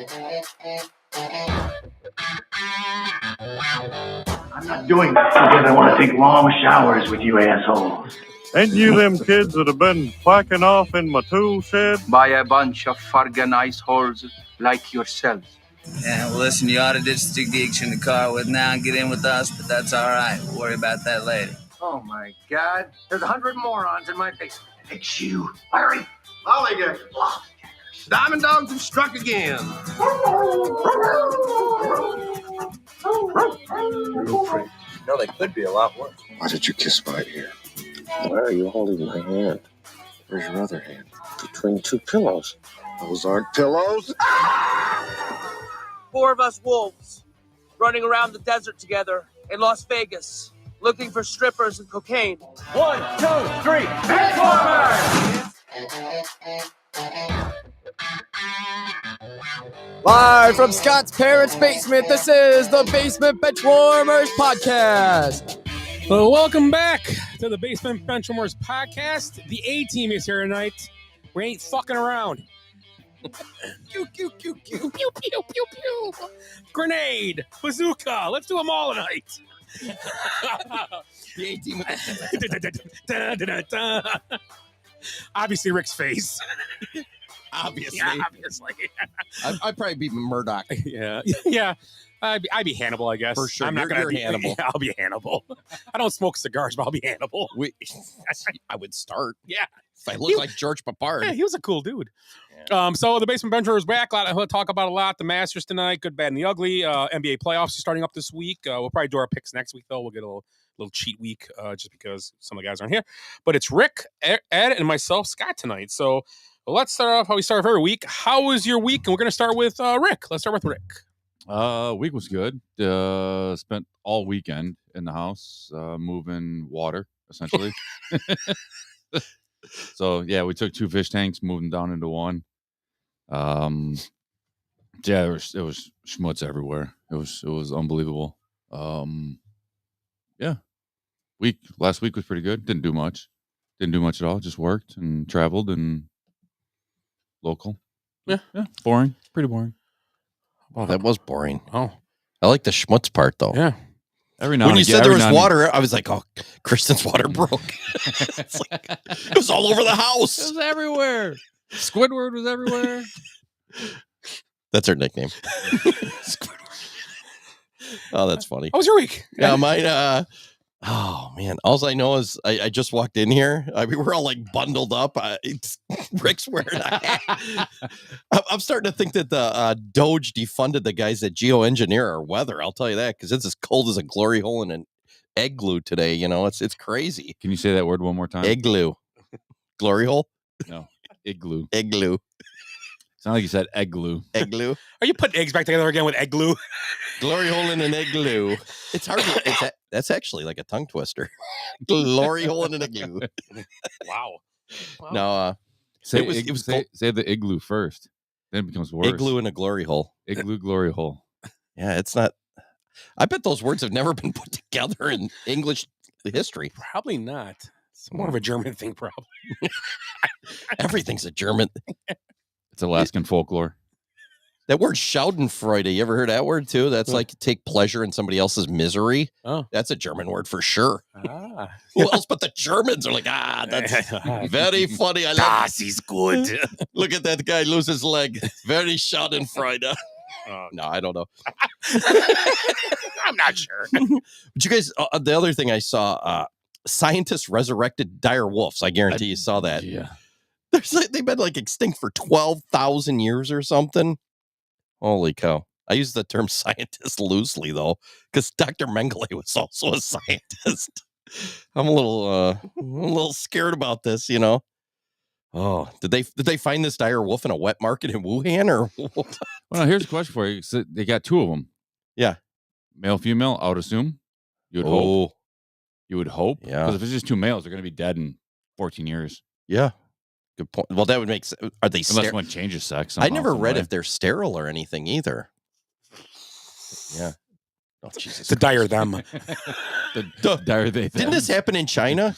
I'm not doing this because I want to take long showers with you assholes. Ain't you them kids that have been quacking off in my tool shed? By a bunch of fargan ice holes like yourselves. Yeah, well, listen, you ought to ditch the digs in the car with now and get in with us, but that's all right. We'll worry about that later. Oh, my God. There's 100 morons in my basement. It's you, Larry. Lollygaggers. Diamond dogs have struck again. No, they could be a lot worse. Why did you kiss my ear? Why are you holding my hand? Where's your other hand? Between two pillows. Those aren't pillows. 4 of us wolves running around the desert together in Las Vegas looking for strippers and cocaine. 1, 2, 3, Benchwarmers! Live from Scott's parents' basement, this is the Basement Benchwarmers podcast. Welcome back to the Basement Benchwarmers podcast. The A-team is here tonight. We ain't fucking around. Pew, pew, pew, pew, pew, pew, pew, pew. Grenade, bazooka. Let's do them all tonight. The A-team. Obviously, Rick's face. Obviously. Yeah, obviously. I'd probably be Murdoch. Yeah. I'd be Hannibal, I guess. For sure. I'm not going to be Hannibal. Yeah, I'll be Hannibal. I don't smoke cigars, but I'll be Hannibal. I would start. Yeah. If I look like George Papard. Yeah, he was a cool dude. Yeah. So the Basement Bencher is back. We'll talk about a lot. The Masters tonight, good, bad, and the ugly. NBA playoffs are starting up this week. We'll probably do our picks next week, though. We'll get a little cheat week just because some of the guys aren't here. But it's Rick, Ed, and myself, Scott, tonight. So let's start off how we start off every week. How was your week? And we're going to start with Rick. Let's start with Rick. Week was good. Spent all weekend in the house, moving water, essentially. So yeah, we took 2 fish tanks, moved them down into one. Yeah, it was schmutz everywhere. It was unbelievable. Yeah. Last week was pretty good. Didn't do much at all. Just worked and traveled and local. Yeah. Boring. Pretty boring. Oh, that was boring. Oh, I like the schmutz part though. Yeah. Every now when and you again, said there was water, I was like, "Oh, Kristen's water broke." It's like, it was all over the house. It was everywhere. Squidward was everywhere. That's her nickname. Oh, that's funny. How was your week? Yeah, mine. Oh man, all I know is I just walked in here. We were all like bundled up. Rick's wearing a hat. I'm starting to think that the Doge defunded the guys that geoengineer our weather. I'll tell you that because it's as cold as a glory hole in an egg glue today. You know, it's crazy. Can you say that word one more time? Egg glue, glory hole. No, igloo. Egg glue. It's not like you said egg glue. Egg glue. Are you putting eggs back together again with egg glue? Glory hole in an egg glue. It's hard. That's actually like a tongue twister. Glory hole in an egg glue. Wow. No, say the igloo first. Then it becomes worse. Igloo in a glory hole. Igloo glory hole. Yeah, it's not. I bet those words have never been put together in English history. Probably not. It's more of a German thing, probably. Everything's a German thing. It's Alaskan folklore. That word Schadenfreude, you ever heard that word too? That's like take pleasure in somebody else's misery. Oh, that's a German word for sure. Ah. Who else but the Germans are like, that's very funny. I Das ist gut. Look at that guy lose his leg. Very Schadenfreude. No, I don't know. I'm not sure. But you guys, the other thing I saw, scientists resurrected dire wolves. I guarantee you saw that. Yeah. They've been like extinct for 12,000 years or something. Holy cow. I use the term scientist loosely though, because Dr. Mengele was also a scientist. I'm a little scared about this, you know. Oh, did they find this dire wolf in a wet market in Wuhan or what? Well, here's a question for you. So they got 2 of them. Yeah. Male, female, I would assume. You would hope. You would hope. Yeah. Because if it's just 2 males, they're going to be dead in 14 years. Yeah. Good point. Well, that would make sense. Are they unless one changes sex? I never read if they're sterile or anything either. Yeah. Oh, Jesus. To dire them. the dire they. Didn't this happen in China?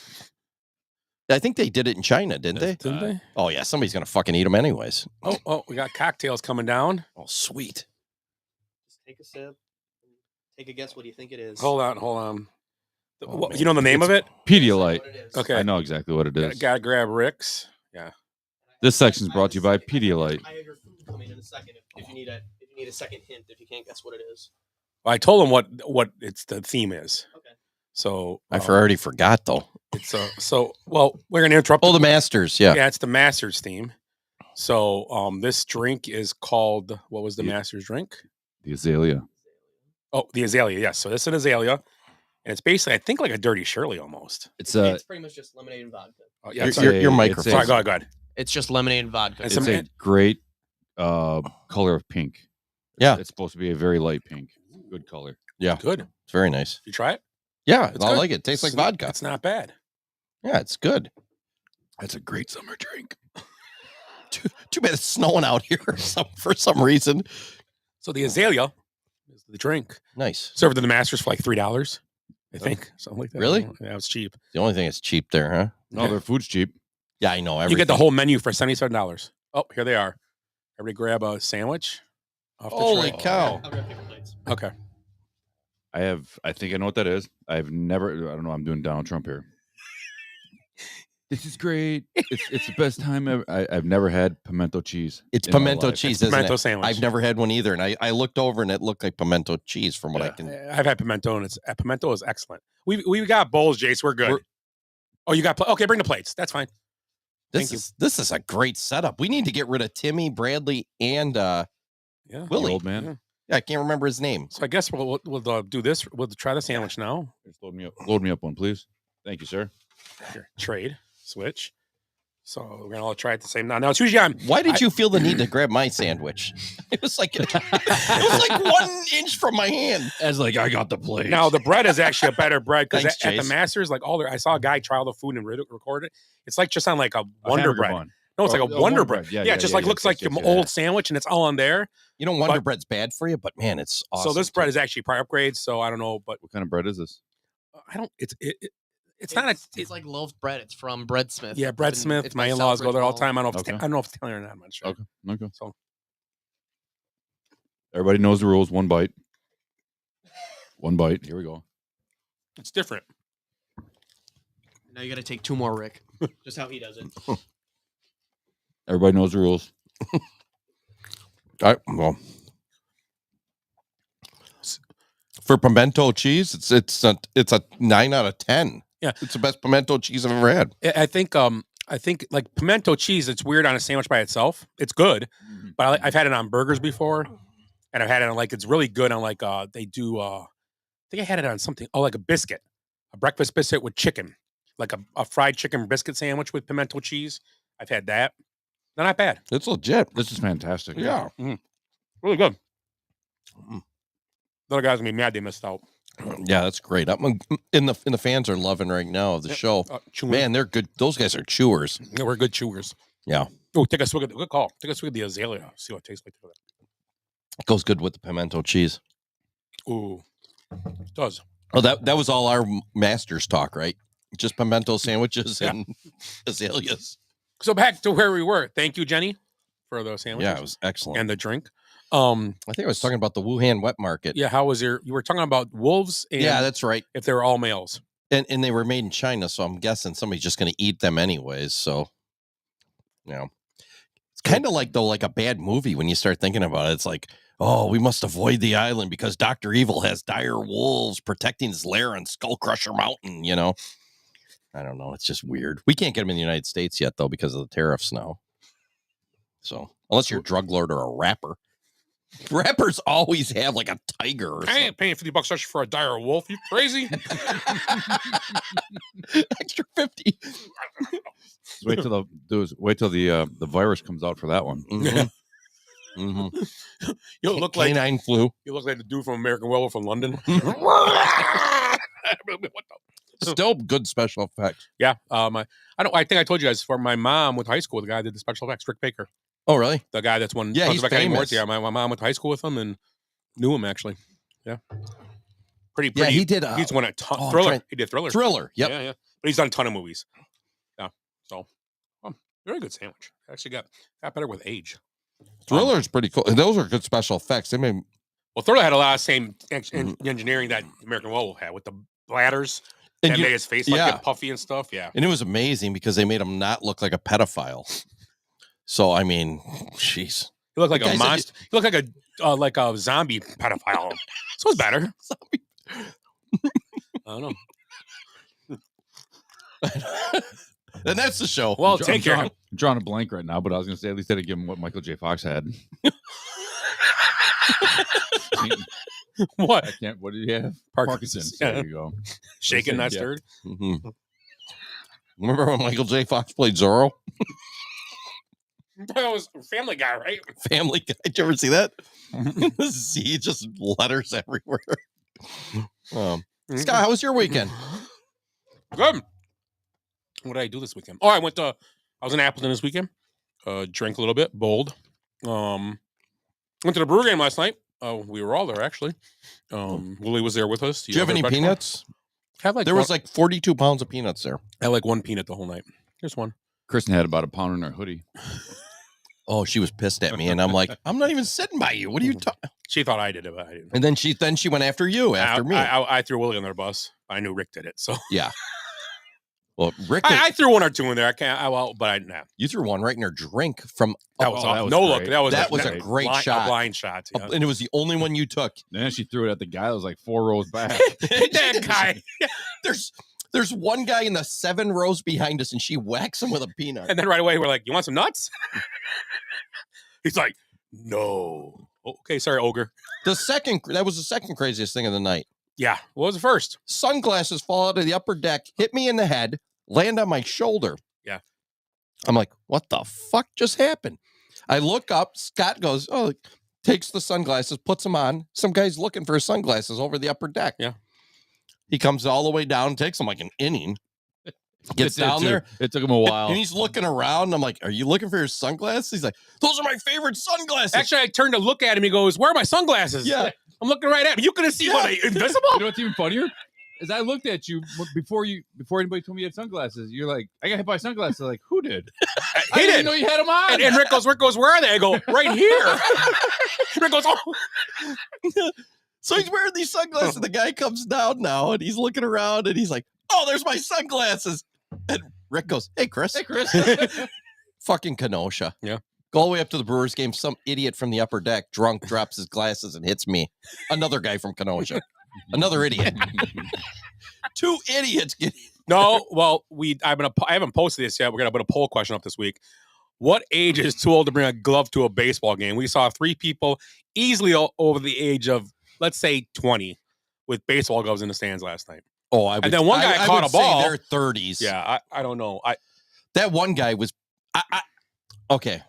I think they did it in China, didn't they? Didn't they? Oh yeah, somebody's gonna fucking eat them anyways. Oh, we got cocktails coming down. Oh sweet. Just take a sip. Take a guess. What do you think it is? Hold on. Oh, You know the name of it? Pedialyte. Okay. I know exactly what it is. Gotta grab Rick's. Yeah. This section is brought to you by Pedialyte. I have your food coming in a second. If you need a second hint, if you can't guess what it is. Well, I told him what the theme is. Okay. So I already forgot though. it's well, we're gonna interrupt. Oh, the Masters, yeah. Yeah, it's the Masters theme. So this drink is called, what was the Masters drink? The Azalea. Oh, the Azalea, yes. So this is an Azalea. And it's basically, I think, like a Dirty Shirley almost. It's pretty much just lemonade and vodka. Oh, yeah, your microphone. Sorry, go ahead. It's just lemonade and vodka. It's a great color of pink. Yeah. It's supposed to be a very light pink. Good color. Yeah. Good. It's very nice. You try it? Yeah, It's I good. like it. Tastes like vodka. It's not bad. Yeah, it's good. That's a great summer drink. Too bad it's snowing out here for some reason. So the Azalea is the drink. Nice. Served in the Masters for like $3, I think. Something like that. Really? Yeah, it's cheap. The only thing that's cheap there, huh? No, their food's cheap. Yeah, I know. You get the whole menu for $77. Oh, here they are. Everybody grab a sandwich. Off the Holy tray. cow. I'll grab paper plates. Okay. I think I know what that is. I don't know, I'm doing Donald Trump here. This is great. It's the best time ever. I've never had pimento cheese. It's in my pimento life. cheese, It's pimento isn't it? sandwich. I've never had one either, and I looked over and it looked like pimento cheese from what I can. I've had pimento, and pimento is excellent. We got bowls, Jace. We're good. Oh, you got okay. Bring the plates. That's fine. This is a great setup. We need to get rid of Timmy, Bradley, and Willie. The old man. Yeah, I can't remember his name. So I guess we'll do this. We'll try the sandwich now. Just load me up one, please. Thank you, sir. Here, trade switch. So we're gonna all try it the same now. Now it's usually on. Why did you feel the need to grab my sandwich? It was like 1 inch from my hand. As like I got the plate. Now the bread is actually a better bread because Thanks, at the Chase. Masters, like I saw a guy try all the food and record it. It's like just on like a Wonder hamburger Bread. bun. No, it's like a Wonder Bread. Yeah, Yeah, just like looks like your old sandwich and it's all on there. You know, Wonder Bread's bad for you, but man, it's awesome. So this bread is actually probably upgrades. So I don't know, but What kind of bread is this? I don't. It's not. It's like loaf bread. It's from Bread Smith. Yeah, Bread Smith. It's my by in-laws go there all the Southbridge time. I Mall. don't know if it's Italian or not. I'm not sure. Okay. So Everybody knows the rules. One bite. One bite. Here we go. it's different. Now you got to take 2 more, Rick. Just how he does it. Everybody knows the rules. Well, for pimento cheese, it's a 9 out of 10. Yeah, it's the best pimento cheese I've ever had. I think like pimento cheese. It's weird on a sandwich by itself. It's good, but I've had it on burgers before, and I've had it on it's really good on they do. I think I had it on something. Oh, like a biscuit, a breakfast biscuit with chicken, like a fried chicken biscuit sandwich with pimento cheese. I've had that. They're not bad. It's legit. This is fantastic. Yeah. Really good. The other guys gonna be mad they missed out. Yeah, that's great. In the fans are loving right now of the show. Man, they're good. Those guys are chewers. Yeah, we're good chewers. Yeah. Oh, take a swig. Good call. Take a swig of the Azalea. See what it tastes like. It goes good with the pimento cheese. Ooh, it does. Oh, that was all our Masters talk, right? Just pimento sandwiches and azaleas. So back to where we were. Thank you, Jenny, for the sandwiches. Yeah, it was excellent. And the drink. I think I was talking about the Wuhan wet market. Yeah, how was you were talking about wolves and Yeah, that's right. if they were all males. And they were made in China, so I'm guessing somebody's just going to eat them anyways. So, it's kind of like a bad movie when you start thinking about it. It's like, oh, we must avoid the island because Dr. Evil has dire wolves protecting his lair on Skull Crusher Mountain. I don't know. It's just weird. We can't get them in the United States yet, though, because of the tariffs now. So, unless you're a drug lord or a rapper. Rappers always have like a tiger or I ain't paying $50 extra for a dire wolf. You crazy? Extra 50. Wait till the virus comes out for that one. Mm-hmm. Mm-hmm. You look like canine flu. You look like the dude from American Werewolf in London. Still good special effects. Yeah. I think I told you guys for my mom went to high school with the guy that did the special effects, Rick Baker. Oh, really? The guy that's won. Yeah, he's famous. Yeah, my mom went to high school with him and knew him actually. Yeah. Pretty. Yeah, he did. He's won a ton. oh, Thriller. He did Thriller. Thriller. Yep. Yeah. But he's done a ton of movies. Yeah. Very good sandwich. Actually got better with age. Thriller's pretty cool. Those are good special effects. They made Thriller had a lot of same engineering that American Werewolf had with the bladders and made his face like get puffy and stuff. Yeah, and it was amazing because they made him not look like a pedophile. So I mean, jeez, he looked like a monster. He looked like a zombie pedophile. So it's better. I don't know. And that's the show. Well, take care. I'm drawing a blank right now, but I was going to say at least I didn't give him what Michael J. Fox had. What? I can't. What did he have? Parkinson's. Yeah. There you go. Shaking, not stirred. Mm-hmm. Remember when Michael J. Fox played Zorro? That was Family Guy, right? Family Guy. Did you ever see that? See, just letters everywhere. Scott, how was your weekend? Good. What did I do this weekend? Oh, I was in Appleton this weekend. Drank a little bit, bowled. Went to the Brewer game last night. We were all there actually. Willie was there with us. Do you have any peanuts? There was like 42 pounds of peanuts there. I had like one peanut the whole night. Here's one. Kristen had about a pound in her hoodie. Oh, she was pissed at me, and I'm like, I'm not even sitting by you. What are you talking? She thought I did it, but I didn't. And then she went after you, after me. I threw Willie on their bus. I knew Rick did it, so yeah. Well, Rick, I threw one or two in there. But I didn't. You threw one right in her drink from. That was look. That was a great shot, a blind shot, yeah. And it was the only one you took. And then she threw it at the guy that was like 4 rows back. That guy. There's one guy in the 7 rows behind us, and she whacks him with a peanut. And then right away we're like, "You want some nuts?" He's like, "No." Okay, sorry, ogre. That was the second craziest thing of the night. Yeah. What was the first? Sunglasses fall out of the upper deck, hit me in the head, land on my shoulder. Yeah. I'm like, what the fuck just happened? I look up. Scott goes, takes the sunglasses, puts them on. Some guy's looking for his sunglasses over the upper deck. Yeah. He comes all the way down, takes them like an inning. Gets down there. It took him a while. And he's looking around. And I'm like, are you looking for your sunglasses? He's like, those are my favorite sunglasses. Actually, I turned to look at him. He goes, where are my sunglasses? Yeah. I'm looking right at him. You could have seen what invisible. You know what's even funnier? Is I looked at you before anybody told me you had sunglasses. You're like, I got hit by sunglasses. I'm like, who did? I didn't know you had them on. And Rick goes, where are they? I go, right here. Rick goes, oh. So he's wearing these sunglasses. The guy comes down now and he's looking around and he's like, oh, there's my sunglasses. And Rick goes, hey, Chris. Hey, Chris. Fucking Kenosha. Yeah. Go all the way up to the Brewers game. Some idiot from the upper deck, drunk, drops his glasses and hits me. Another guy from Kenosha. Another idiot. 2 idiots. No, well, I haven't posted this yet. We're going to put a poll question up this week. What age is too old to bring a glove to a baseball game? We saw 3 people easily over the age of, let's say, 20 with baseball gloves in the stands last night. Oh, and then one guy caught a ball. They're 30s. Yeah, I don't know. That one guy was. Okay.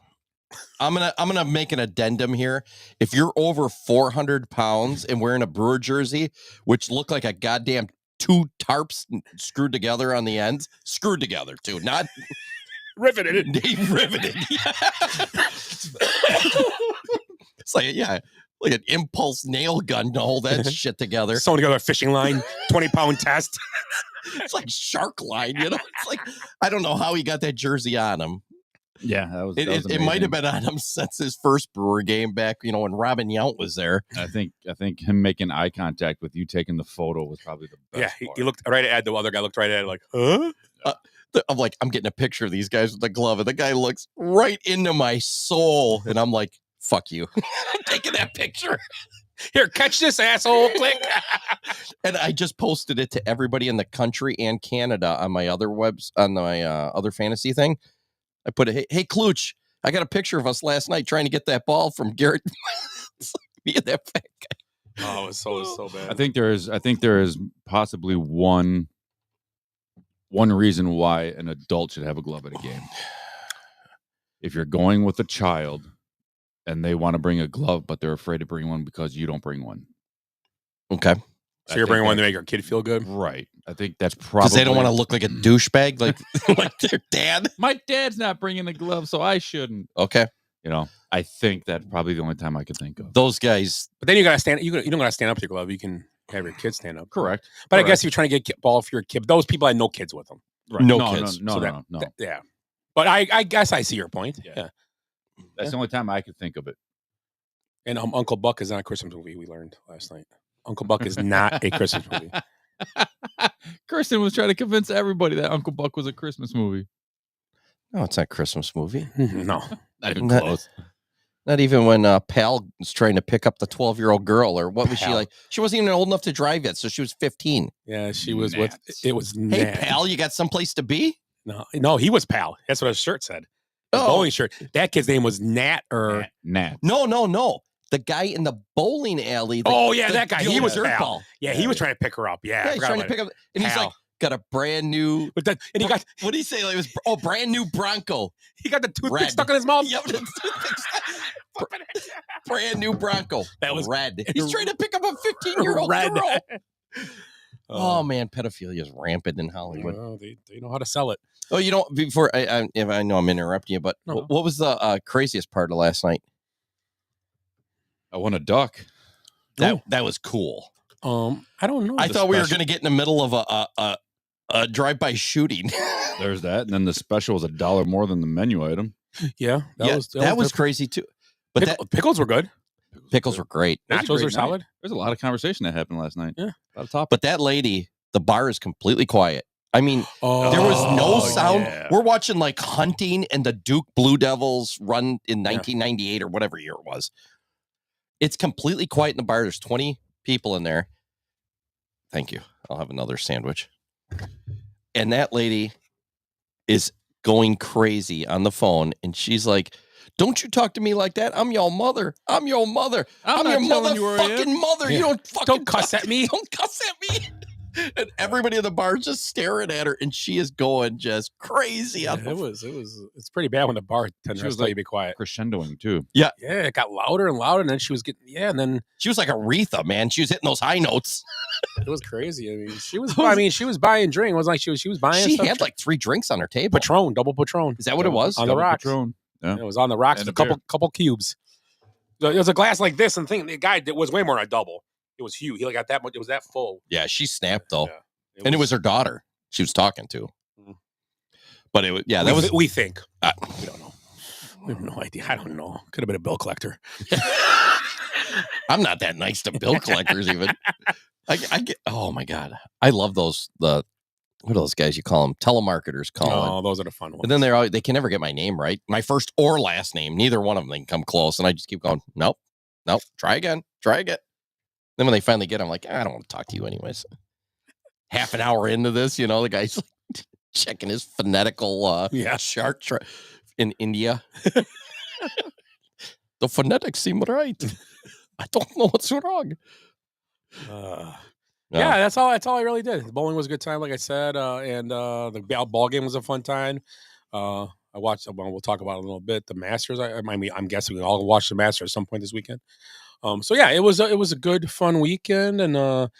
I'm gonna make an addendum here. If you're over 400 pounds and wearing a Brewer jersey, which look like a goddamn 2 tarps screwed together on the ends, screwed together too, not riveted. Riveted. It's like like an impulse nail gun to hold that shit together. Sewn together a fishing line, 20-pound test. It's like shark line, you know. It's like I don't know how he got that jersey on him. Yeah, that was it might have been on him since his first Brewer game back, when Robin Yount was there. I think him making eye contact with you taking the photo was probably the best. Yeah, he looked right at the other guy. Looked right at it like, huh? I'm like, I'm getting a picture of these guys with the glove, and the guy looks right into my soul, and I'm like, fuck you. I'm taking that picture. Here, catch this, asshole. Click. And I just posted it to everybody in the country and Canada on my other other fantasy thing. I put hey Klooch, I got a picture of us last night trying to get that ball from Garrett. Me and that fat guy. Oh, it's so bad. I think there is possibly one reason why an adult should have a glove at a game. If you're going with a child and they want to bring a glove, but they're afraid to bring one because you don't bring one. Okay. So you're bringing one to make your kid feel good? Right. I think that's probably... Because they don't want to look like a douchebag like their dad? My dad's not bringing the glove, so I shouldn't. Okay. I think that's probably the only time I could think of. Those guys... But then you got to stand... You don't got to stand up to your glove. You can have your kid stand up. Correct. But I guess if you're trying to get ball for your kid... Those people had no kids with them. Right. No kids. No. Yeah. But I guess I see your point. Yeah. That's the only time I could think of it. And Uncle Buck is not a Christmas movie, we learned last night. Uncle Buck is not a Christmas movie. Kirsten was trying to convince everybody that Uncle Buck was a Christmas movie. No, it's not a Christmas movie. No. Not even Not- close. Not even when Pal was trying to pick up the 12-year-old girl, or what was she Pal. like? She wasn't even old enough to drive yet, so she was 15. Yeah, she was Gnats. with, it was Hey, Nat. Pal, you got someplace to be? No, he was Pal. That's what his shirt said. His bowling shirt. That kid's name was Nat or... Nat. No. The guy in the bowling alley. That guy. He was dirt Pal. ball. Yeah, he was trying to pick her up. Yeah, Yeah, he's trying to pick up, and he's Pal. like, got a brand new. But then, and he got What did he say? Like, it was brand new Bronco. he got the toothpick Red. stuck in his mouth. Yep, the toothpick's- brand new Bronco. That was red. He's trying to pick up a 15-year-old Red. girl. Oh man, pedophilia is rampant in Hollywood. Well, they know how to sell it. Oh, you know, before I know I'm interrupting you, but No. what was the craziest part of last night? I won a duck. That was cool. I don't know. I thought we were special- going to get in the middle of a drive-by shooting. There's that. And then the special was $1 more than the menu item. Yeah, that was crazy too. But pickles were good. pickles were great. It was a Nachos great are solid. night. There's a lot of conversation that happened last night. Yeah. A lot of topics. But that lady, the bar is completely quiet. I mean, there was no sound. Yeah. We're watching like hunting and the Duke Blue Devils run in 1998 or whatever year it was. It's completely quiet in the bar. There's 20 people in there. Thank you. I'll have another sandwich. And that lady is going crazy on the phone. And she's like, don't you talk to me like that. I'm your mother. I'm your mother. I'm your motherfucking mother. Yeah. You don't fucking Don't cuss at me. Don't cuss at me. And everybody in the bar is just staring at her, and she is going just crazy. On It's pretty bad when the bartender She was tell like- you to be quiet. Crescendoing too. Yeah, it got louder and louder, and then she was getting and then She was like Aretha, man. She was hitting those high notes. it was crazy. I mean, she was. I mean, she was buying drink. It wasn't like she was buying. She stuff. had like 3 drinks on her table. Patron, double Patron. Is that what it was? On the Double rocks. Patron. Yeah. It was on the rocks. And with a a couple cubes. There was a glass like this, and the guy that was way more than a double. It was huge. He got that much. It was that full. Yeah, she snapped though, Yeah. and it was her daughter she was talking to. Mhm. But it was that was we think. We don't know. We have no idea. I don't know. Could have been a bill collector. I'm not that nice to bill collectors even. I get. Oh my god, I love those. What are those guys you call them? Telemarketers calling. Oh, those are the fun ones. And then they can never get my name right. My first or last name. Neither one of them can come close. And I just keep going, nope. Try again. Then when they finally get, I'm like, I don't want to talk to you anyways. Half an hour into this, the guy's like checking his phonetical chart in India. The phonetics seem right. I don't know what's wrong. Yeah, that's all I really did. The bowling was a good time, like I said, and the ball game was a fun time. I watched. We'll talk about it a little bit. The Masters. I'm guessing we all watched the Masters at some point this weekend. So yeah, it was a good, fun weekend. And let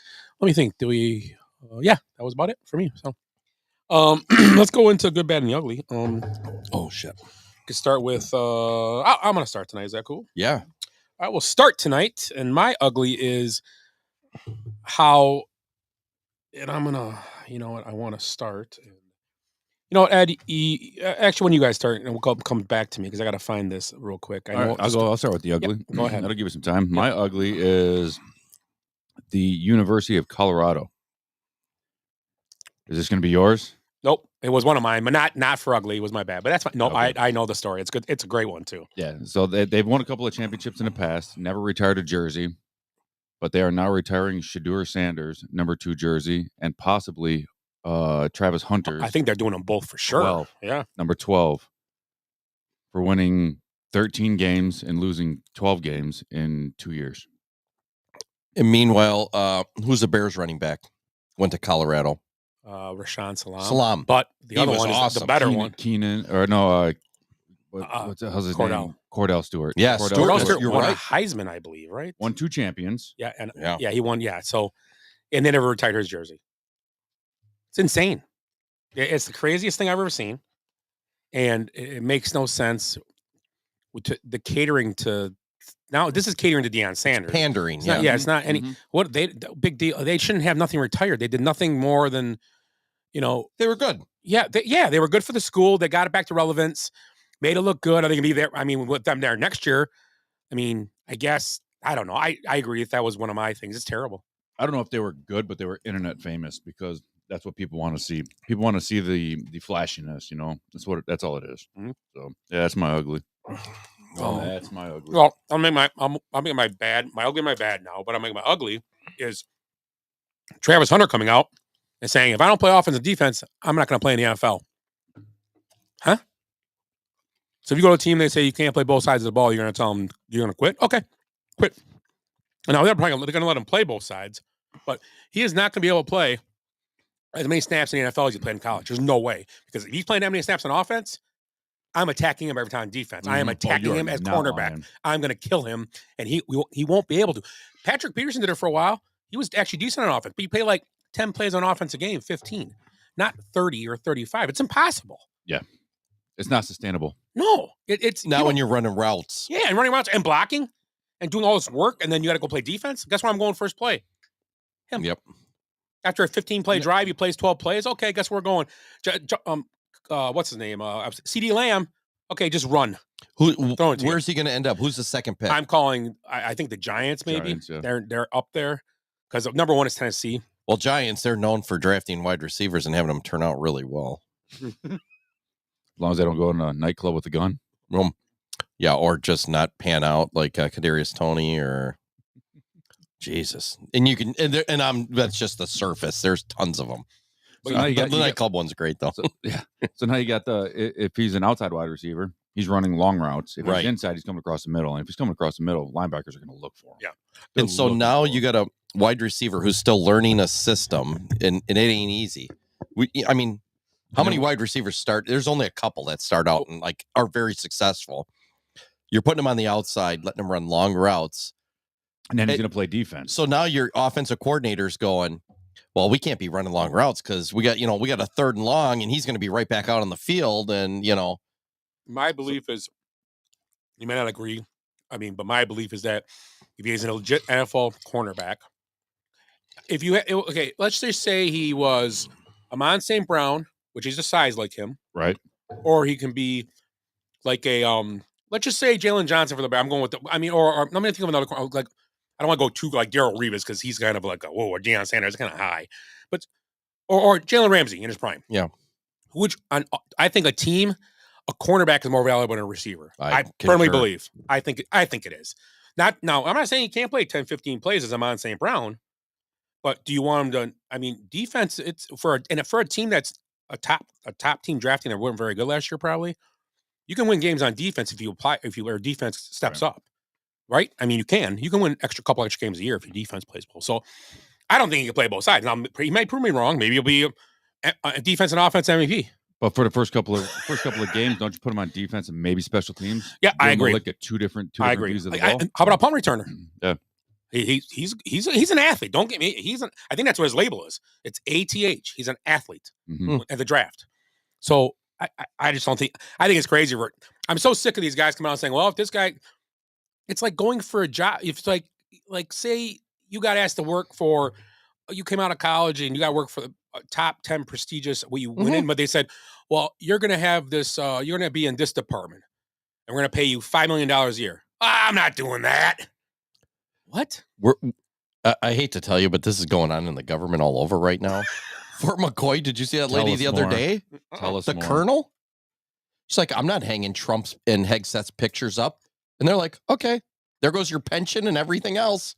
me think. Do we? Yeah, that was about it for me. So let's go into good, bad, and the ugly. Oh shit. We could start with. I'm gonna start tonight. Is that cool? Yeah. I will start tonight, and my ugly is how, and I'm gonna, I want to start. Ed, actually, when you guys start, and we'll come back to me because I got to find this real quick. I'll start with the ugly. Yeah, go ahead. That'll give you some time. My ugly is the University of Colorado. Is this going to be yours? Nope, it was one of mine, but not for ugly. It was my bad, but that's fine. No, okay. I know the story. It's good. It's a great one too. Yeah. So they've won a couple of championships in the past. Never retired a jersey, but they are now retiring Shedeur Sanders, number 2 jersey, and possibly Travis Hunter's. I think they're doing them both for sure. 12, yeah, number 12 for winning 13 games and losing 12 games in 2 years. And meanwhile, who's the Bears running back? Went to Colorado. Rashawn Salam. Salam. But the other was one is awesome. the better one. Keenan, or no, how's his Cordell. name? Cordell Stewart. Yeah, Cordell Stewart you're won right. a Heisman, I believe, right? Won 2 champions. Yeah, and yeah, he won. Yeah, so and they never retired his jersey. It's insane. It's the craziest thing I've ever seen, and it makes no sense. The catering to now, this is catering to Deion Sanders. Pandering. It's not any. What big deal? They shouldn't have nothing retired. They did nothing more than, you know, They were good. Yeah, they were good for the school. They got it back to relevance, made it look good. Are they going to be there? I mean, with them there next year, I mean, I guess, I don't know. I agree if that was one of my things. It's terrible. I don't know if they were good, but they were internet famous because that's what people want to see. People want to see the flashiness, you know. That's all it is. Mhm. So yeah, that's my ugly. Oh. That's my ugly. Well, I'll make my bad, my ugly, my bad now, but I'll make my ugly is Travis Hunter coming out and saying, if I don't play offense and defense, I'm not going to play in the NFL. Huh? So if you go to a team, they say you can't play both sides of the ball, you're going to tell them you're going to quit? Okay, quit. And now they're going to let him play both sides, but he is not going to be able to play as many snaps in the NFL as he played in college. There's no way. Because if he's playing that many snaps on offense, I'm attacking him every time on defense. I am attacking him as cornerback. Lying. I'm going to kill him, and he won't be able to. Patrick Peterson did it for a while. He was actually decent on offense, but you play like 10 plays on offense a game, 15, not 30 or 35. It's impossible. Yeah. It's not sustainable. No. It's not when you're running routes. Yeah, and running routes and blocking and doing all this work, and then you got to go play defense. Guess where I'm going first play? Him. Yep. After a 15-play drive, he plays 12 plays. Okay, guess where we're going? What's his name? CD Lamb. Okay, just run. Where's he going to end up? Who's the second pick? I'm calling. I think the Giants. Maybe Giants, yeah. they're up there because number one is Tennessee. Well, Giants, they're known for drafting wide receivers and having them turn out really well. As long as they don't go in a nightclub with a gun. Yeah, or just not pan out like Kadarius Toney or Jesus. And you can, that's just the surface. There's tons of them. So now the nightclub one's great though. So now you got if he's an outside wide receiver, he's running long routes. If he's inside, he's coming across the middle. And if he's coming across the middle, linebackers are going to look for him. Yeah. And so now you got a wide receiver who's still learning a system, and it ain't easy. How many wide receivers start? There's only a couple that start out and like are very successful. You're putting them on the outside, letting them run long routes. And then he's going to play defense. So now your offensive coordinator's going, well, we can't be running long routes because we got a third and long, and he's going to be right back out on the field. And, my belief is, you may not agree. But my belief is that if he's a legit NFL cornerback, let's just say he was Amon St. Brown, which is a size like him. Right. Or he can be like a, let's just say Jalen Johnson for the back. I'm going with or I'm going to think of another, like, I don't want to go too like Darrell Reeves because he's kind of like, or Deion Sanders, kind of high. But, or Jalen Ramsey in his prime. Yeah. Which I think a cornerback is more valuable than a receiver. I firmly believe. I think it is. I'm not saying he can't play 10, 15 plays as Amon St. Brown, but do you want him to, defense, it's for a team that's a top team drafting that weren't very good last year, probably, you can win games on defense if your defense steps up. Right? You can win couple extra games a year if your defense plays well. So I don't think he can play both sides. Now he might prove me wrong. Maybe he'll be a defense and offense MVP. But for the first couple of games, don't you put him on defense and maybe special teams? Yeah, I agree. Look at two different views of the ball. How about a punt returner? Yeah, he's an athlete. Don't get me. I think that's what his label is. It's ATH. He's an athlete at the draft. So I just don't think. I think it's crazy. I'm so sick of these guys coming out and saying, "Well, if this guy," it's like going for a job. If it's like say you got asked to work for, you came out of college and you got to work for the top 10 prestigious. You went in, but they said, "Well, you're going to have this. You're going to be in this department, and we're going to pay you $5 million a year." I'm not doing that. What? I hate to tell you, but this is going on in the government all over right now. Fort McCoy, did you see that lady the other day? Tell us the more. colonel? She's like, I'm not hanging Trump's and Hegseth's pictures up. And they're like, okay, there goes your pension and everything else.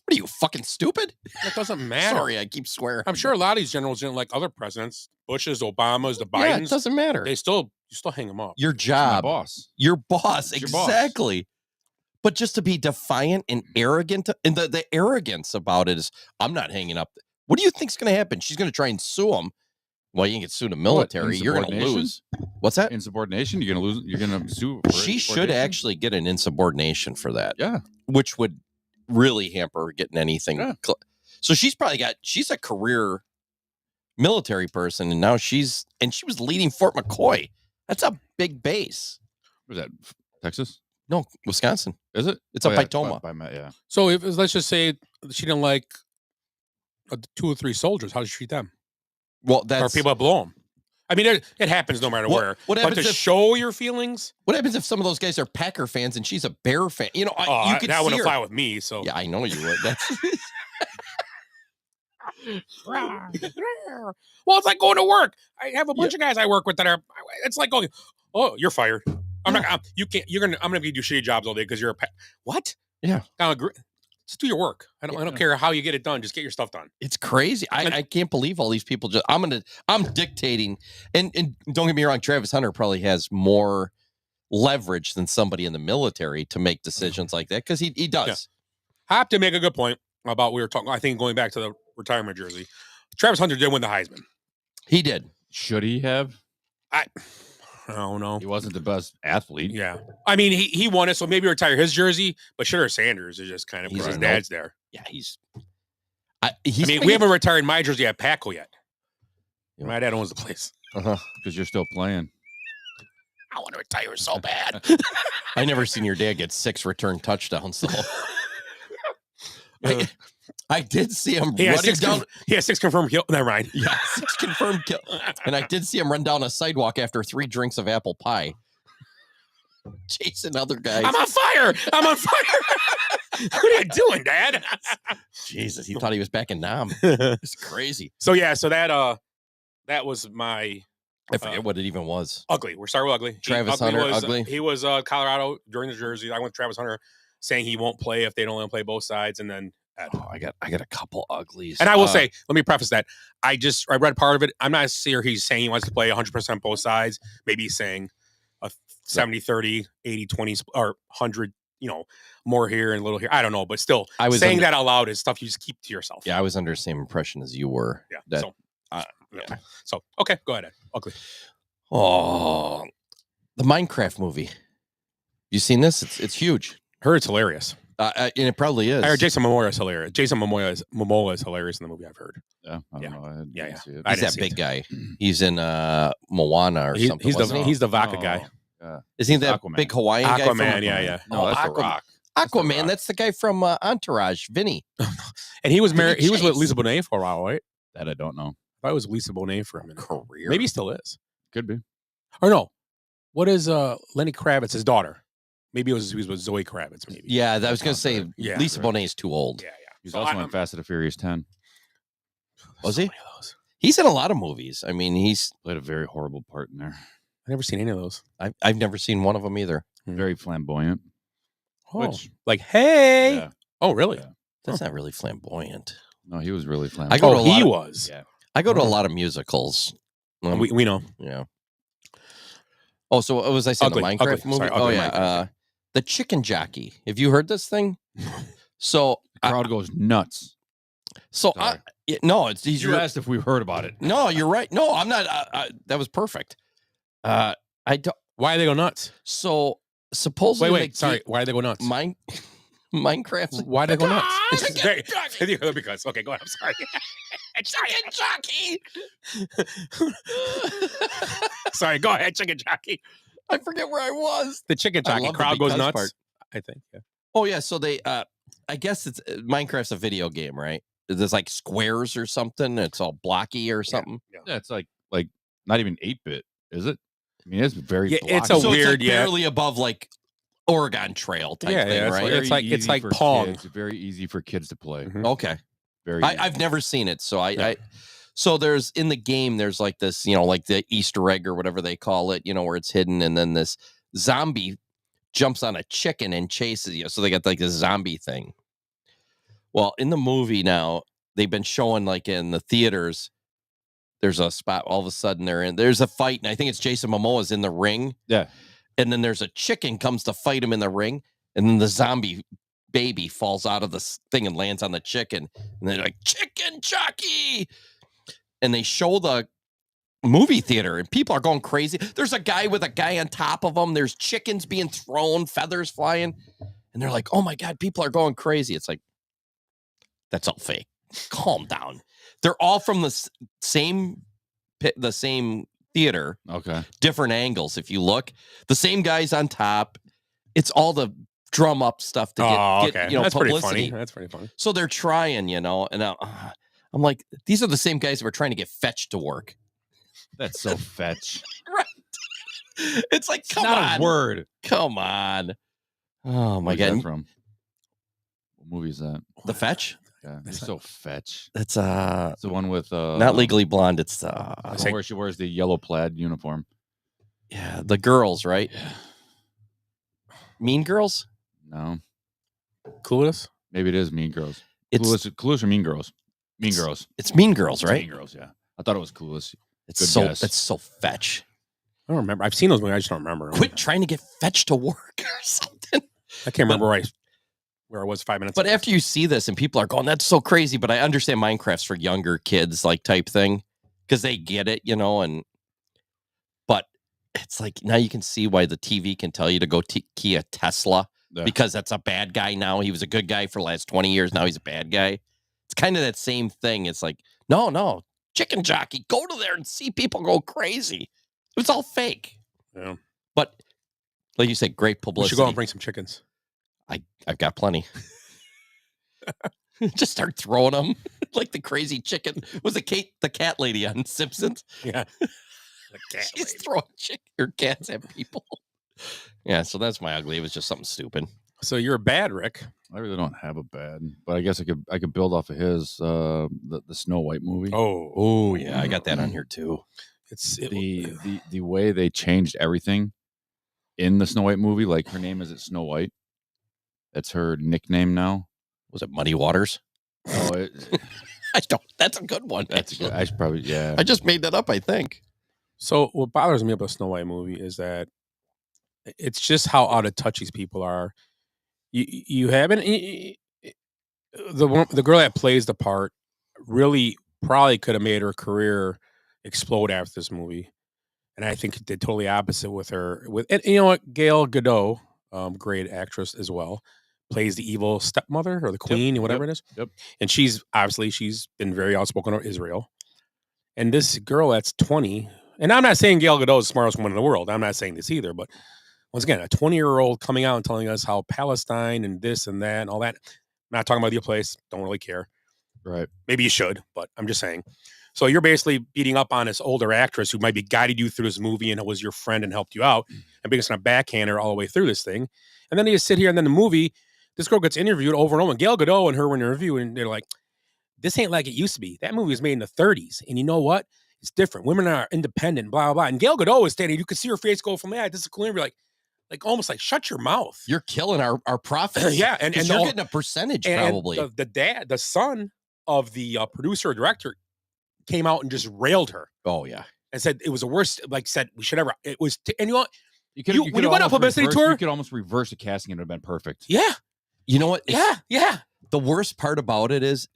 What are you, fucking stupid? That doesn't matter. Sorry, I keep swearing. I'm sure a lot of these generals didn't like other presidents, Bush's, Obama's, the Bidens. Yeah, it doesn't matter. You still hang them up. Your job. Boss. Your boss. It's Exactly. Your boss. But just to be defiant and arrogant, and the arrogance about it is, I'm not hanging up. What do you think's going to happen? She's going to try and sue him. Well, you can get sued in the military. You're going to lose. What's that? Insubordination? You're going to lose. You're going to sue. She should actually get an insubordination for that. Yeah. Which would really hamper her getting anything. Yeah. So she's a career military person, and now she was leading Fort McCoy. That's a big base. Was that Texas? No, Wisconsin. Is it? It's up by Toma. Yeah. So let's just say she didn't like 2 or 3 soldiers. How did she treat them? Well, or people that blow them. I mean, it happens no matter where. What but happens to show your feelings? What happens if some of those guys are Packer fans and she's a Bear fan? You know, you could that see wouldn't her. fly with me. So yeah, I know you would. That's well, it's like going to work. I have a bunch of guys I work with that are. It's like going, oh, you're fired. I'm not. You can't. You're gonna. I'm gonna give you shitty jobs all day because you're a. What? Yeah. Just do your work. I don't care how you get it done. Just get your stuff done. It's crazy. I can't believe all these people just. I'm dictating. And don't get me wrong. Travis Hunter probably has more leverage than somebody in the military to make decisions like that because he does. Yeah. I have to make a good point about we were talking. I think going back to the retirement jersey, Travis Hunter did win the Heisman. He did. Should he have? I don't know. He wasn't the best athlete. Yeah. I mean, he won it, so maybe retire his jersey, but Shitter Sanders is just kind of because his dad's there. Yeah, I mean, we haven't retired my jersey at Paco yet. Yeah. My dad owns the place. Because you're still playing. I want to retire so bad. I never seen your dad get 6 return touchdowns, though. I did see him running down. He has 6 confirmed kill. Never mind. Yeah, 6 confirmed kill. And I did see him run down a sidewalk after 3 drinks of apple pie. Chasing other guys. I'm on fire. What are you doing, Dad? Jesus, he thought he was back in Nam. It's crazy. So that was my. I forget what it even was. Ugly. We're starting with ugly. Travis Hunter, ugly. He was Colorado during the jersey. I went with Travis Hunter saying he won't play if they don't let him play both sides, and then I got a couple uglies. And I will say, let me preface that I read part of it. I'm not sure he's saying he wants to play 100% both sides. Maybe he's saying a 70-30, 80-20, or 100. More here and a little here. I don't know, but still, saying that out loud is stuff you just keep to yourself. Yeah, I was under the same impression as you were. Yeah. So okay, go ahead. Ugly. Oh, the Minecraft movie. You seen this? It's huge. Heard it's hilarious. And it probably is. I heard Jason Momoa is hilarious. Jason Momoa is hilarious in the movie. I've heard. Yeah, I don't know. He's that big guy. He's in Moana or something. He's the vodka guy. Isn't he that Aquaman. Big Hawaiian guy? Aquaman, yeah. No, that's The Rock. Aquaman, that's the guy from Entourage, Vinny. And he was married. He was with Lisa Bonet for a while, right? That I don't know. I was Lisa Bonet for a minute. Career. Maybe he still is. Could be. Or no. What is Lenny Kravitz, his daughter? Maybe he was with Zoe Kravitz, maybe. Yeah, I was going to say Lisa Bonet is too old. Yeah. He's also in Fast and the Furious 10. Was he? He's in a lot of movies. I mean, he's played a very horrible part in there. I've never seen any of those. I've never seen one of them either. Very flamboyant. Oh, like, hey. Yeah. Oh, really? Yeah. That's not really flamboyant. No, he was really flamboyant. He was. Yeah. I go to a lot of musicals. We know. Yeah. Oh, so what was I saying? The Minecraft movie? Sorry, yeah. The Chicken Jockey. Have you heard this thing? So the crowd goes nuts. So You asked if we've heard about it. No, you're right. No, I'm not. That was perfect. I don't. Why do they go nuts? So supposedly, wait. Sorry. Why do they go nuts? Minecraft. Why do they go nuts? Because okay, go ahead. I'm sorry. Chicken Jockey. Sorry, go ahead, Chicken Jockey. I forget where I was. The Chicken Jockey crowd goes nuts. Part. I think. Yeah. Oh yeah. So they. I guess it's Minecraft's a video game, right? There's like squares or something. It's all blocky or something. Yeah, it's like not even 8-bit, is it? I mean, it's very. Yeah, it's a weird. It's like barely above like Oregon Trail type thing, right? It's like Pong. It's very easy for kids to play. Mm-hmm. Okay. Very. I've never seen it, so so there's in the game. There's like this, like the Easter egg or whatever they call it, where it's hidden, and then this zombie jumps on a chicken and chases you. So they got like this zombie thing. Well, in the movie now, they've been showing like in the theaters. There's a spot. All of a sudden, there's a fight, and I think it's Jason Momoa's in the ring. Yeah, and then there's a chicken comes to fight him in the ring, and then the zombie baby falls out of the thing and lands on the chicken, and they're like Chicken Jockey, and they show the movie theater, and people are going crazy. There's a guy with a guy on top of him. There's chickens being thrown, feathers flying, and they're like, "Oh my god, people are going crazy!" It's like that's all fake. Calm down. They're all from the same theater. Okay. Different angles. If you look, the same guy's on top. It's all the drum up stuff to get that's publicity. pretty funny. That's pretty funny. So they're trying, and I'm like, these are the same guys that were trying to get Fetch to work. That's so fetch. Right. It's like, come Not on. a word. Come on. Oh, my Where's God. that from? What movie is that? The Fetch? Yeah, you're so fetch. That's It's the one with not Legally Blonde. It's where she wears the yellow plaid uniform. Yeah, the girls, right? Mean Girls? No. Clueless? Maybe it is Mean Girls. It's Clueless or Mean Girls? Mean Girls. It's Mean Girls, It's right? Mean Girls, yeah. I thought it was Clueless. It's Good so guess. that's so Fetch. I don't remember. I've seen those movies. I just don't remember. Quit trying to get Fetch to work or something. I can't remember where I was 5 minutes But ago. after you see this and people are going, that's so crazy. But I understand Minecraft's for younger kids, like type thing, because they get it, but it's like now you can see why the TV can tell you to go key a Tesla because that's a bad guy now. He was a good guy for the last 20 years. Now he's a bad guy. It's kind of that same thing. It's like, no, chicken jockey, go to there and see people go crazy. It was all fake. Yeah. But like you said, great We publicity. should go and bring some chickens. I've got plenty. Just start throwing them like the crazy chicken. Was it Kate, the cat lady on Simpsons? Yeah. She's throwing or cats at people. Yeah, so that's my ugly. It was just something stupid. So you're bad, Rick. I really don't have a bad, but I guess I could build off of his the Snow White movie. Oh yeah, I got that on here too. The way they changed everything in the Snow White movie. Like her name isn't Snow White. That's her nickname now. Was it Muddy Waters? Oh, I don't. That's a good one. That's good. I should probably I just made that up. I think. So what bothers me about the Snow White movie is that it's just how out of touch these people are. You haven't the girl that plays the part really probably could have made her career explode after this movie, and I think it did totally opposite with her. And you know what, Gail Godot, great actress as well, plays the evil stepmother or the queen or whatever it is. Yep. And she's been very outspoken about Israel. And this girl that's 20, and I'm not saying Gail Godot is the smartest woman in the world. I'm not saying this either, but once again, a 20-year-old coming out and telling us how Palestine and this and that and all that. I'm not talking about your place. Don't really care. Right. Maybe you should, but I'm just saying. So you're basically beating up on this older actress who might be guided you through this movie and was your friend and helped you out and being a backhander all the way through this thing. And then you sit here and then the movie, this girl gets interviewed over and over. And Gail Godot and her when they review, and they're like, this ain't like it used to be. That movie was made in the 30s. And you know what? It's different. Women are independent, blah, blah, blah. And Gail Godot is standing. You could see her face go from, this is cool. And you're like almost like, shut your mouth. You're killing our profits. Yeah. And you're getting a percentage probably. The son of the producer or director came out and just railed her. Oh, yeah. And said it was the worst, said we should ever, it was, and you know what? When you went on a publicity tour, you could almost reverse the casting and it would have been perfect. Yeah. You know what? Yeah. The worst part about it is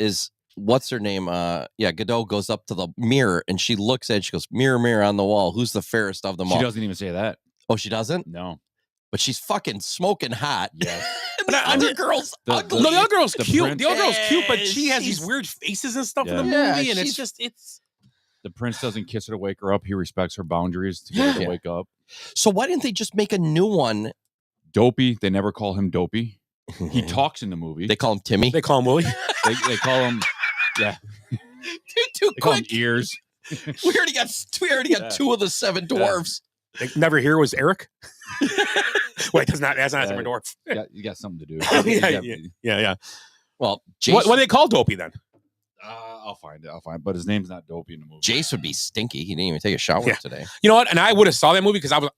what's her name? Godot goes up to the mirror and she looks at it. She goes, mirror, mirror on the wall. Who's the fairest of them all? She doesn't even say that. Oh, she doesn't? No. But she's fucking smoking hot. Yeah. And the other girl's ugly. No, the other girl's cute. The other girl's cute, but Yeah, she has these weird faces and stuff in the movie. And it's the prince doesn't kiss her to wake her up. He respects her boundaries to get her to wake up. So why didn't they just make a new one? Dopey. They never call him Dopey. He talks in the movie. They call him Timmy. They call him Willie. they call him, yeah. Too They call him quick. Ears. We already got two of the seven dwarves. They never hear was Eric. Wait, that's not seven dwarf. You got something to do. Yeah. Well, Jace, what do they call Dopey then? I'll find it. But his name's not Dopey in the movie. Jace would be stinky. He didn't even take a shower today. You know what? And I would have saw that movie because I was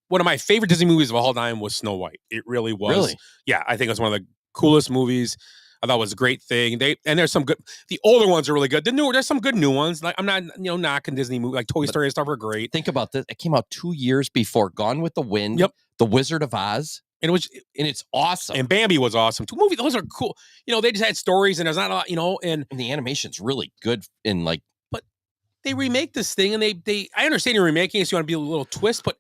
one of my favorite Disney movies of all time was Snow White. It really was. Really? Yeah, I think it was one of the coolest movies. I thought it was a great thing. There's some good. The older ones are really good. There's some good new ones. Like I'm not knocking Disney movies like Toy Story and stuff are great. Think about this. It came out 2 years before Gone with the Wind. Yep. The Wizard of Oz. And it's awesome. And Bambi was awesome. Two movies, those are cool. They just had stories and there's not a lot, and the animation's really good but they remake this thing and they I understand you're remaking it so you want to be a little twist, but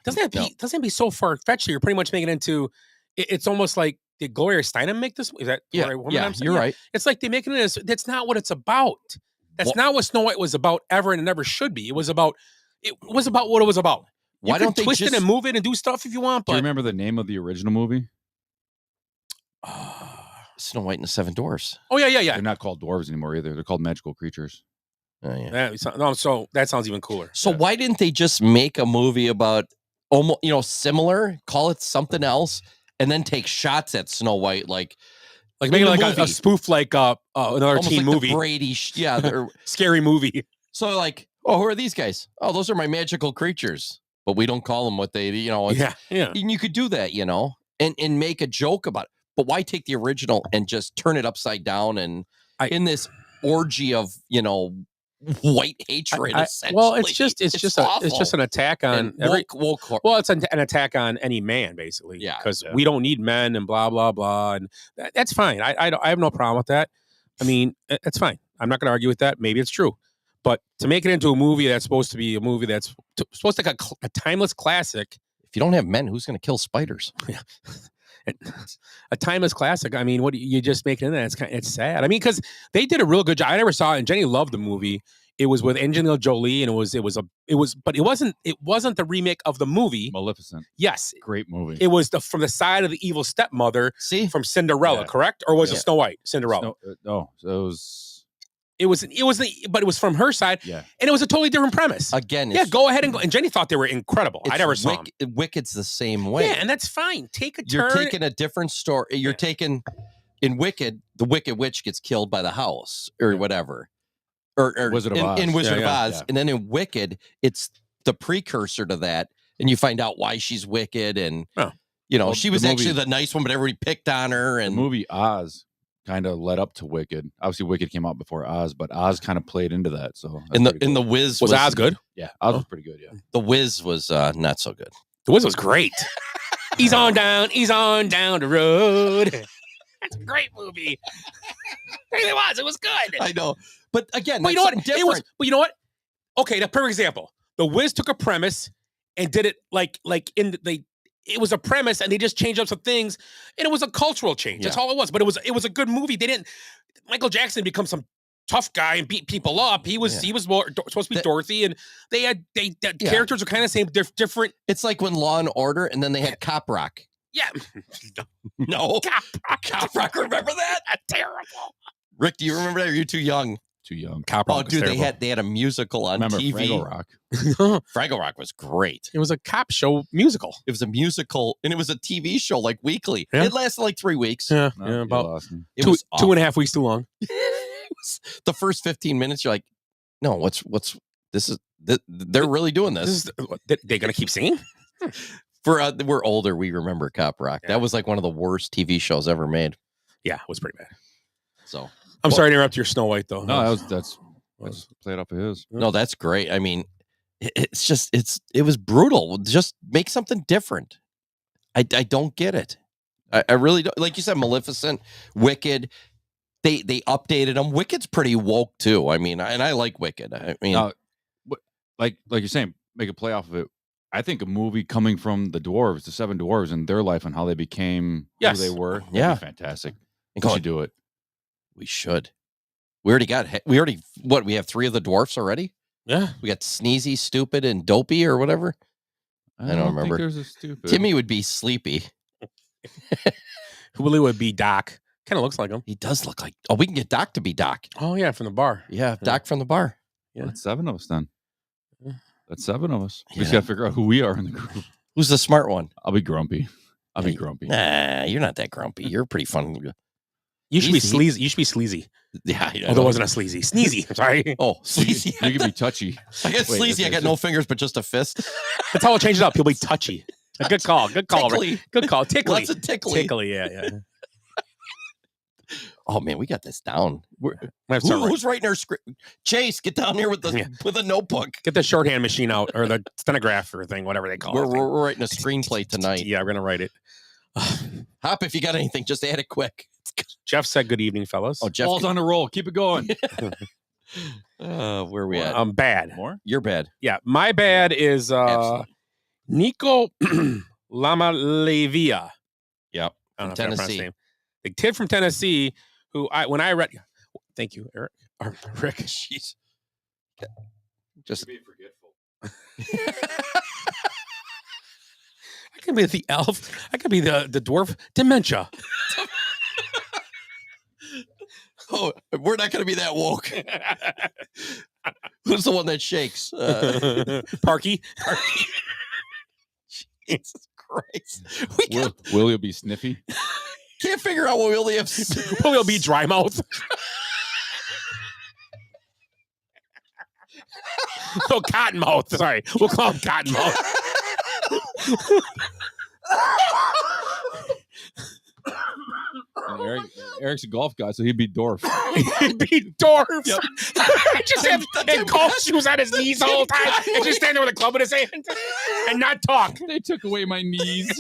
doesn't it be so far fetched? You're pretty much making it into it's almost like did Gloria Steinem make this? Is that the right woman? You're right. It's like they're making it as that's not what it's about. That's not what Snow White was about ever, and it never should be. It was about what it was about. Why don't they twist it and move it and do stuff if you want? But do you remember the name of the original movie? Snow White and the Seven Dwarfs. Oh yeah. They're not called dwarves anymore either. They're called magical creatures. Oh, yeah. So that sounds even cooler. So why didn't they just make a movie about almost, similar, call it something else, and then take shots at Snow White, like maybe like a spoof, like another almost teen like movie, the Brady, they're scary movie. So like, oh, who are these guys? Oh, those are my magical creatures, but we don't call them what they, yeah. And you could do that, and make a joke about it. But why take the original and just turn it upside down and in this orgy of, white hatred? Well, it's just an attack on it's an attack on any man, basically. Yeah, because we don't need men and blah blah blah, and that's fine. I have no problem with that. I mean, it's fine. I'm not going to argue with that. Maybe it's true, but to make it into a movie that's supposed to be a movie that's supposed to be a timeless classic. If you don't have men, who's going to kill spiders? Yeah. A timeless classic. I mean, what you just make it in that? It's sad. I mean, because they did a real good job. I never saw it, and Jenny loved the movie. It was with Angelina Jolie, and but it wasn't the remake of the movie Maleficent. Yes, great movie. It was from the side of the evil stepmother. From Cinderella, correct? Or was it Snow White? Cinderella. No, it was from her side. Yeah, and it was a totally different premise. Again, go ahead and go. And Jenny thought they were incredible. I never saw them. Wicked's the same way. Yeah, and that's fine. You're taking a different story. You're taking in Wicked, the Wicked Witch gets killed by the house or whatever. Or Wizard of Oz. In Wizard of Oz. And then in Wicked, it's the precursor to that. And you find out why she's wicked. And, she was actually the nice one, but everybody picked on her. And the movie Oz kind of led up to Wicked. Obviously, Wicked came out before Oz, but Oz kind of played into that. So, and the Wiz was Oz good? Yeah, Oz was pretty good. Yeah, the Wiz was not so good. The Wiz was great. He's on down the road. That's a great movie. It was. It was good. I know. But again, you know what? But you know what? Okay, the perfect example. The Wiz took a premise and did it it was a premise and they just changed up some things and it was a cultural change. That's all it was. But it was a good movie. Michael Jackson become some tough guy and beat people up. He was more supposed to be Dorothy, and characters are kind of same different. It's like when Law and Order, and then they had Cop Rock. Yeah. No. Cop Rock. Remember that? That's terrible. Rick, do you remember that? Or you're too young. Too young. Cop Rock. Oh, dude, they had a musical on TV. Fraggle Rock. Fraggle Rock was great. It was a cop show musical. It was a musical, and it was a TV show like weekly. Yeah. It lasted like 3 weeks. Yeah, about it was 2.5 weeks too long. The first 15 minutes, you're like, no, what's this is? They're really doing this. They're gonna keep singing. We're older. We remember Cop Rock. Yeah. That was like one of the worst TV shows ever made. Yeah, it was pretty bad. So I'm sorry to interrupt your Snow White though. No, that's played off of his. No, that's great. I mean, it was brutal. Just make something different. I don't get it. I really don't. Like you said, Maleficent, Wicked. They updated them. Wicked's pretty woke too. I mean, and I like Wicked. I mean, like you're saying, make a play off of it. I think a movie coming from the dwarves, the 7 dwarves, and their life and how they became who they were. Yeah, fantastic. We should do it. We should. We have 3 of the dwarfs already. Yeah, we got Sneezy, Stupid, and Dopey or whatever. I don't remember. Think there's a Stupid. Timmy would be Sleepy. Willie would be Doc. Kind of looks like him. He does look like. Oh, we can get Doc to be Doc. Oh yeah, from the bar. Yeah, Doc from the bar. Yeah, that's 7 of us then. That's 7 of us. We just got to figure out who we are in the group. Who's the smart one? I'll be grumpy. I'll be grumpy. Nah, you're not that grumpy. You're pretty fun. You should be sleazy. You should be sleazy. Yeah. Although it wasn't a sleazy. Sneezy. I'm sorry. Oh, sleazy. You can be touchy. I got sleazy. I got no fingers, but just a fist. That's how I'll change it up. He'll be touchy. A good call. Good call. Tickly. Good call. Tickly. Lots of tickly. Tickly. Yeah. Oh man, we got this down. Who's writing our script? Chase, get down here with a notebook. Get the shorthand machine out, or the stenographer thing, whatever they call it. We're writing a screenplay tonight. Yeah, we're gonna write it. Hop, if you got anything, just add it quick. Jeff said, "Good evening, fellas." Oh, Jeff, ball's on a roll. Keep it going. Where are we at? I'm bad. More? You're bad. Yeah, my bad is Nico Lamalevia. Yep, I don't know Tennessee. If his name. The kid from Tennessee, when I read, thank you, Eric or Rick. Jeez, just be forgetful. I could be the elf. I could be the dwarf. Dementia. Oh, we're not going to be that woke. Who's the one that shakes? Parky. Jesus Christ. Will be sniffy? Can't figure out what William. Will be dry mouth. Oh, Cottonmouth. Sorry. We'll call him Cottonmouth. And Eric's a golf guy, so he'd be Dorf. He'd be Dorf. Yep. Just have golf shoes on his knees the whole time and just stand there with a club in his hand and not talk. They took away my knees.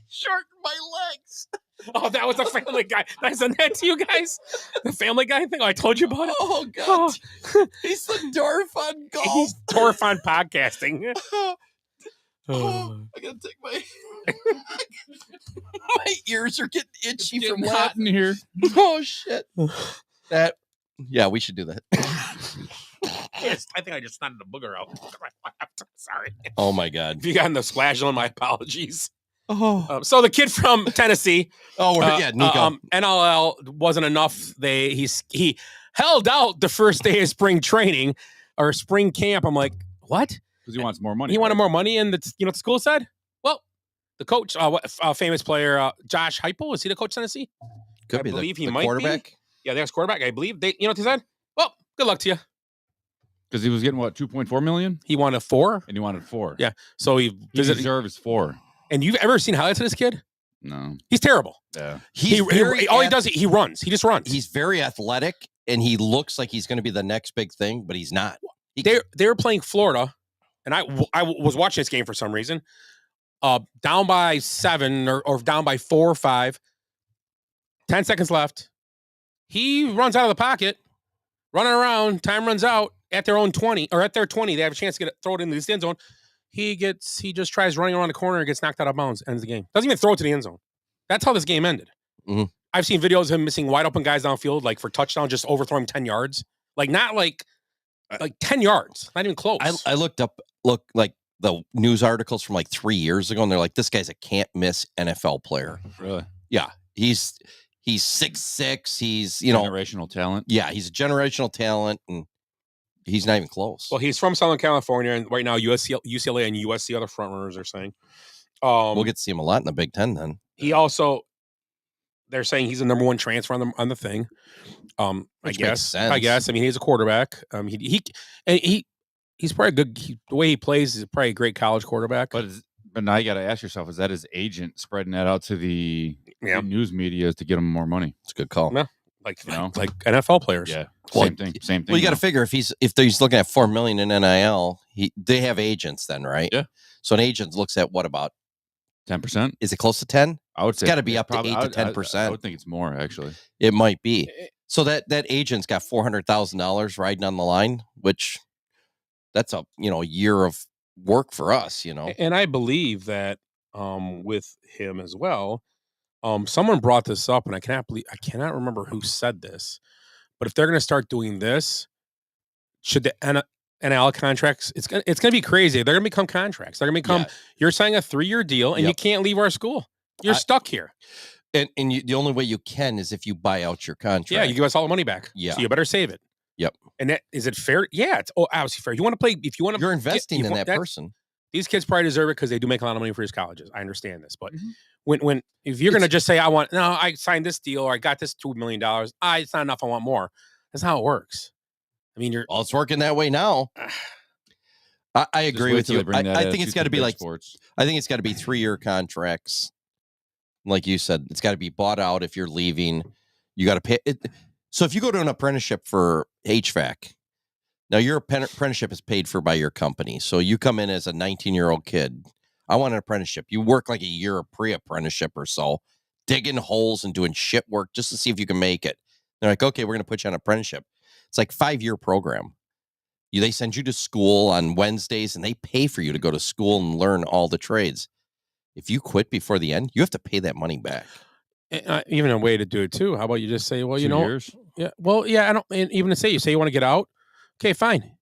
Shorten my legs. Oh, that was a Family Guy. Did I send that to you guys? The Family Guy thing? Oh, I told you about it. Oh, God. He's the Dorf on golf. He's Dorf on podcasting. Oh, I gotta take my my ears are getting itchy from hot laughing in here. Oh shit! We should do that. Yes, I think I just snotted a booger out. Sorry. Oh my God! If you got in the splash zone, my apologies. Oh, so the kid from Tennessee. Nico. NLL wasn't enough. He held out the first day of spring training or spring camp. I'm like, what? Because he wants more money. He wanted more money, and you know what the school said? Well, the coach, famous player, Josh Heupel, is he the coach of Tennessee? Could I be believe he the might quarterback. be. Yeah, the ex-quarterback. I believe they. You know what he said? Well, good luck to you. Because he was getting what, 2.4 million? He wanted 4, and he wanted 4. Yeah, so he deserves 4. And you've ever seen highlights of this kid? No, he's terrible. Yeah, all he does, he runs. He just runs. He's very athletic, and he looks like he's going to be the next big thing, but he's not. They were playing Florida. And I was watching this game for some reason, down by 7 or down by 4 or 5, 10 seconds left. He runs out of the pocket, running around. Time runs out at their own 20 or at their 20. They have a chance to throw it into the end zone. He just tries running around the corner and gets knocked out of bounds. Ends the game. Doesn't even throw it to the end zone. That's how this game ended. Mm-hmm. I've seen videos of him missing wide open guys downfield, like for touchdown, just overthrowing 10 yards. Like not like 10 yards, not even close. I looked like the news articles from like 3 years ago, and they're like, this guy's a can't miss NFL player. Really? Yeah. He's 6'6". He's, generational talent. Yeah. He's a generational talent, and he's not even close. Well, he's from Southern California, and right now UCLA and USC other front runners are saying. We'll get to see him a lot in the Big Ten then. He also, they're saying he's the number 1 transfer on the thing. Which makes sense. I guess. I mean, he's a quarterback. He's probably good. The way he plays is probably a great college quarterback. But now you got to ask yourself: is that his agent spreading that out to the news media to get him more money? It's a good call. Yeah, like NFL players. Yeah, same thing. Well, you got to figure if he's looking at $4 million in NIL, they have agents then, right? Yeah. So an agent looks at what about 10%? Is it close to 10? I would say it's got to be up to 8 to 10%. I would think it's more actually. It might be. So that agent's got $400,000 riding on the line, which that's a year of work for us, And I believe that with him as well, someone brought this up, and I cannot remember who said this, but if they're going to start doing this, should the NL contracts? It's going to be crazy. They're going to become contracts. They're going to become. You're signing a 3-year deal, and you can't leave our school. You're stuck here. And the only way you can is if you buy out your contract. Yeah, you give us all the money back. Yeah. So you better save it. Yep. And is it fair? Yeah, it's obviously fair. You want to play, if you want to. You're investing in that person. These kids probably deserve it because they do make a lot of money for these colleges. I understand this. But if you're going to just say, I signed this deal or I got this $2 million, it's not enough. I want more. That's not how it works. I mean, it's working that way now. I agree with you. I think it's got to be like sports. I think it's got to be 3-year contracts. Like you said, it's got to be bought out. If you're leaving, you got to pay it. So if you go to an apprenticeship for HVAC, now your apprenticeship is paid for by your company. So you come in as a 19-year-old kid. I want an apprenticeship. You work like a year of pre-apprenticeship or so, digging holes and doing shit work just to see if you can make it. They're like, okay, we're going to put you on an apprenticeship. It's like 5-year program. They send you to school on Wednesdays, and they pay for you to go to school and learn all the trades. If you quit before the end, you have to pay that money back. Even a way to do it too. How about you just say, well, 2 years? Yeah. Well, yeah. I don't. And even to say you want to get out. Okay, fine.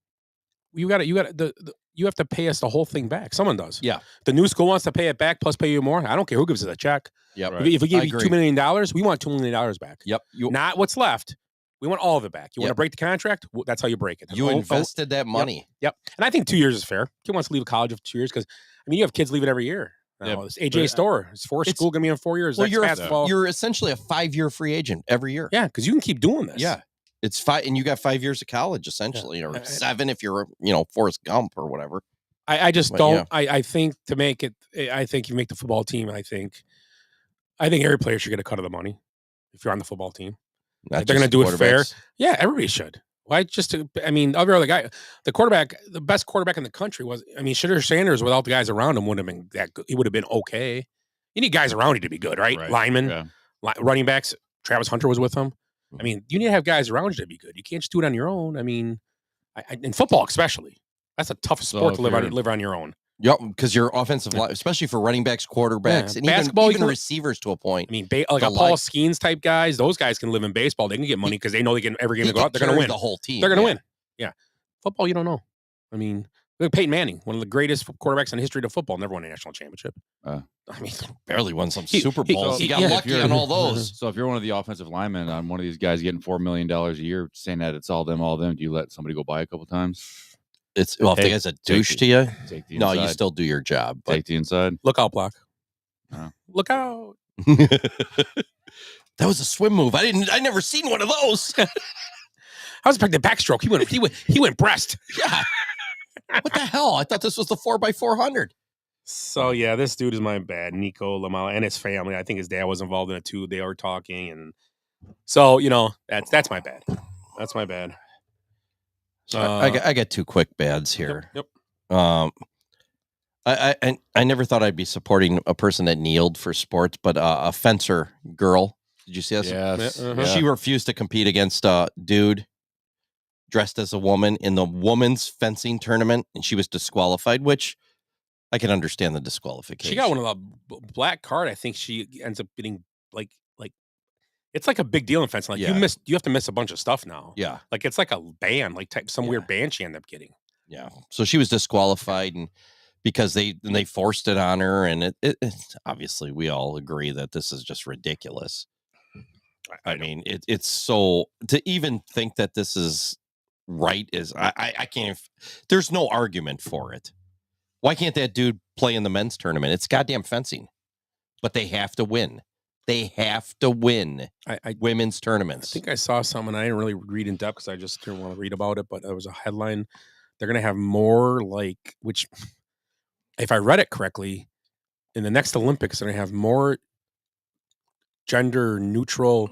You have to pay us the whole thing back. Someone does. Yeah. The new school wants to pay it back plus pay you more. I don't care who gives us a check. Yep. Right. If we give I you agree. $2 million, we want $2 million back. Yep. Not what's left. We want all of it back. You want to Yep. break the contract? Well, that's how you break it. You invested that money. Yep. And I think 2 years is fair. Kid wants to leave college for 2 years because, I mean, you have kids leaving every year. Yep. This AJ Store, his fourth school going to be in 4 years. Well, That's basketball. you're essentially a 5-year free agent every year. Yeah, because you can keep doing this. Yeah. It's 5, and you got 5 years of college essentially, or 7 if you're, Forrest Gump or whatever. I just But, don't. yeah. I think to make it, I think you make the football team. I think every player should get a cut of the money if you're on the football team. Not They're going to just do it fair. quarterbacks. Yeah, everybody should. Why just? I mean, every other guy, the quarterback, the best quarterback in the country was. I mean, Shedeur Sanders without the guys around him wouldn't have been that good. He would have been okay. You need guys around you to be good, right? Linemen, running backs. Travis Hunter was with him. I mean, you need to have guys around you to be good. You can't just do it on your own. I mean, in football especially, that's a tough sport to live on your own. Yep, because your offensive line, especially for running backs, quarterbacks, and Basketball, even receivers to a point. I mean, like a Paul Skeens type guys, those guys can live in baseball. They can get money because they know they can every game they go out, they're going to win. The whole team. They're going to win. Yeah. Football, you don't know. I mean, look at Peyton Manning, one of the greatest quarterbacks in the history of football, never won a national championship. I mean, barely won some Super Bowls. He got lucky on all those. So if you're one of the offensive linemen on one of these guys getting $4 million a year, saying that it's all them, do you let somebody go by a couple times? If the guy's a douche to you, no, you inside. still do your job. But Take the inside. Look out, block. Oh. Look out. That was a swim move. I never seen one of those. I was expecting backstroke. He went breast. Yeah. What the hell? I thought this was the 4x400. So yeah, this dude is my bad. Nico Lamala and his family. I think his dad was involved in it too. They were talking, and so that's my bad. That's my bad. So I got 2 quick bads here. Yep. I never thought I'd be supporting a person that kneeled for sports, but a fencer girl. Did you see this? Yes. Uh-huh. She refused to compete against a dude dressed as a woman in the women's fencing tournament, and she was disqualified, which I can understand the disqualification. She got one of the black card. I think she ends up getting like it's like a big deal in fencing. Like you have to miss a bunch of stuff now. Yeah. Like it's like a ban, like some weird ban she ended up getting. Yeah. So she was disqualified, and because they forced it on her, and it obviously we all agree that this is just ridiculous. I mean, it's so to even think that this is right is I can't. There's no argument for it. Why can't that dude play in the men's tournament? It's goddamn fencing, but they have to win. They have to win women's tournaments. I think I saw something. I didn't really read in depth because I just didn't want to read about it. But there was a headline. They're going to have more which, if I read it correctly, in the next Olympics, they're going to have more gender neutral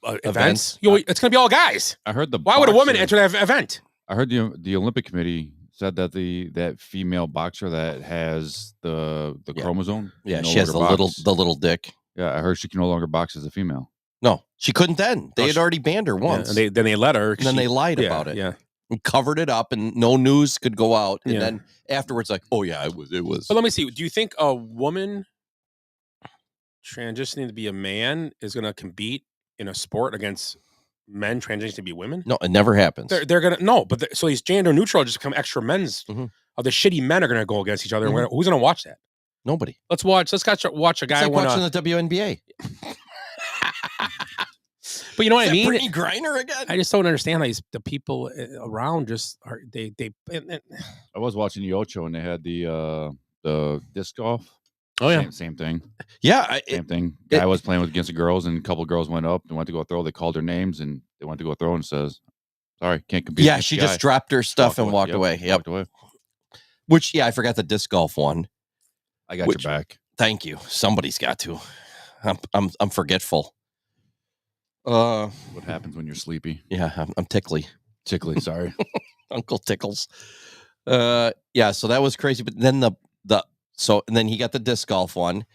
events. It's going to be all guys. I heard Why would a woman enter that event? I heard the Olympic Committee said that that female boxer that has the chromosome. Yeah, no she has longer the little dick. Yeah, I heard she can no longer box as a female. No, she couldn't then. They had already banned her once. Yeah, and then they let her. And then they lied about it. Yeah. And covered it up, and no news could go out. And then afterwards, like, oh yeah, it was. But let me see. Do you think a woman transitioning to be a man is going to compete in a sport against men transitioning to be women? No, it never happens. They're gonna so these gender neutral just become extra men's. Mm-hmm. The shitty men are gonna go against each other. Mm-hmm. And who's gonna watch that? Nobody. Let's watch a guy it's like watching the WNBA. But you know what I mean? Brittany Griner again. I just don't understand how the people around just are they. I was watching the Ocho and they had the disc golf. Oh yeah, same thing. Yeah, same thing. Guy was playing against the girls, and a couple of girls went up and went to go throw. They called their names, and they went to go throw, and says, "Sorry, can't compete." Yeah, she just dropped her stuff and walked away. Yep. Walked away. Which, I forgot the disc golf one. I got your back. Thank you. Somebody's got to. I'm forgetful. What happens when you're sleepy? Yeah, I'm tickly. Tickly. Sorry, Uncle Tickles. Yeah. So that was crazy. But then and then he got the disc golf one.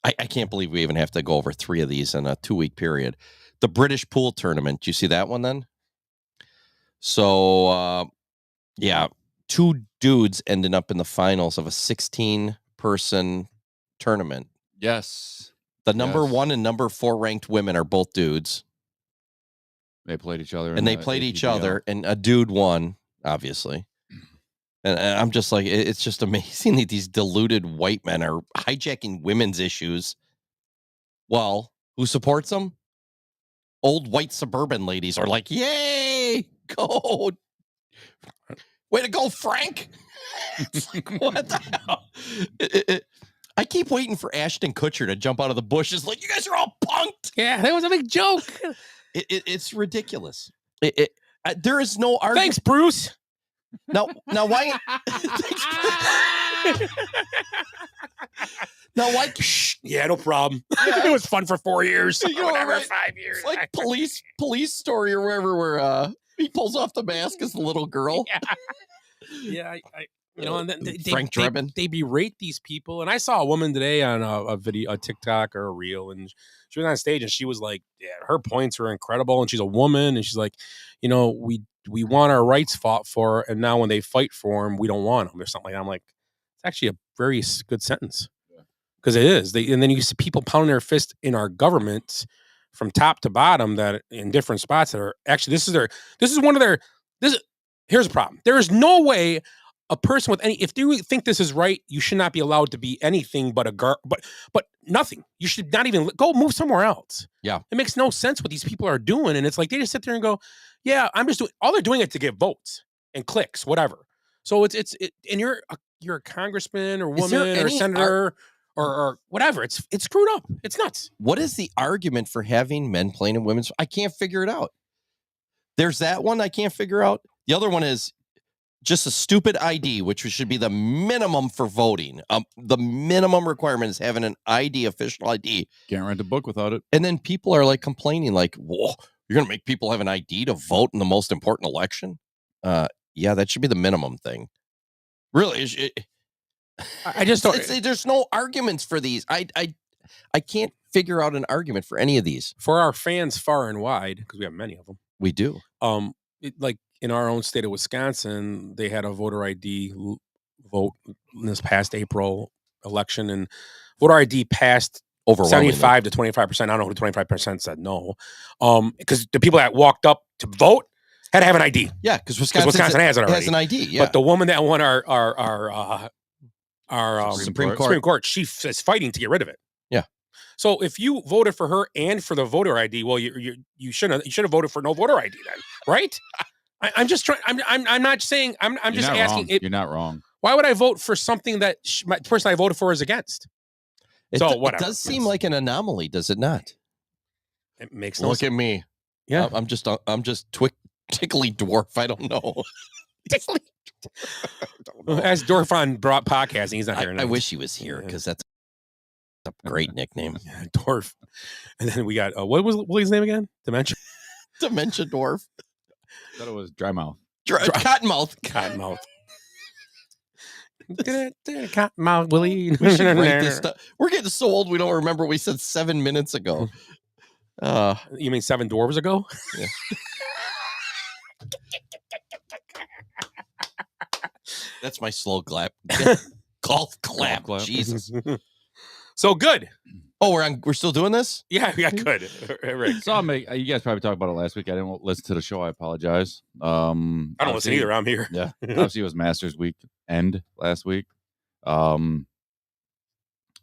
I can't believe we even have to go over 3 of these in a 2-week period. The British pool tournament. Do you see that one then? So, 2 dudes ended up in the finals of a 16-person tournament. Yes. The number 1 and number 4 ranked women are both dudes. They played each other. And they played each other, and a dude won, obviously. And I'm just like, it's just amazing that these deluded white men are hijacking women's issues. Well, who supports them? Old white suburban ladies are like, yay, go. Way to go, Frank. It's like, what the hell? I keep waiting for Ashton Kutcher to jump out of the bushes like, you guys are all punked. Yeah, that was a big joke. It's ridiculous. There is no argument. Thanks, Bruce. Now why? Now why? Yeah, no problem. It was fun for 4 years. You know, whatever, right? 5 years. It's like police story or wherever where he pulls off the mask as the little girl. Yeah, and then Frank Drebin. They berate these people. And I saw a woman today on a video, a TikTok or a reel, and she was on stage and she was like, yeah, her points are incredible. And she's a woman. And she's like, we want our rights fought for. And now when they fight for them, we don't want them or something like that. I'm like, it's actually a very good sentence. Because it is. And then you see people pounding their fist in our government from top to bottom that in different spots that are actually, here's the problem. There is no way a person with if you think this is right, you should not be allowed to be anything but but nothing. You should not even go move somewhere else. Yeah. It makes no sense what these people are doing. And it's like, they just sit there and go, yeah, I'm just doing, all they're doing it to get votes and clicks, whatever. So and you're a congressman or woman or senator or whatever. It's screwed up. It's nuts. What is the argument for having men playing in women's? I can't figure it out. There's that one I can't figure out. The other one is just a stupid ID, which should be the minimum for voting. The minimum requirement is having an ID, official ID. Can't rent a book without it. And then people are like complaining, like, whoa, you're going to make people have an ID to vote in the most important election? Yeah, that should be the minimum thing. Really, I just don't. There's no arguments for these. I can't figure out an argument for any of these. For our fans far and wide, because we have many of them. We do. Like in our own state of Wisconsin, they had a voter ID vote in this past April election, and voter ID passed over 75 to 25%. I don't know who the 25% said no. Because the people that walked up to vote had to have an ID. Yeah, because Wisconsin has it already. Has an ID. Yeah. But the woman that won our Supreme Court, she is fighting to get rid of it. Yeah. So if you voted for her and for the voter ID, well, you should have voted for no voter ID then, right? I'm just trying. I'm not saying. I'm just asking. You're not wrong. Why would I vote for something that the person I voted for is against? Whatever. It does seem like an anomaly, does it not? It makes no Look sense. at me. Yeah, I'm just tickly dwarf. I don't know. As Dwarf on podcasting, he's not here. I wish he was here because that's a great nickname. Yeah, Dwarf. And then we got what was Willie's name again? Dementia. Dementia dwarf. I thought it was dry mouth. Cottonmouth. Cottonmouth. Cottonmouth Willie. We should write this stuff. We're getting so old we don't remember what we said 7 minutes ago. You mean 7 dwarves ago? Yeah. That's my slow clap. Golf clap. Jesus. So good. Oh, we're still doing this? Yeah, good. Right. So you guys probably talked about it last week. I didn't listen to the show. I apologize. I don't listen either. I'm here. Yeah. Obviously, it was Masters week end last week.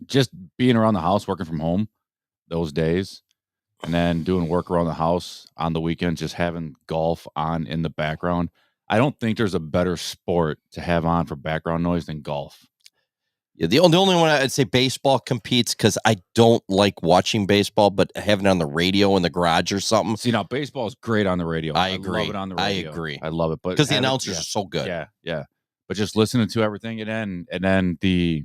Just being around the house, working from home those days, and then doing work around the house on the weekend, just having golf on in the background. I don't think there's a better sport to have on for background noise than golf. Yeah, the only one I'd say baseball competes because I don't like watching baseball, but having it on the radio in the garage or something. See, now baseball is great on the radio. I agree. love it on the radio. I agree. I love it, but because the announcers are so good. Yeah. But just listening to everything, and then I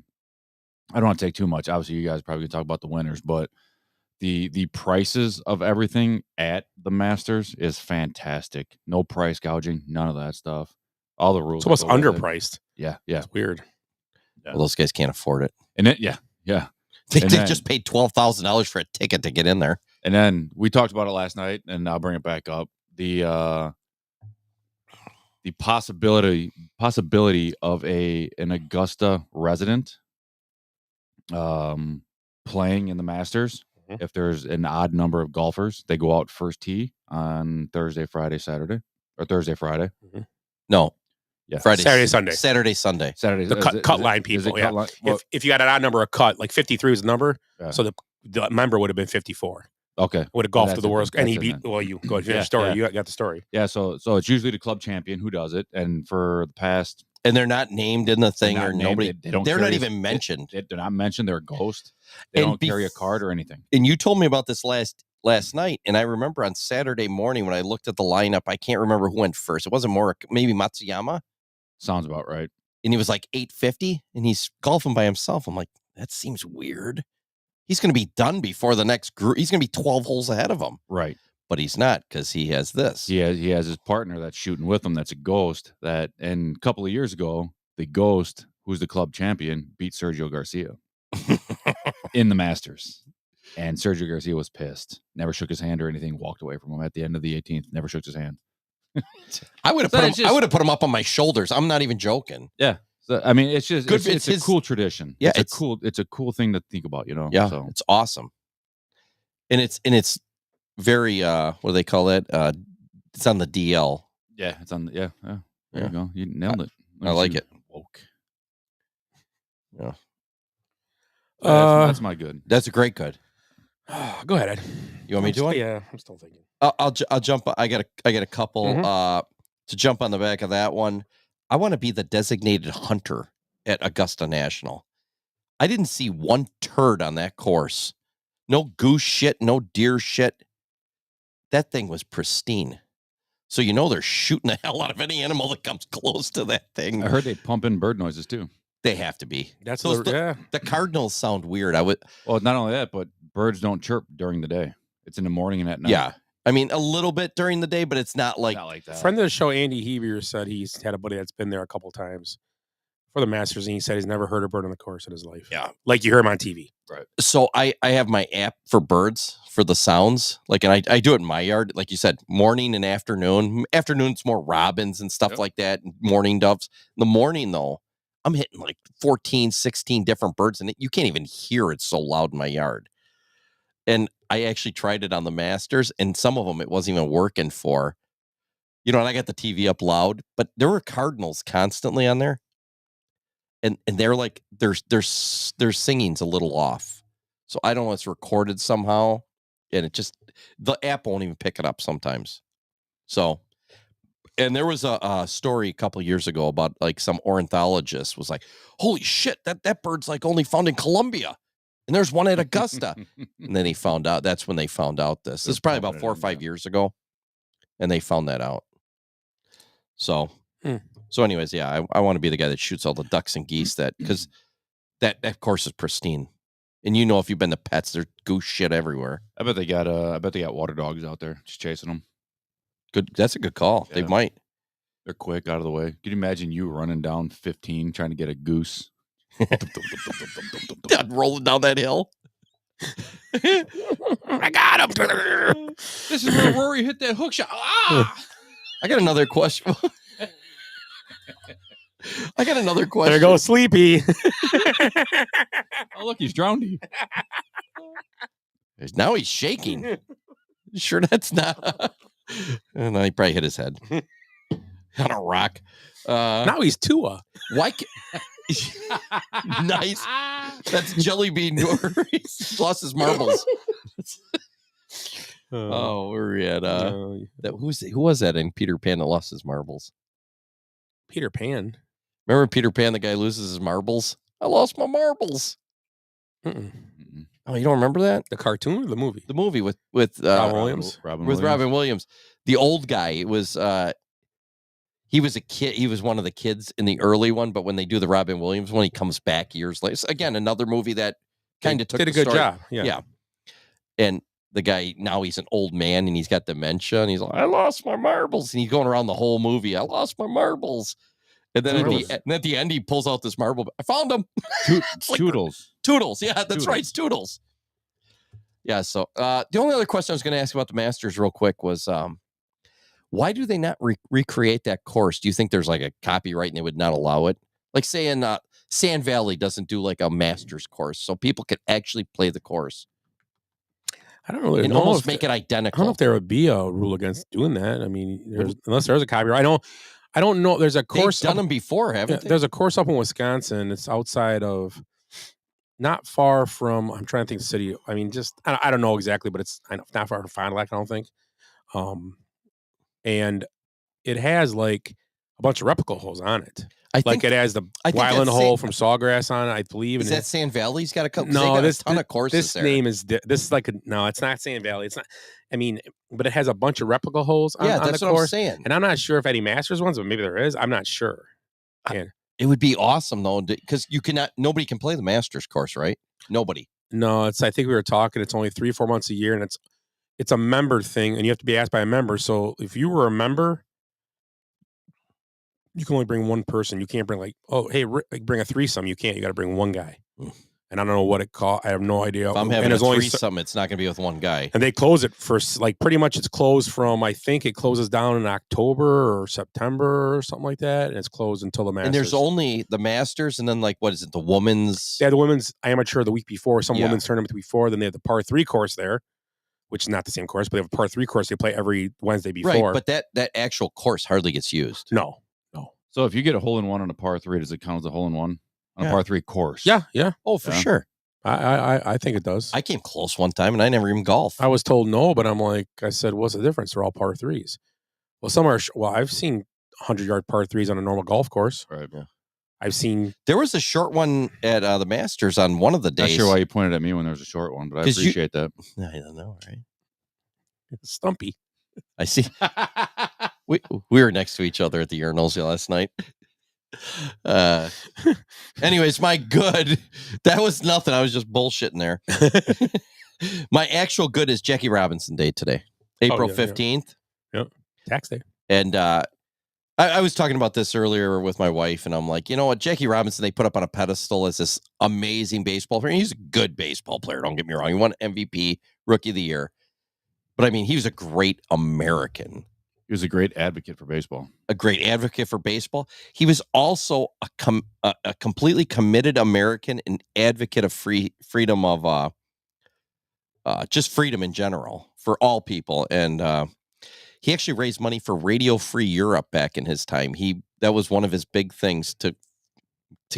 don't want to take too much. Obviously, you guys probably can talk about the winners, but the prices of everything at the Masters is fantastic. No price gouging, none of that stuff. All the rules. It's almost underpriced. Yeah. It's weird. Yeah. Well, those guys can't afford it. And then, They just paid $12,000 for a ticket to get in there. And then we talked about it last night, and I'll bring it back up. The possibility of an Augusta resident playing in the Masters. Mm-hmm. If there's an odd number of golfers, they go out first tee on Thursday, Friday, Saturday, or Thursday, Friday. Mm-hmm. No, Yeah. Friday, Saturday, Sunday. Saturday, Sunday. Saturday. The cut line people. Yeah. Well, If you got an odd number of cut, like 53 was the number, Yeah. so the member would have been 54. okay. Would have golfed That's to the it World then. and he That's it beat. then. Well, you go ahead, finish Yeah, the story. yeah. You got the story. Yeah. So it's usually the club champion who does it, and for the past, And they're not named in the thing, not or named. nobody. They don't. They're carry not a- even mentioned. They're not mentioned. They're a ghost. They And don't carry a card or anything. And you told me about this last night, and I remember on Saturday morning when I looked at the lineup, I can't remember who went first. It wasn't more maybe Matsuyama, Sounds about right. and he was like 850, and he's golfing by himself. I'm like, that seems weird. He's going to be done before the next group. He's going to be 12 holes ahead of him, Right. but he's not because he has this. He has his partner that's shooting with him. That's a ghost. And a couple of years ago, the ghost, who's the club champion, beat Sergio Garcia in the Masters. And Sergio Garcia was pissed. Never shook his hand or anything. Walked away from him at the end of the 18th. Never shook his hand. I would have put him up on my shoulders. I'm not even joking. Yeah. So, I mean, it's just Good, it's a cool tradition. Yeah, it's a cool thing to think about. Yeah, So. it's awesome. And it's very what do they call that? It's on the DL. Yeah, it's on. There you go. You nailed it. I like it. Woke. Yeah. That's my good. That's a great good. Go ahead, Ed. You want me to do it? Yeah, I'm still thinking. I'll jump. I got a couple to jump on the back of that one. I want to be the designated hunter at Augusta National. I didn't see one turd on that course. No goose shit, no deer shit. That thing was pristine. So they're shooting the hell out of any animal that comes close to that thing. I heard they pump in bird noises too. They have to be. That's the cardinals sound weird. Well, not only that, but birds don't chirp during the day. It's in the morning and at night. Yeah. I mean, a little bit during the day, but it's not like that. Friend of the show, Andy Heavier, said he's had a buddy that's been there a couple times for the Masters, and he said he's never heard a bird on the course in his life. Yeah. Like you hear him on TV. Right. So I have my app for birds, for the sounds. Like, and I do it in my yard. Like you said, morning and afternoon. Afternoon, it's more robins and stuff like that. And morning doves. In the morning, though, I'm hitting like 14, 16 different birds, and you can't even hear it so loud in my yard. And I actually tried it on the Masters, and some of them it wasn't even working for. And I got the TV up loud, but there were cardinals constantly on there. And they're like, their singing's a little off. So I don't know, it's recorded somehow. And the app won't even pick it up sometimes. So, and there was a story a couple years ago about like some ornithologist was like, holy shit, that bird's like only found in Colombia. And there's one at Augusta. And then that's when they found out this. This is probably about 4 or 5 years ago. And they found that out. So, anyways, yeah, I want to be the guy that shoots all the ducks and geese because that course is pristine. And if you've been to Pets, there's goose shit everywhere. I bet they got water dogs out there just chasing them. Good. That's a good call. Yeah. They might. They're quick, out of the way. Can you imagine you running down 15 trying to get a goose? Rolling down that hill. I got him. This is where Rory hit that hook shot. Ah! I got another question. There goes Sleepy. Oh, look, he's drowned. Now he's shaking. Sure, that's not. And he probably hit his head on a rock. Now he's Tua. Why? Nice. That's Jelly Bean. He's lost his marbles. Oh, where are we at? Who was that in Peter Pan that lost his marbles? Peter Pan. Remember Peter Pan? The guy loses his marbles. I lost my marbles. Mm-mm. Oh, you don't remember that? The cartoon or the movie? The movie with Robin Williams. Robin Williams. The old guy. It was he was a kid. He was one of the kids in the early one, but when they do the Robin Williams one, he comes back years later. So again, another movie that kind of did a good job. Yeah. And the guy, now he's an old man and he's got dementia and he's like, I lost my marbles. And he's going around the whole movie. I lost my marbles. And then at the end, he pulls out this marble. I found him. Toodles. Toodles. Yeah, that's right. It's Toodles. Yeah. So the only other question I was going to ask about the Masters real quick was why do they not recreate that course? Do you think there's like a copyright and they would not allow it? Like say in Sand Valley doesn't do like a Masters course so people could actually play the course. I don't really and know almost make it identical. I don't know if there would be a rule against doing that. I mean, unless there's a copyright. I know I don't know. There's a They've course. done them before, haven't they? There's a course up in Wisconsin. It's outside of, not far from. I'm trying to think of the city. I mean, just I don't know exactly, but it's not far from Fond du Lac, I don't think. And it has like a bunch of replica holes on it. I Like think it has the Wyland hole from Sawgrass on it, I believe. Is that Sand Valley's got a couple? No, they got this a ton of courses this there. name is this is like no, it's not Sand Valley. It's not. I mean, but it has a bunch of replica holes on, yeah, on that's the what course. I'm saying. And I'm not sure if any Masters ones, but maybe there is. I'm not sure. It would be awesome though, because nobody can play the Masters course, right? Nobody. No, I think we were talking. It's only 3 or 4 months a year, and it's a member thing, and you have to be asked by a member. So if you were a member, you can only bring one person. You can't bring bring a threesome. You can't. You got to bring one guy. And I don't know what it costs. I have no idea. If I'm having a threesome, it's not going to be with one guy. And they close it for pretty much. It's closed from. I think it closes down in October or September or something like that, and it's closed until the Masters. And there's only the Masters, and then what is it? The women's. Yeah, the women's amateur the week before. Some women's tournament the week before. Then they have the par 3 course there, which is not the same course, but they have a par 3 course they play every Wednesday before. Right, but that actual course hardly gets used. No. So if you get a hole in one on a par 3, does it count as a hole in one on a par 3 course? Yeah. Oh, for sure. I think it does. I came close one time, and I never even golfed. I was told no, but I said, what's the difference? They're all par 3s. Well, some are. I've seen 100-yard par 3s on a normal golf course. Right. Yeah. I've seen. There was a short one at the Masters on one of the days. Not sure why you pointed at me when there was a short one, but I appreciate that. I don't know, right? It's stumpy. I see. we were next to each other at the urinals last night. Anyways, my good. That was nothing. I was just bullshitting there. My actual good is Jackie Robinson Day today, April 15th. Yep. Tax day. And I was talking about this earlier with my wife, and I'm like, you know what? Jackie Robinson, they put up on a pedestal as this amazing baseball player. He's a good baseball player. Don't get me wrong. He won MVP, Rookie of the Year. But I mean, he was a great American. He was a great advocate for baseball. A great advocate for baseball. He was also a completely committed American and advocate of freedom of just freedom in general for all people. And he actually raised money for Radio Free Europe back in his time. That was one of his big things to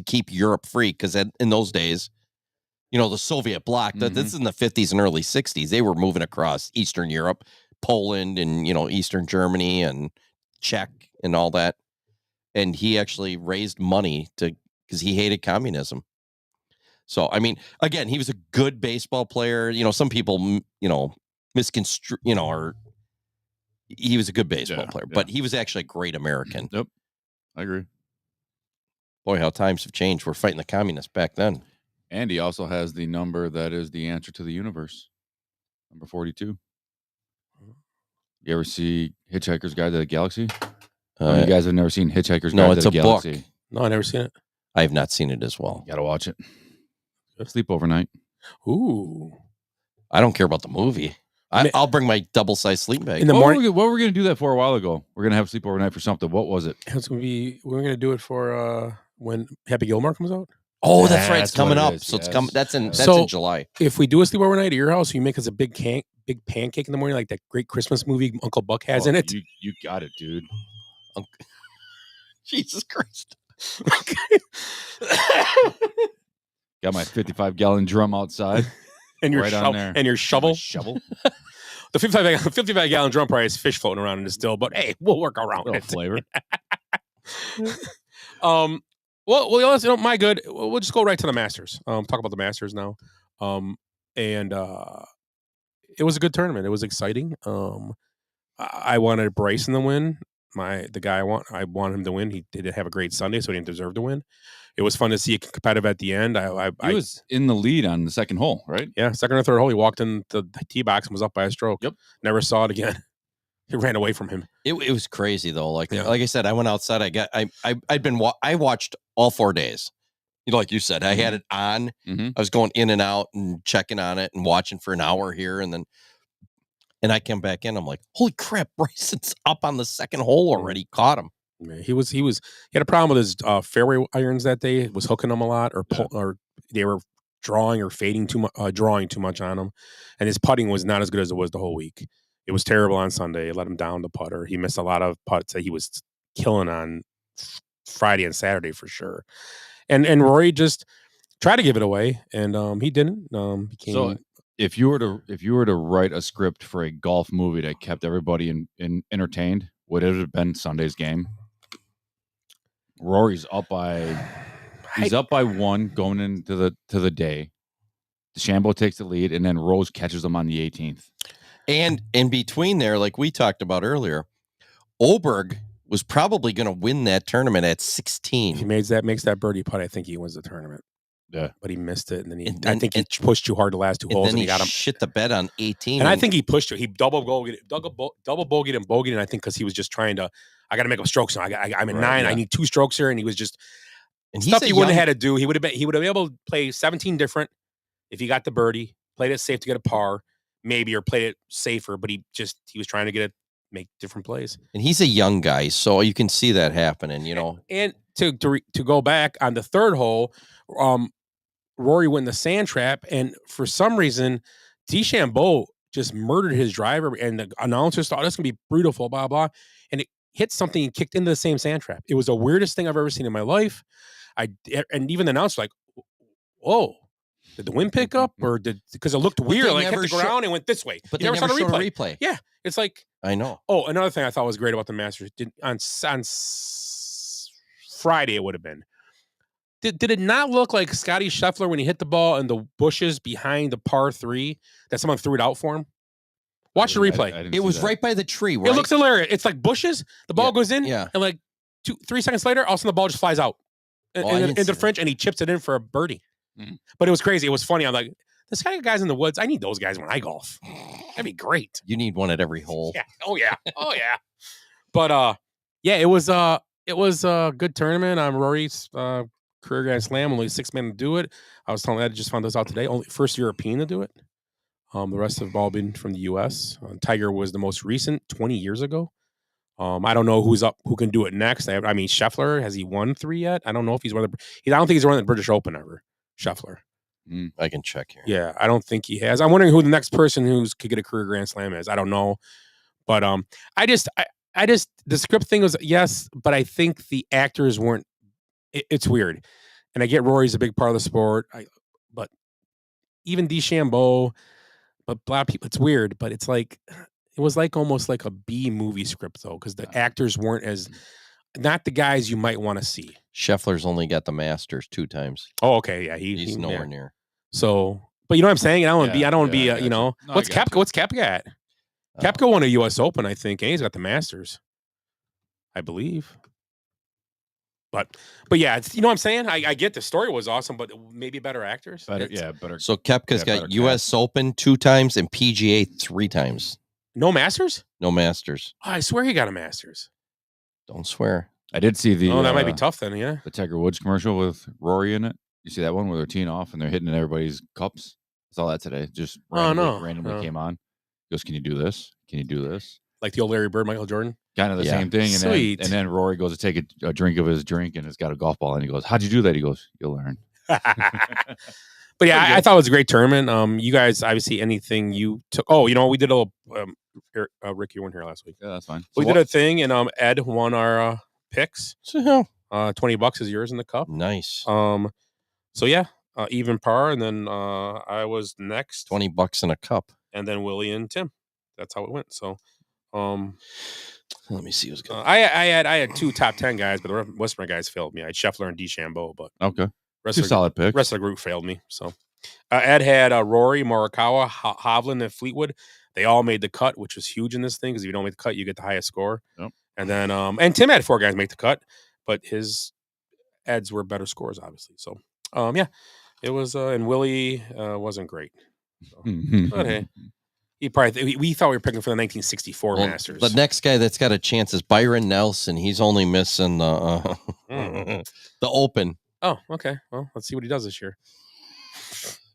keep Europe free, because in those days, the Soviet bloc, this is in the 50s and early 60s, they were moving across Eastern Europe, Poland, and, Eastern Germany and Czech and all that. And he actually raised money because he hated communism. So, I mean, again, he was a good baseball player. Some people, misconstrue, or he was a good baseball player, but he was actually a great American. Yep. I agree. Boy, how times have changed. We're fighting the communists back then. And he also has the number that is the answer to the universe. Number 42. You ever see Hitchhiker's Guide to the Galaxy? You guys have never seen Hitchhiker's Guide to the Galaxy? No, it's a book. No, I've never seen it. I have not seen it as well. You gotta watch it. Sleep overnight. Ooh. I don't care about the movie. I'll bring my double-sized sleeping bag. In the morning. What were we going to do that for a while ago? We're going to have sleep overnight for something. What was it? It's going to be. We're going to do it for when Happy Gilmore comes out. Oh, that's right. It's coming up. So it's coming. That's in July. If we do a sleep overnight at your house, you make us a big pancake in the morning, like that great Christmas movie Uncle Buck has in it. You got it, dude. Jesus Christ. Got my 55-gallon drum outside. And your right shovel. And your shovel. Shovel. The 55-gallon drum probably has fish floating around in it still, but hey, we'll work around it. Flavor. Well, my good. We'll just go right to the Masters. Talk about the Masters now. And it was a good tournament. It was exciting. I wanted Bryson to win. The guy I want him to win. He did have a great Sunday, so he didn't deserve to win. It was fun to see it competitive at the end. He was in the lead on the second hole, right? Yeah, second or third hole. He walked in the tee box and was up by a stroke. Yep. Never saw it again. He ran away from him. It was crazy though. Like I said, I went outside. I watched all 4 days. Like you said, I had it on. I was going in and out and checking on it and watching for an hour here, and I came back in. I'm like, holy crap! Bryson's up on the second hole already. Caught him. Yeah, he had a problem with his fairway irons that day. Was hooking them a lot, or they were drawing or fading too much, drawing too much on him, and his putting was not as good as it was the whole week. It was terrible on Sunday. It let him down the putter. He missed a lot of putts that he was killing on Friday and Saturday for sure. And Rory just tried to give it away, and he didn't. So if you were to write a script for a golf movie that kept everybody in entertained, would it have been Sunday's game? Rory's up by one going into the day. DeChambeau takes the lead, and then Rose catches him on the 18th. And in between there, like we talked about earlier, Oberg was probably going to win that tournament at 16. If he makes that birdie putt, I think he wins the tournament. Yeah, but he missed it, and then I think he pushed too hard the last two holes, and he got him shit the bed on 18. And I think he pushed it. He double bogeyed and bogeyed, and I think because he was just trying to, I got to make a stroke. So I'm in 9. Yeah. I need 2 strokes here, and he was just stuff he wouldn't have had to do. He would have been able to play 17 different if he got the birdie, played it safe to get a par, maybe, or played it safer. But he was trying to make different plays. And he's a young guy, so you can see that happening, And to go back on the third hole, Rory went in the sand trap, and for some reason, DeChambeau just murdered his driver, and the announcers thought this going to be beautiful, blah, blah, and it hit something and kicked into the same sand trap. It was the weirdest thing I've ever seen in my life. And even the announcer like, whoa, did the wind pick up, or because it looked weird, like hit the ground and went this way. But they never showed a replay. Yeah, it's like, I know. Oh, another thing I thought was great about the Masters, on Friday it would have been. Did it not look like Scotty Scheffler when he hit the ball in the bushes behind the par 3 that someone threw it out for him? Watch the replay. It was right by the tree, right? It looks hilarious. It's like bushes. The ball goes in, and like 2-3 seconds later, all of a sudden the ball just flies out into the French, and he chips it in for a birdie. Mm-hmm. But it was crazy. It was funny. I'm like, this kind of guys in the woods, I need those guys when I golf. That'd be great. You need one at every hole. Yeah. Oh yeah. Oh yeah. But yeah, it was a good tournament on Rory's career Grand Slam. Only 6 men to do it. I was telling Ed, just found this out today. Only first European to do it. The rest have all been from the U.S. Tiger was the most recent, 20 years ago. I don't know who can do it next. I mean, Scheffler, has he won 3 yet? I don't know if he's won I don't think he's won the British Open ever. Scheffler. I can check here. Yeah, I don't think he has. I'm wondering who the next person who could get a career Grand Slam is. I don't know, but I just the script thing was yes, but I think the actors weren't. It's weird, and I get Rory's a big part of the sport. But even DeChambeau, but a lot of people, it's weird. But it's like it was like almost like a B movie script though, because the actors weren't as not the guys you might want to see. Scheffler's only got the Masters 2 times. Oh, okay, yeah, he's nowhere near. So, but you know what I'm saying? I don't want to be. What's Koepka? What's Koepka at? Koepka won a U.S. Open, I think, and he's got the Masters, I believe. But yeah, you know what I'm saying? I get the story was awesome, but maybe better actors. Better. So Koepka's got U.S. Open 2 times and PGA 3 times. No Masters? No Masters. Oh, I swear he got a Masters. Don't swear. I did see the. Oh, that might be tough then. Yeah, the Tiger Woods commercial with Rory in it. You see that one where they're teeing off and they're hitting everybody's cups? I saw that today. Just randomly came on. He goes, "Can you do this? Can you do this?" Like the old Larry Bird, Michael Jordan. Kind of the same thing. And then Rory goes to take a drink of his drink and it's got a golf ball. And he goes, "How'd you do that?" He goes, "You'll learn." But yeah, I thought it was a great tournament. You guys, obviously, anything you took. Oh, we did a little. Rick, you weren't here last week. Yeah, that's fine. We did a thing, and Ed won our picks. $20 is yours in the cup. Nice. So yeah, even par, and then I was next. $20 in a cup, and then Willie and Tim. That's how it went. So, let me see who's going. I had 2 top 10 guys, but the Western guys failed me. I had Scheffler and DeChambeau, but okay, 2 solid picks. Rest of the group failed me. So, Ed had Rory, Morikawa, Hovland, and Fleetwood. They all made the cut, which was huge in this thing because if you don't make the cut, you get the highest score. Yep. And then, and Tim had 4 guys make the cut, but Ed's were better scores, obviously. So, yeah, it was, and Willie wasn't great. So, but hey, we thought we were picking for the 1964 Masters. The next guy that's got a chance is Byron Nelson. He's only missing the the Open. Oh, okay. Well, let's see what he does this year.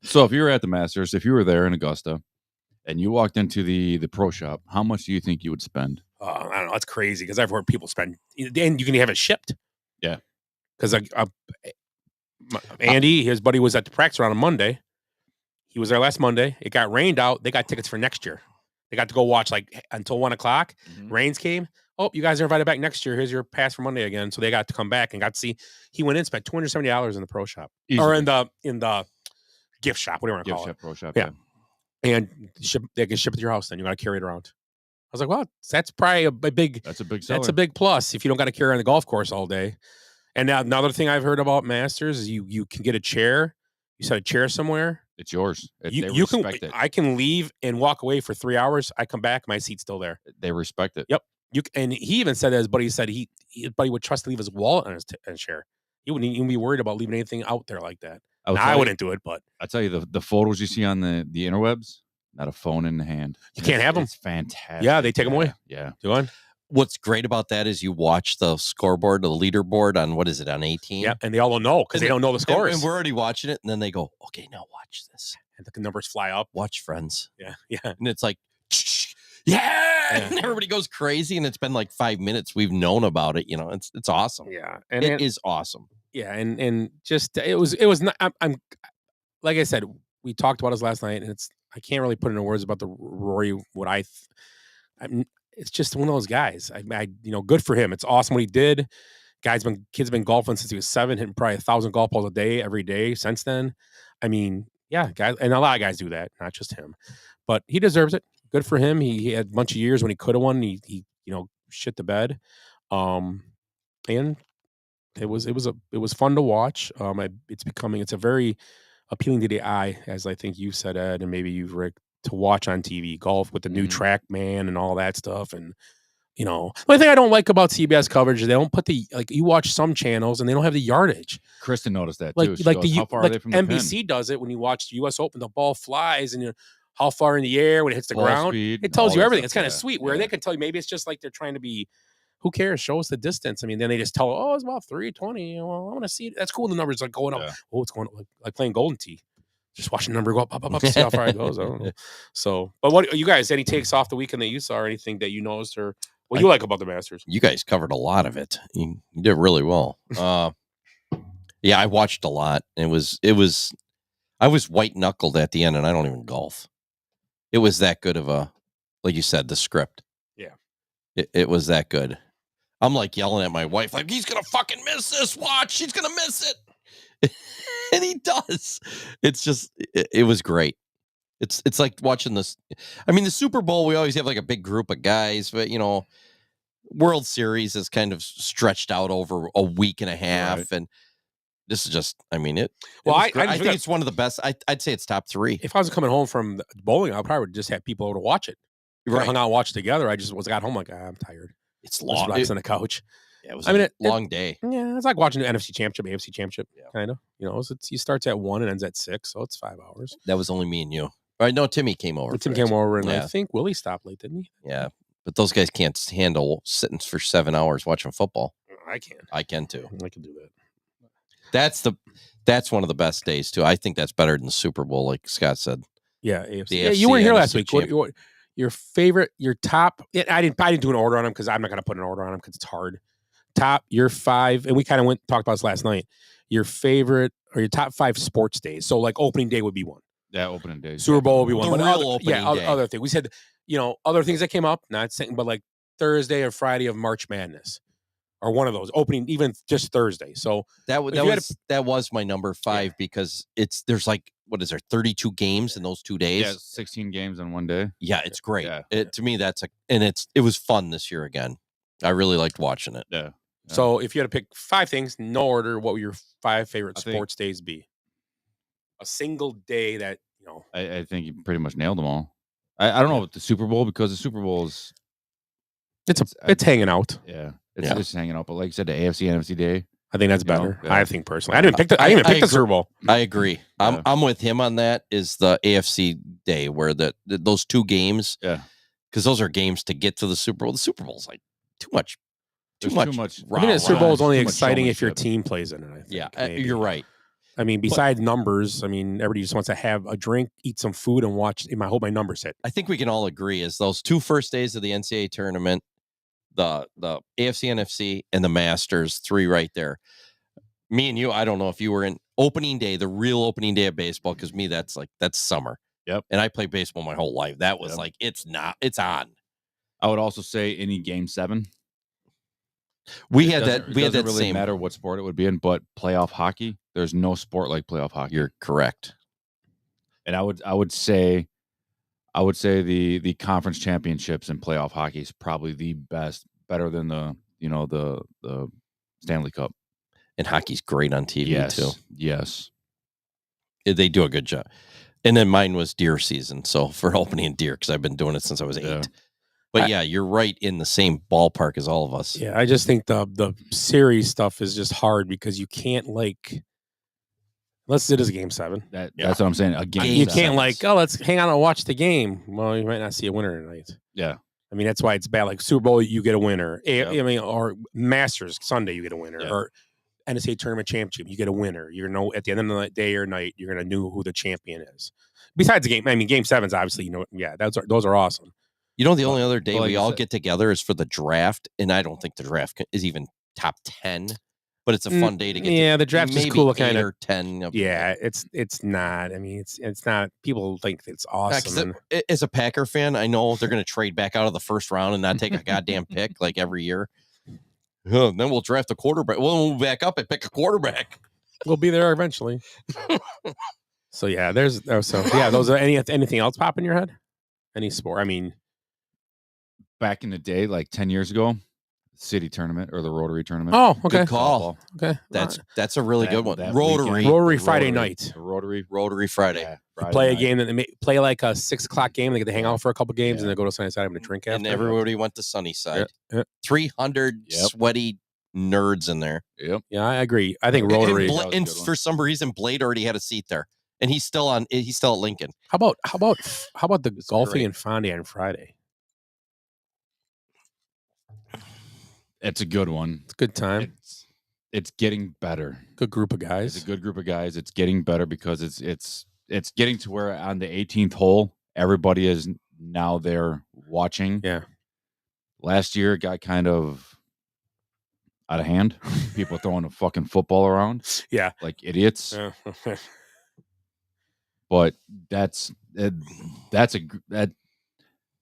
So if you were at the Masters, if you were there in Augusta, and you walked into the pro shop, how much do you think you would spend? I don't know. That's crazy because I've heard people spend, and you can have it shipped. Yeah. Because Andy, his buddy, was at the practice round on Monday. He was there last Monday. It got rained out. They got tickets for next year. They got to go watch like until 1:00. Mm-hmm. Rains came. oh, you guys are invited back next year. Here's your pass for Monday again. So they got to come back and got to see. He went in, spent $270 in the pro shop or in the gift shop, whatever you want to Gift call shop, it. pro shop. Yeah. And they can ship it to your house. Then you got to carry it around. I was like, well, that's probably a big. That's a big seller. That's a big plus if you don't got to carry on the golf course all day. And now another thing I've heard about Masters is you can get a chair. You set a chair somewhere. It's yours. You can. It. I can leave and walk away for 3 hours. I come back, my seat's still there. They respect it. Yep. And he even said that his buddy said his buddy would trust to leave his wallet on his chair. He wouldn't even be worried about leaving anything out there like that. I wouldn't do it, but I tell you the photos you see on the interwebs, not a phone in the hand. You can't have them. It's fantastic. Yeah, they take them away. Yeah. Go on. What's great about that is you watch the scoreboard, the leaderboard on what is it on 18? Yeah, and they all don't know because they don't know the scores. And we're already watching it, and then they go, "Okay, now watch this." And the numbers fly up. Watch Friends. Yeah. And it's like, yeah, and everybody goes crazy, and it's been like 5 minutes. We've known about it. It's awesome. Yeah, it is awesome. Yeah, and just it was not. I'm like I said, we talked about this last night, and I can't really put into words about the Rory. It's just one of those guys. I good for him. It's awesome what he did. Kid's been golfing since he was 7, hitting probably 1,000 golf balls a day every day since then. I mean, yeah, guys, and a lot of guys do that, not just him. But he deserves it. Good for him. He had a bunch of years when he could have won. He shit the bed. And it was fun to watch. It's a very appealing to the eye, as I think you said, Ed, and maybe you've Rick, to watch on TV golf with the new TrackMan and all that stuff. And the only thing I don't like about CBS coverage is they don't put you watch some channels and they don't have the yardage. Kristen noticed that too. She goes, how far are they from the NBC pin? does it when you watch the U.S. Open. The ball flies and how far in the air when it hits the Ball ground. speed, It tells you all that everything. stuff, It's kind of yeah. sweet. Where they can tell you maybe it's just like they're trying to be. Who cares? Show us the distance. I mean, then they just tell, oh, it's about 320. Well, I want to see it. That's cool. The numbers are going up. Yeah. Oh, it's going up like playing Golden Tee. Just watching the number go up, see how far it goes. I don't know. So, but what you guys? Any takes off the weekend that you saw, or anything that you noticed, or what you like about the Masters? You guys covered a lot of it. You did really well. Yeah, I watched a lot. I was white knuckled at the end, and I don't even golf. It was that good of a, like you said, the script. Yeah, it was that good. I'm like yelling at my wife, like, he's gonna fucking miss this. Watch, she's gonna miss it. And he does. It's just, it was great. It's like watching this. I mean, the Super Bowl, we always have like a big group of guys, but World Series is kind of stretched out over a week and a half, Right. and this is just, I mean, it. Well, I think it's one of the best. I'd say it's top 3. If I was coming home from bowling, I probably would just have people over to watch it. Right. Hung out and watched together. I just got home like, I'm tired. It's long. Relax on the couch. Yeah, it was a long day. Yeah, it's like watching the NFC Championship, AFC Championship, kind of. He starts at 1 and ends at 6, so it's 5 hours. That was only me and you. I know Timmy came over. Tim came over, and I think Willie stopped late, didn't he? Yeah, but those guys can't handle sitting for 7 hours watching football. I can. I can too. I can do that. That's one of the best days too. I think that's better than the Super Bowl, like Scott said. Yeah, AFC. The Yeah, AFC you weren't here last NFC week. What your favorite, your top? I didn't do an order on them because I'm not going to put an order on them because it's hard. Top your 5, and we kind of talked about this last night. Your favorite or your top 5 sports days. So like opening day would be one. Yeah, opening day. Super Bowl would be one. The But real opening day. Other thing. We said, other things that came up. Not saying, but like Thursday or Friday of March Madness, or one of those opening, even just Thursday. So that was my number 5 because there's like, what is there, 32 games in those 2 days? Yeah, 16 games in one day. Yeah, it's great. Yeah. To me, it was fun this year again. I really liked watching it. Yeah. So if you had to pick 5 things, no order, what would your 5 favorite sports days be? A single day that, I think you pretty much nailed them all. I don't know about the Super Bowl because the Super Bowl is it's hanging out. Yeah. It's just hanging out. But like you said, the AFC NFC day. I think that's better. Yeah. I think personally. I didn't pick the Super Bowl. I agree. I'm with him on that. Is the AFC day where those 2 games. Yeah. Because those are games to get to the Super Bowl. The Super Bowl's like too much. Too much. I think the Super Bowl is only Too much exciting if your showmanship. team plays in it. I think, Yeah, maybe. you're right. I mean, besides numbers, I mean, everybody just wants to have a drink, eat some food, and watch. I hope my numbers hit. I think we can all agree is those 2 first days of the NCAA tournament, the AFC, NFC, and the Masters, 3 right there. Me and you, I don't know if you were in opening day, the real opening day of baseball, because me, that's summer. Yep. And I played baseball my whole life. That was it's on. I would also say any game 7. We It had doesn't- that. We it had that doesn't really same. matter what sport it would be in, but playoff hockey, there's no sport like playoff hockey. You're correct. And I would say the conference championships in playoff hockey is probably the best, better than the Stanley Cup. And hockey's great on TV Yes, too. yes. They do a good job. And then mine was deer season, so for opening deer because I've been doing it since I was 8. Yeah. But yeah, you're right in the same ballpark as all of us. Yeah, I just think the series stuff is just hard because you can't unless it is a game 7. That's what I'm saying. A game You seven. can't let's hang on and watch the game. Well, you might not see a winner tonight. Yeah. I mean, that's why it's bad. Like Super Bowl, you get a winner. Yep. I mean, or Masters Sunday, you get a winner. Yeah. Or NCAA tournament championship, you get a winner. You're know at the end of the day or night, you're gonna know who the champion is. Besides the game, I mean, game 7's obviously, those are awesome. You know, the only other day like we you all said- get together is for the draft, and I don't think the draft is even top 10. But it's a fun day to get. Yeah, the draft is maybe cool. 8 Kind of or 10. Of Yeah, it's not. I mean, it's not. People think it's Yeah, 'cause awesome. as a Packer fan, I know they're going to trade back out of the first round and not take a goddamn pick like every year. Then we'll draft a quarterback. We'll move back up and pick a quarterback. We'll be there eventually. So yeah, those are anything else pop in your head? Any sport? I mean, Back in the day, like 10 years ago, city tournament or the Rotary tournament. oh, okay, Good call. okay. That's a really good one. That Rotary. weekend, Rotary the Friday night. The Rotary. Rotary Friday. Yeah, You Friday play a night. game that they play like a 6:00 game. They get to hang out for a couple games and then go to Sunnyside and drink after. And everybody went to Sunnyside. Yeah. 300 Yep. sweaty nerds in there. Yep. Yeah, I agree. I think And, Rotary. That was a and good one. for some reason, Blade already had a seat there. And he's still at Lincoln. How about the golfing great. in Fondy on Friday? It's a good one. It's a good time. It's getting better. Good group of guys. It's a good group of guys. It's getting better because it's getting to where on the 18th hole, everybody is now there watching. Yeah. Last year it got kind of out of hand. People throwing a fucking football around Yeah. like idiots. Yeah. But that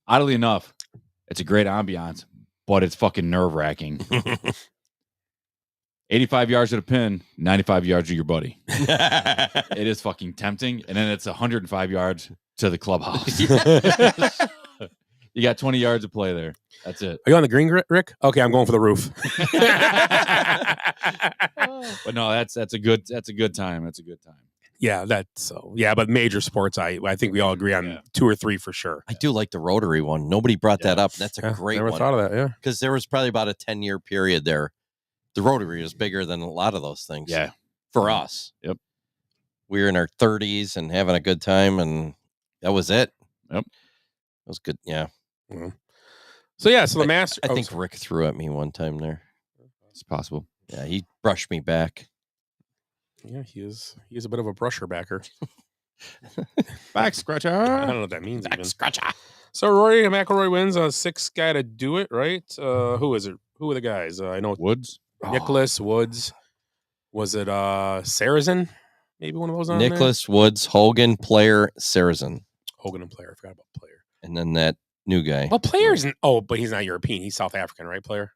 oddly enough, it's a great ambiance, but it's fucking nerve wracking. 85 yards to the pin, 95 yards to your buddy. It is fucking tempting. And then it's 105 yards to the clubhouse. You got 20 yards to play there. That's it. Are you on the green, Rick? Okay, I'm going for the roof. But no, that's a good time. That's a good time. Yeah, but major sports, I think we all agree on 2 or 3 for sure. I do like the Rotary one. Nobody brought that up. That's a great never one. thought of that. Yeah, Because there was probably about a 10-year period there. The Rotary is bigger than a lot of those things. Yeah. For us. Yep. We were in our 30s and having a good time, and that was it. Yep. That was good. Yeah. So the master. I think Rick threw at me one time there. It's possible. Yeah, he brushed me back. Yeah, he is a bit of a brusher backer. Back scratcher. I don't know what that means. Even. Scratcher. So Rory McIlroy wins a 6th guy to do it, right? Who is it? Who are the guys? I know Woods. Nicholas Woods. Was it Sarazen? Maybe one of those on Nicholas Woods, Hogan, Player, Sarazen. Hogan and Player. I forgot about Player. And then that new guy. Well, Player isn't. Oh, but he's not European. He's South African, right? Player.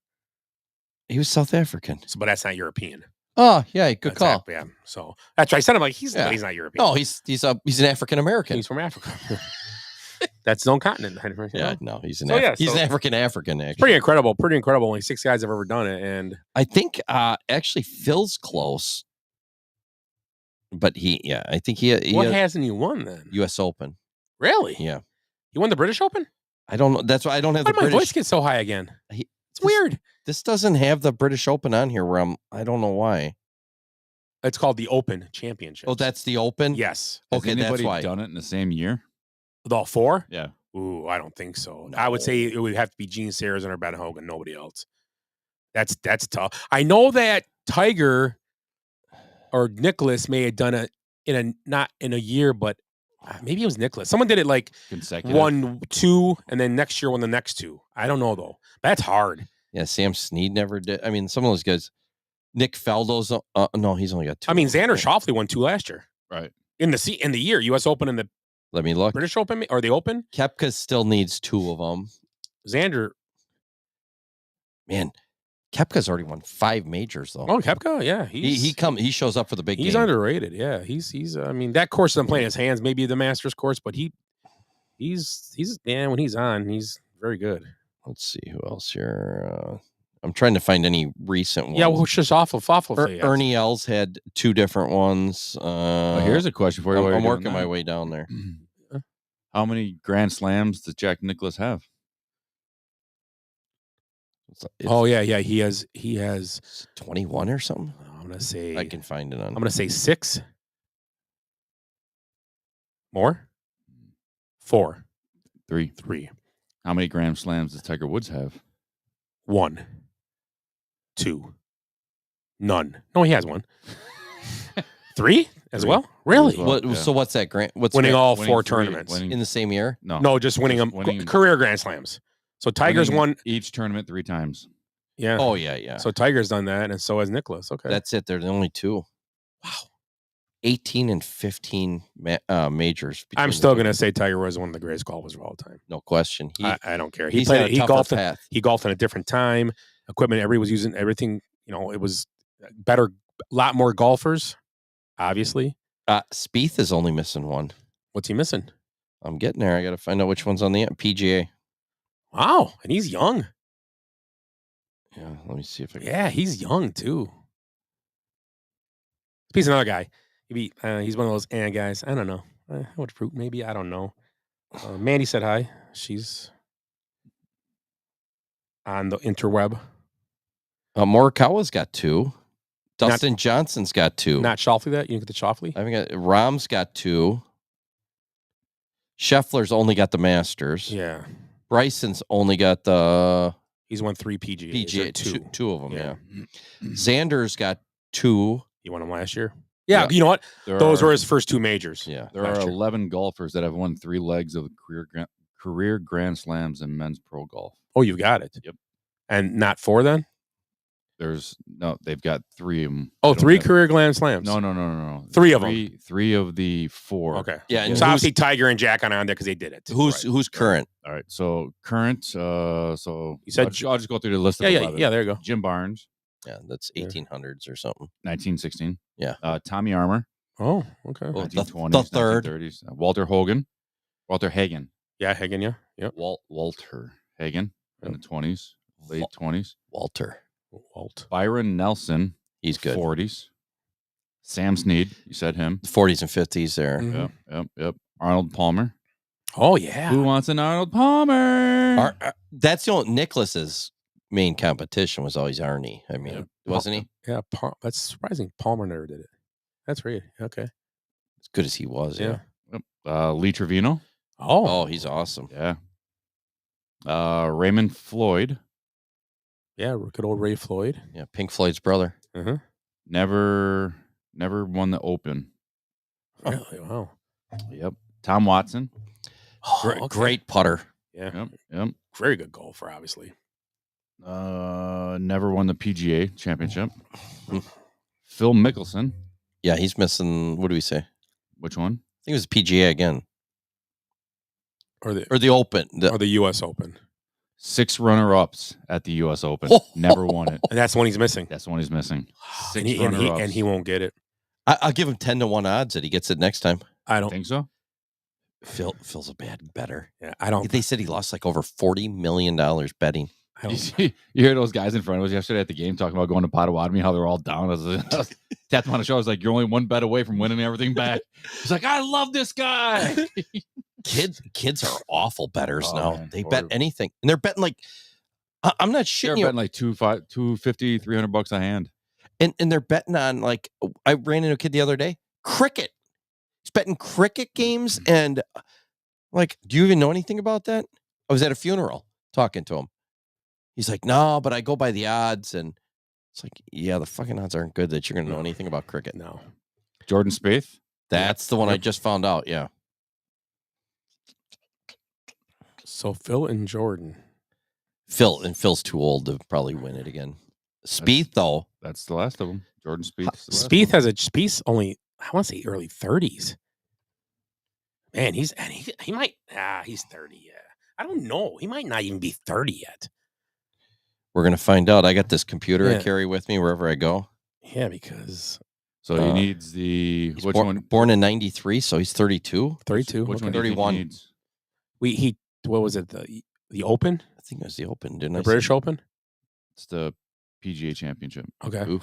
He was South African. So, but that's not European. Oh, yeah, good That's call. Yeah. So that's right. I said I'm like he's Yeah. but he's not European. No, he's an African American. He's from Africa. That's his own continent. Yeah, no, he's an he's an African Actually, pretty incredible. Pretty incredible. Only 6 guys have ever done it, and I think actually Phil's close, but I think he what hasn't he won then? U.S. Open. Really? Yeah, he won the British Open. I don't know. That's why I don't have Why the did my British. voice get so high again? It's this- weird. This doesn't have the British Open on here. Where I don't know why. It's called the Open Championship. Oh, that's the Open. Yes. Has Okay, that's anybody why. done it in the same year? With all 4? Yeah. Ooh, I don't think so. I would say it would have to be Gene Sarazen or Ben Hogan. Nobody else. That's tough. I know that Tiger or Nicholas may have done it not in a year, but maybe it was Nicholas. Someone did it like Consecutive. 1, 2, and then next year won the next 2. I don't know though. That's hard. Yeah, Sam Snead never did. I mean, some of those guys. Nick Faldo's. No, he's only got 2. I mean, Xander Schauffele won 2 last year. Right. In the year, U.S. Open and the Let me look. British Open or the Open. Koepka still needs 2 of them. Xander. Man, Koepka's already won 5 majors though. Oh, Koepka, yeah, he shows up for the big he's game. underrated. Yeah, he's. I mean, that course doesn't play in his hands. Maybe the Masters course, but he's when he's on, he's very good. Let's see who else here. I'm trying to find any recent ones. Yeah, well, just awful. Ernie Els had 2 different ones. Here's a question for you. I'm working my way down there. How many Grand Slams does Jack Nicklaus have? He has 21 or something. I'm gonna say I can find it on. I'm gonna say 6 more. 4. 3. How many Grand Slams does Tiger Woods have? 1, 2, none. No, he has 1. 3 as 3 well. Really? as well. What? So what's that? What's winning all winning 4 3, tournaments in the same year? No, just winning them. Career Grand Slams. So Tiger's won each tournament 3 times. Yeah. Oh yeah. So Tiger's done that, and so has Nicklaus. Okay, that's it. They're the only 2. Wow. 18 and 15 majors. I'm still going to say Tiger was one of the greatest golfers of all time. No question. I don't care. He golfed in a different time. Equipment everybody was using, everything. It was better. A lot more golfers, obviously. Spieth is only missing 1. What's he missing? I'm getting there. I got to find out which one's on the PGA. Wow, and he's young. Yeah, let me see if I can. Yeah, he's young too. He's another guy. He's one of those guys. I don't know. What fruit? Maybe, I don't know. Mandy said hi. She's on the interweb. Morikawa's got 2. Dustin Johnson's got 2. Not Schauffele. That you can get the Schauffele. I think Rahm's got 2. Scheffler's only got the Masters. Yeah. Bryson's only got the. He's won 3 PGA. 2 of them. Yeah. Xander's got 2. He won them last year. Yeah, you know what? Those were his first 2 majors. Yeah, there are 11 golfers that have won 3 legs of career Grand Slams in men's pro golf. Oh, you got it. Yep. And not 4 then? They've got 3 of them. Oh, 3 career Grand Slams. No. 3 of them. 3 of the 4. Okay. Yeah, and so obviously Tiger and Jack on there because they did it. Who's current? All right. So current. So you said I'll just go through the list. Of 11. Yeah. There you go. Jim Barnes. Yeah, that's 1800s or something. 1916. Yeah. Tommy Armour. Oh, okay. 1920s, the third. 1930s. Walter Hagen. Yeah, Hagen. Yeah. Yep. Walter Hagen in the 20s, late 20s. Walt. Byron Nelson. He's good. 40s. Sam Snead. You said him. 40s and 50s there. Mm-hmm. Yep. Arnold Palmer. Oh yeah. Who wants an Arnold Palmer? That's the only Nicklaus's main competition was always Arnie. I mean, wasn't he? Yeah. That's surprising. Palmer never did it. That's right. Okay. As good as he was. Yeah. Yep. Lee Trevino. Oh, he's awesome. Yeah. Raymond Floyd. Yeah, good old Ray Floyd. Yeah, Pink Floyd's brother. Uh-huh. Never won the Open. Really? Wow. Yep. Tom Watson. Great putter. Yeah. Yep. Very good golfer, obviously. Never won the PGA Championship. Phil Mickelson. Yeah, he's missing. What do we say? Which one? I think it was PGA again. Or the Open. Or the U.S. Open. 6 runner-ups at the U.S. Open. Never won it. And that's the one he's missing. That's the one he's missing. 6 runner-ups. And he won't get it. I'll give him 10-1 odds that he gets it next time. I don't think so. Phil's a bad better. Yeah, I don't. They said he lost like over $40 million betting. You hear those guys in front of us yesterday at the game talking about going to Potawatomi, how they're all down. I was tapped him on the show. I was like, you're only 1 bet away from winning everything back. He's like, I love this guy. Kids are awful bettors now. Man. They bet anything. And they're betting like, I'm not shitting They're you. betting like $250, $300 a hand. And they're betting on like, I ran into a kid the other day, cricket. He's betting cricket games. And like, do you even know anything about that? I was at a funeral talking to him. He's like, no, but I go by the odds. And it's like, yeah, the fucking odds aren't good that you're going to know anything about cricket. No. Jordan Spieth? That's the one I just found out. Yeah. So Phil and Jordan. Phil's too old to probably win it again. Spieth, though. That's the last of them. Jordan Spieth. Spieth only, I want to say early 30s. Man, he might, he's 30. Yeah. I don't know. He might not even be 30 yet. We're gonna find out. I got this computer I Yeah. carry with me wherever I go. Yeah, because So he needs the He's which born, one? born in '93, so he's 32. 32. Which okay. one? Do you think he 31. needs? What was it? The Open? I think it was the Open, didn't I? The British say? Open? It's the PGA Championship. Okay. Ooh.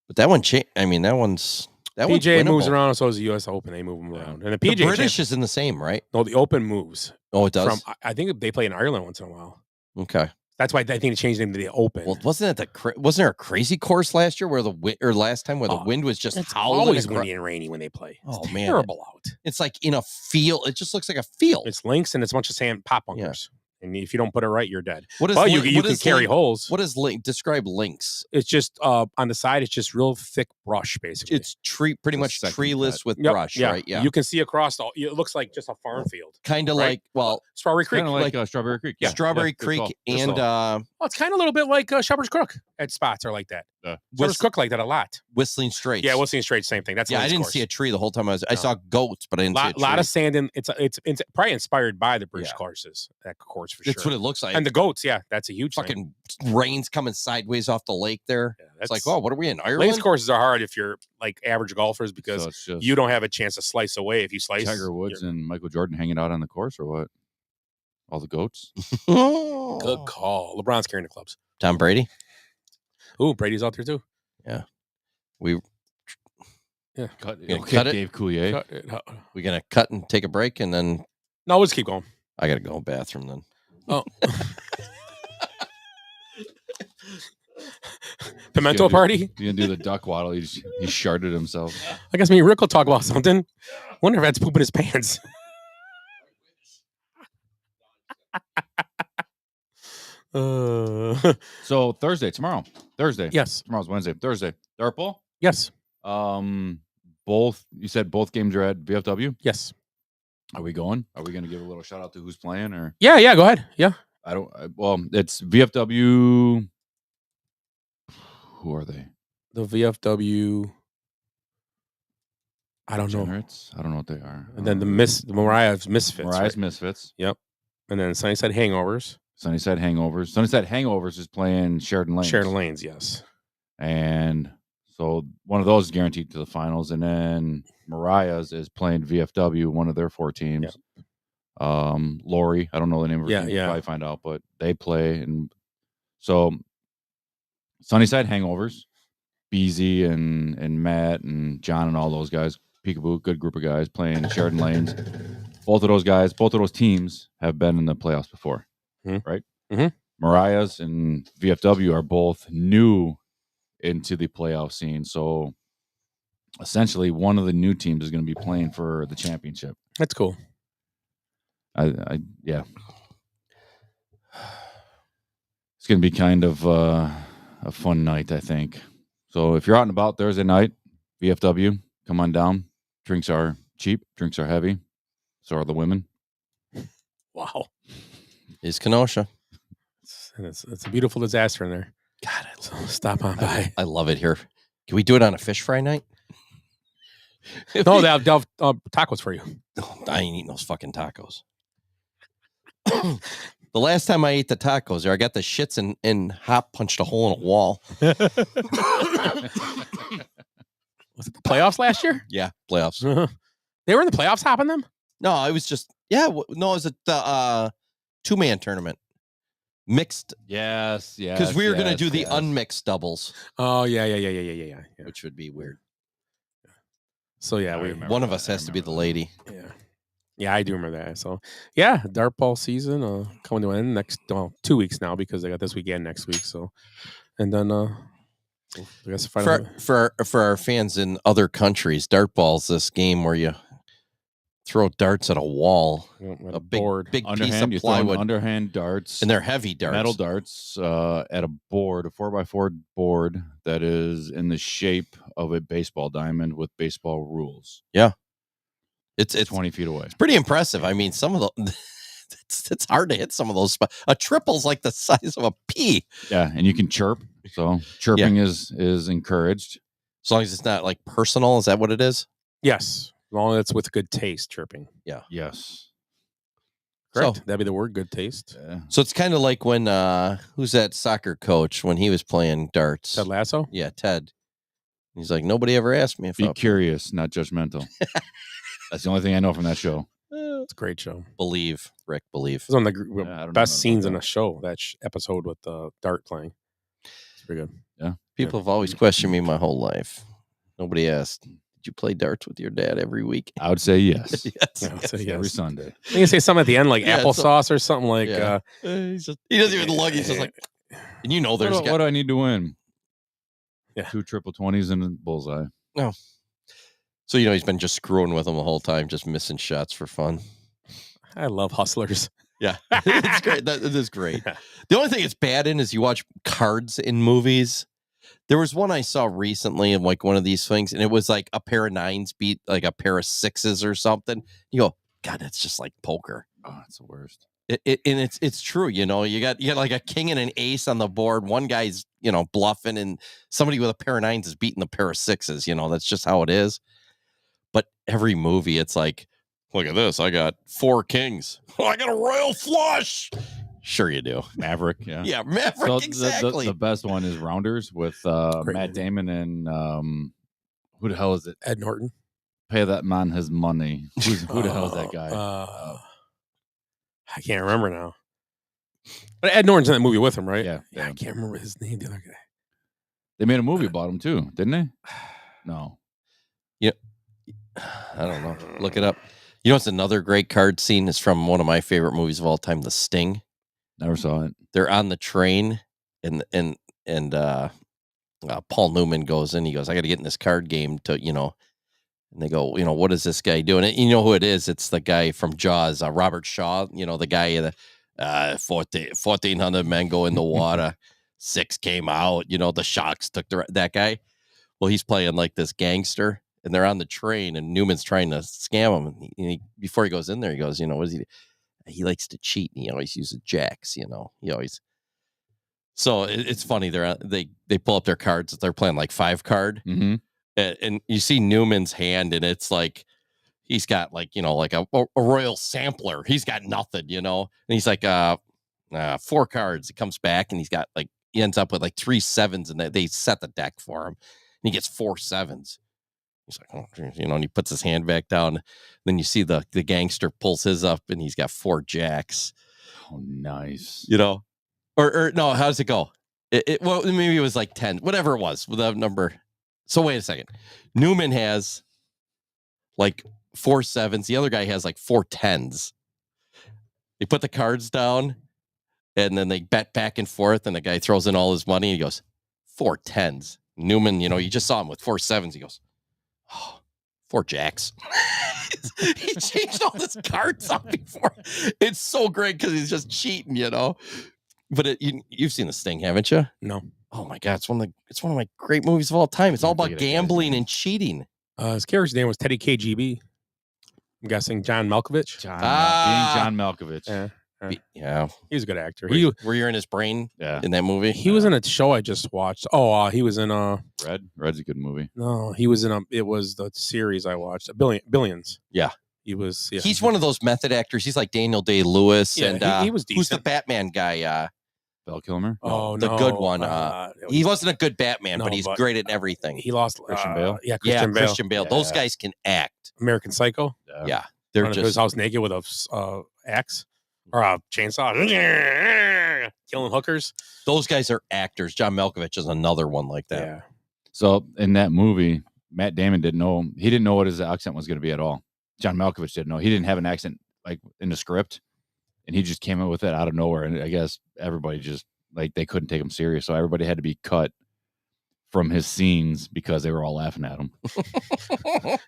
But that one I mean, that one's PGA moves winnable. around, so is the U.S. Open. They move them around. And the The PGA British is in the same, right? No, the Open moves. Oh, it does. I think they play in Ireland once in a while. Okay. That's why I think they changed the name to the Open. Well, wasn't there a crazy course last year where last time where the wind was just it's howling? always windy and rainy when they play. Oh It's man, terrible out. It's like in a field. It just looks like a field. It's links and it's a bunch of sand pop bunkers. And if you don't put it right, you're dead. What is Well, link- you what can is carry link- holes. What is link? Describe links. It's just on the side. It's just real thick brush, basically. It's pretty much second treeless cut. with Yep, brush, yeah. right? Yeah. You can see across it looks like just a farm field. Kind of right? like Strawberry Creek. Kind of like Strawberry Creek. Yeah. Strawberry Yeah, good Creek call. and Well, it's kind of a little bit like Shepherd's Crook at spots are like that. Shepherd's Crook like that a lot. Whistling Straits. Yeah, Whistling Straits, same thing. That's I didn't see a tree the whole time I saw goats, but I didn't see a tree. lot of sand in it's probably inspired by the British courses. That course for That's sure. what it looks like. And the goats, yeah, that's a huge fucking thing. rain's coming sideways off the lake there. Yeah, it's like, oh, what are we in Ireland? Links courses are hard if you're like average golfers because So it's just you don't have a chance to slice away. If you slice, Tiger Woods and Michael Jordan hanging out on the course or what? All the goats. Good call. LeBron's carrying the clubs. Tom Brady. Ooh, Brady's out there too. Yeah, Cut, cut it. Dave Coulier. We're gonna cut and take a break, and then No, we'll just keep going. I gotta go to the bathroom then. Oh. Pimento party? You gonna do the duck waddle? He sharded himself. I guess me and Rick will talk about something. Wonder if that's poop in his pants. So tomorrow. Thursday. Yes. Tomorrow's Wednesday. Thursday. Dartball? Yes. You said both games are at VFW? Yes. Are we going? Are we gonna give a little shout out to who's playing or Yeah, go ahead. Yeah. It's VFW. Who are they? The VFW. I don't know. Degenerates? I don't know what they are. And then the Mariah's Misfits. Mariah's right? Misfits. Yep. And then Sunnyside Hangovers. Sunnyside Hangovers. Sunnyside Hangovers is playing Sheridan Lanes. Sheridan Lanes, yes. And so one of those is guaranteed to the finals. And then Mariah's is playing VFW, one of their 4 teams. Yep. Lori, I don't know the name of her team. We'll probably find out, but they play. And so Sunnyside Hangovers, BZ and Matt and John and all those guys, Peekaboo, good group of guys playing Sheridan Lanes. Both of those teams have been in the playoffs before, right? Mm-hmm. Mariah's and VFW are both new into the playoff scene. So essentially one of the new teams is going to be playing for the championship. That's cool. Yeah. It's going to be kind of a fun night, I think. So if you're out and about Thursday night, VFW, come on down. Drinks are cheap. Drinks are heavy. So are the women. Wow. Is Kenosha. It's a beautiful disaster in there. God, so stop on by. I love it here. Can we do it on a fish fry night? No, they'll have tacos for you. Oh, I ain't eating those fucking tacos. The last time I ate the tacos there, I got the shits and Hop punched a hole in a wall. Was it the playoffs last year? Yeah, playoffs. They were in the playoffs, hopping them? No, it was just no, it was at the 2-man tournament. Mixed. Yes. Because we were going to do the unmixed doubles. Oh, yeah. Which would be weird. So, yeah. One of us has to be the lady. Yeah. Yeah, I do remember that. So, yeah, dartball season coming to an end next 2 weeks now because they got this weekend next week. So, and then I guess for our fans in other countries, dartball's this game where you throw darts at a wall, a big board, big underhand, piece of plywood, underhand darts, and they're heavy darts, metal darts at a board, a 4x4 board that is in the shape of a baseball diamond with baseball rules. Yeah. It's 20 feet away. It's pretty impressive. I mean, some of the it's hard to hit some of those spots. A triple's like the size of a pea. Yeah, and you can chirp. So chirping is encouraged. As long as it's not like personal. Is that what it is? Yes. As long as it's with good taste, chirping. Yeah. Yes. Correct. That'd be the word. Good taste. Yeah. So it's kind of like when who's that soccer coach when he was playing darts? Ted Lasso? Yeah, Ted. He's like, nobody ever asked me if Be curious, not judgmental. That's the only thing I know from that show. It's a great show. Believe, Rick, believe. It's one of I the don't best know scenes about in that. a show. That episode with the dart playing. It's pretty good. Yeah. People have always questioned me my whole life. Nobody asked, did you play darts with your dad every week? I would say yes. Yes. Yeah, I'd say Every yes. Sunday. You can say something at the end like Yeah, applesauce or something like. Yeah. He doesn't even look. He's just like, and you know, What there's do I need to win? Yeah. 2 triple 20s and a bullseye. no. So, he's been just screwing with them the whole time, just missing shots for fun. I love Hustlers. Yeah, it's great. That is great. The only thing it's bad in is you watch cards in movies. There was one I saw recently of like one of these things, and it was like a pair of 9s beat like a pair of 6s or something. You go, God, that's just like poker. Oh, it's the worst. And it's true. You got like a king and an ace on the board. One guy's bluffing, and somebody with a pair of 9s is beating the pair of 6s. That's just how it is. But every movie, it's like, look at this. I got 4 kings. Oh, I got a royal flush. Sure you do. Maverick, yeah. Yeah, Maverick, So exactly. the best one is Rounders with Matt Damon and who the hell is it? Ed Norton. Pay that man his money. Who the hell is that guy? I can't remember now. But Ed Norton's in that movie with him, right? Yeah. I can't remember his name. The other guy. They made a movie about him too, didn't they? No. Yep. I don't know. Look it up. It's another great card scene is from one of my favorite movies of all time, The Sting. Never saw it. They're on the train, and Paul Newman goes in. He goes, I got to get in this card game to, and they go, what is this guy doing? And you know who it is? It's the guy from Jaws, Robert Shaw, the guy, 1,400 men go in the water, 6 came out, the sharks took that guy. Well, he's playing like this gangster, and they're on the train, and Newman's trying to scam him. And he before he goes in there, he goes, what does he do? He likes to cheat, and he always uses jacks, he always. So it's funny. They pull up their cards. They're playing like 5 card, and you see Newman's hand, and it's like he's got like like a royal sampler. He's got nothing, and he's like 4 cards. He comes back, and he ends up with like 3 7s, and they set the deck for him, and he gets 4 7s. He's like, oh, and he puts his hand back down. Then you see the gangster pulls his up, and he's got 4 jacks. Oh, nice. Or no, how does it go? Well, maybe it was like 10, whatever it was with that number. So wait a second. Newman has like 4 7s. The other guy has like 4 10s. They put the cards down, and then they bet back and forth, and the guy throws in all his money, and he goes, 4 10s. Newman, you just saw him with 4 7s. He goes, oh, 4 jacks. He changed all his cards up before. It's so great because he's just cheating, But you've seen The Sting, haven't you? No. Oh my God, it's one of my great movies of all time. It's all about gambling and cheating. His character's name was Teddy KGB. I'm guessing John Malkovich. John Malkovich. Yeah, he was a good actor. Were you in his brain? Yeah. In that movie, he was in a show I just watched. Oh, he was in Red. Red's a good movie. No, he was in it was the series I watched. Billions. Yeah. He was. Yeah. He's one of those method actors. He's like Daniel Day-Lewis, Yeah, and he was decent. who's the Batman guy? Val Kilmer. Oh, the no. good one. He wasn't a good Batman, No, but he's great at everything. He lost Christian Bale. Yeah, Christian Bale. Yeah. Those guys can act. American Psycho. Yeah, they're Running to his just house naked with a axe or a chainsaw, killing hookers. those guys are actors. John Malkovich is another one like that. Yeah. So in that movie, Matt Damon didn't know. He didn't know what his accent was going to be at all. John Malkovich didn't know. He didn't have an accent like in the script, and he just came up with it out of nowhere. And I guess everybody just they couldn't take him serious, so everybody had to be cut from his scenes because they were all laughing at him.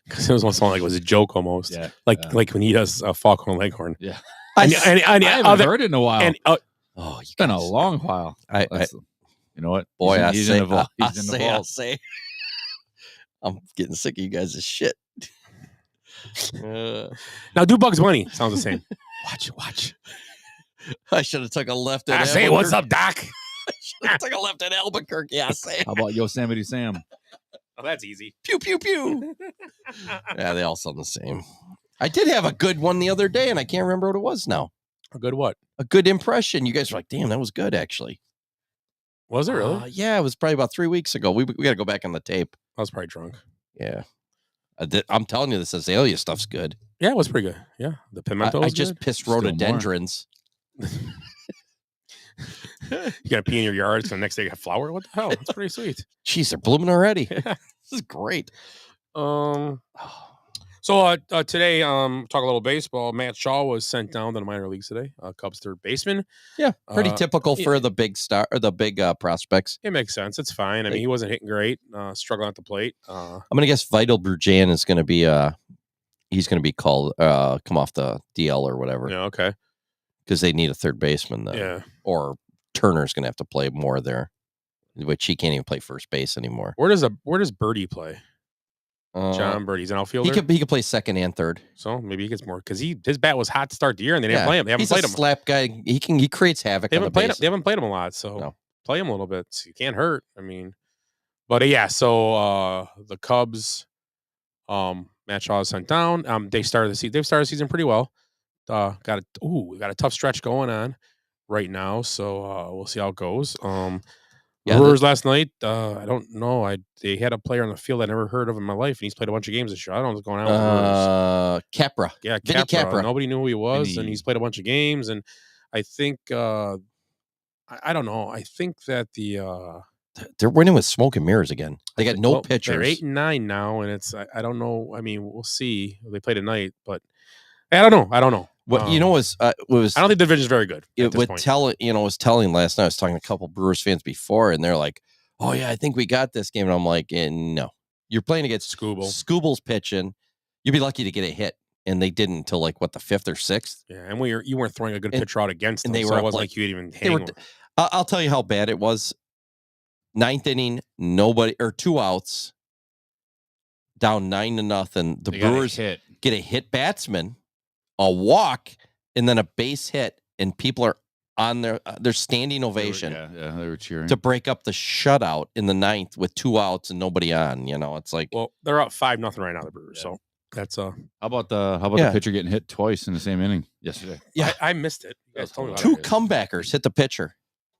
Because it was almost like it was a joke almost. Yeah. Like when he does Foghorn Leghorn. Yeah. I haven't heard it in a while. And It's been a long while. You know what? Boy, he's in the I'll say. I'm getting sick of you guys' shit. Now do Bugs Bunny. Sounds the same. Watch. I should have took a left at I say, what's up, Doc? I should have took a left at Albuquerque. I say. How about Yosemite Sam? Oh, that's easy. Pew, pew, pew. Yeah, they all sound the same. I did have a good one the other day, and I can't remember what it was now. A good what? A good impression. You guys were like, damn, that was good, actually. Was it really? Yeah, it was probably about 3 weeks ago. We got to go back on the tape. I was probably drunk. Yeah. I'm telling you, this azalea stuff's good. Yeah, it was pretty good. Yeah, the pimento. I just pissed rhododendrons. You got to pee in your yard, so the next day you have flower. What the hell? That's pretty sweet. Jeez, they're blooming already. Yeah. This is great. So today, talk a little baseball. Matt Shaw was sent down to the minor leagues today. Cubs third baseman. Yeah, pretty typical for the big star or the big prospects. It makes sense. It's fine. I mean, he wasn't hitting great. Struggling at the plate. I'm gonna guess Vital Brujan is gonna be he's gonna be called come off the DL or whatever. Yeah, okay. Because they need a third baseman then. Yeah. Or Turner's gonna have to play more there, which he can't even play first base anymore. Where does Birdie play? John Birdie's an outfielder. He could play second and third. So maybe he gets more because his bat was hot to start the year and they didn't play him. They haven't played him. Slap guy. He creates havoc. They haven't played him a lot, so play him a little bit. So you can't hurt. I mean, but yeah. So the Cubs, Matt Shaw is sent down. They started the season pretty well. We got a tough stretch going on right now. So we'll see how it goes. Brewers last night, I don't know. They had a player on the field I never heard of in my life, and he's played a bunch of games this year. I don't know what's going on with Brewers. Capra. Yeah, Vinny Capra. Nobody knew who he was, and he's played a bunch of games. And I think I don't know. I think that they're winning with smoke and mirrors again. They got no pitchers. They're 8-9 now, and it's I don't know. I mean, we'll see. They play tonight, but I don't know. What was I don't think the division is very good. It would was telling last night. I was talking to a couple Brewers fans before, and they're like, "Oh yeah, I think we got this game." And I'm like, "No, you're playing against Skubal. Skubal's pitching. You'd be lucky to get a hit, and they didn't until like what the 5th or 6th. Yeah, and you weren't throwing a good pitcher out against them, and they so were it wasn't like you even hang. I'll tell you how bad it was. 9th inning, nobody or 2 outs, down 9-0. The Brewers get a hit batsman, a walk, and then a base hit, and people are on their standing ovation. They were cheering to break up the shutout in the 9th with 2 outs and nobody on. It's like, well, they're up 5-0 right now. The Brewers, so that's How about the pitcher getting hit twice in the same inning yesterday? Yeah, I missed it. You guys told me about 2 comebackers hit the pitcher,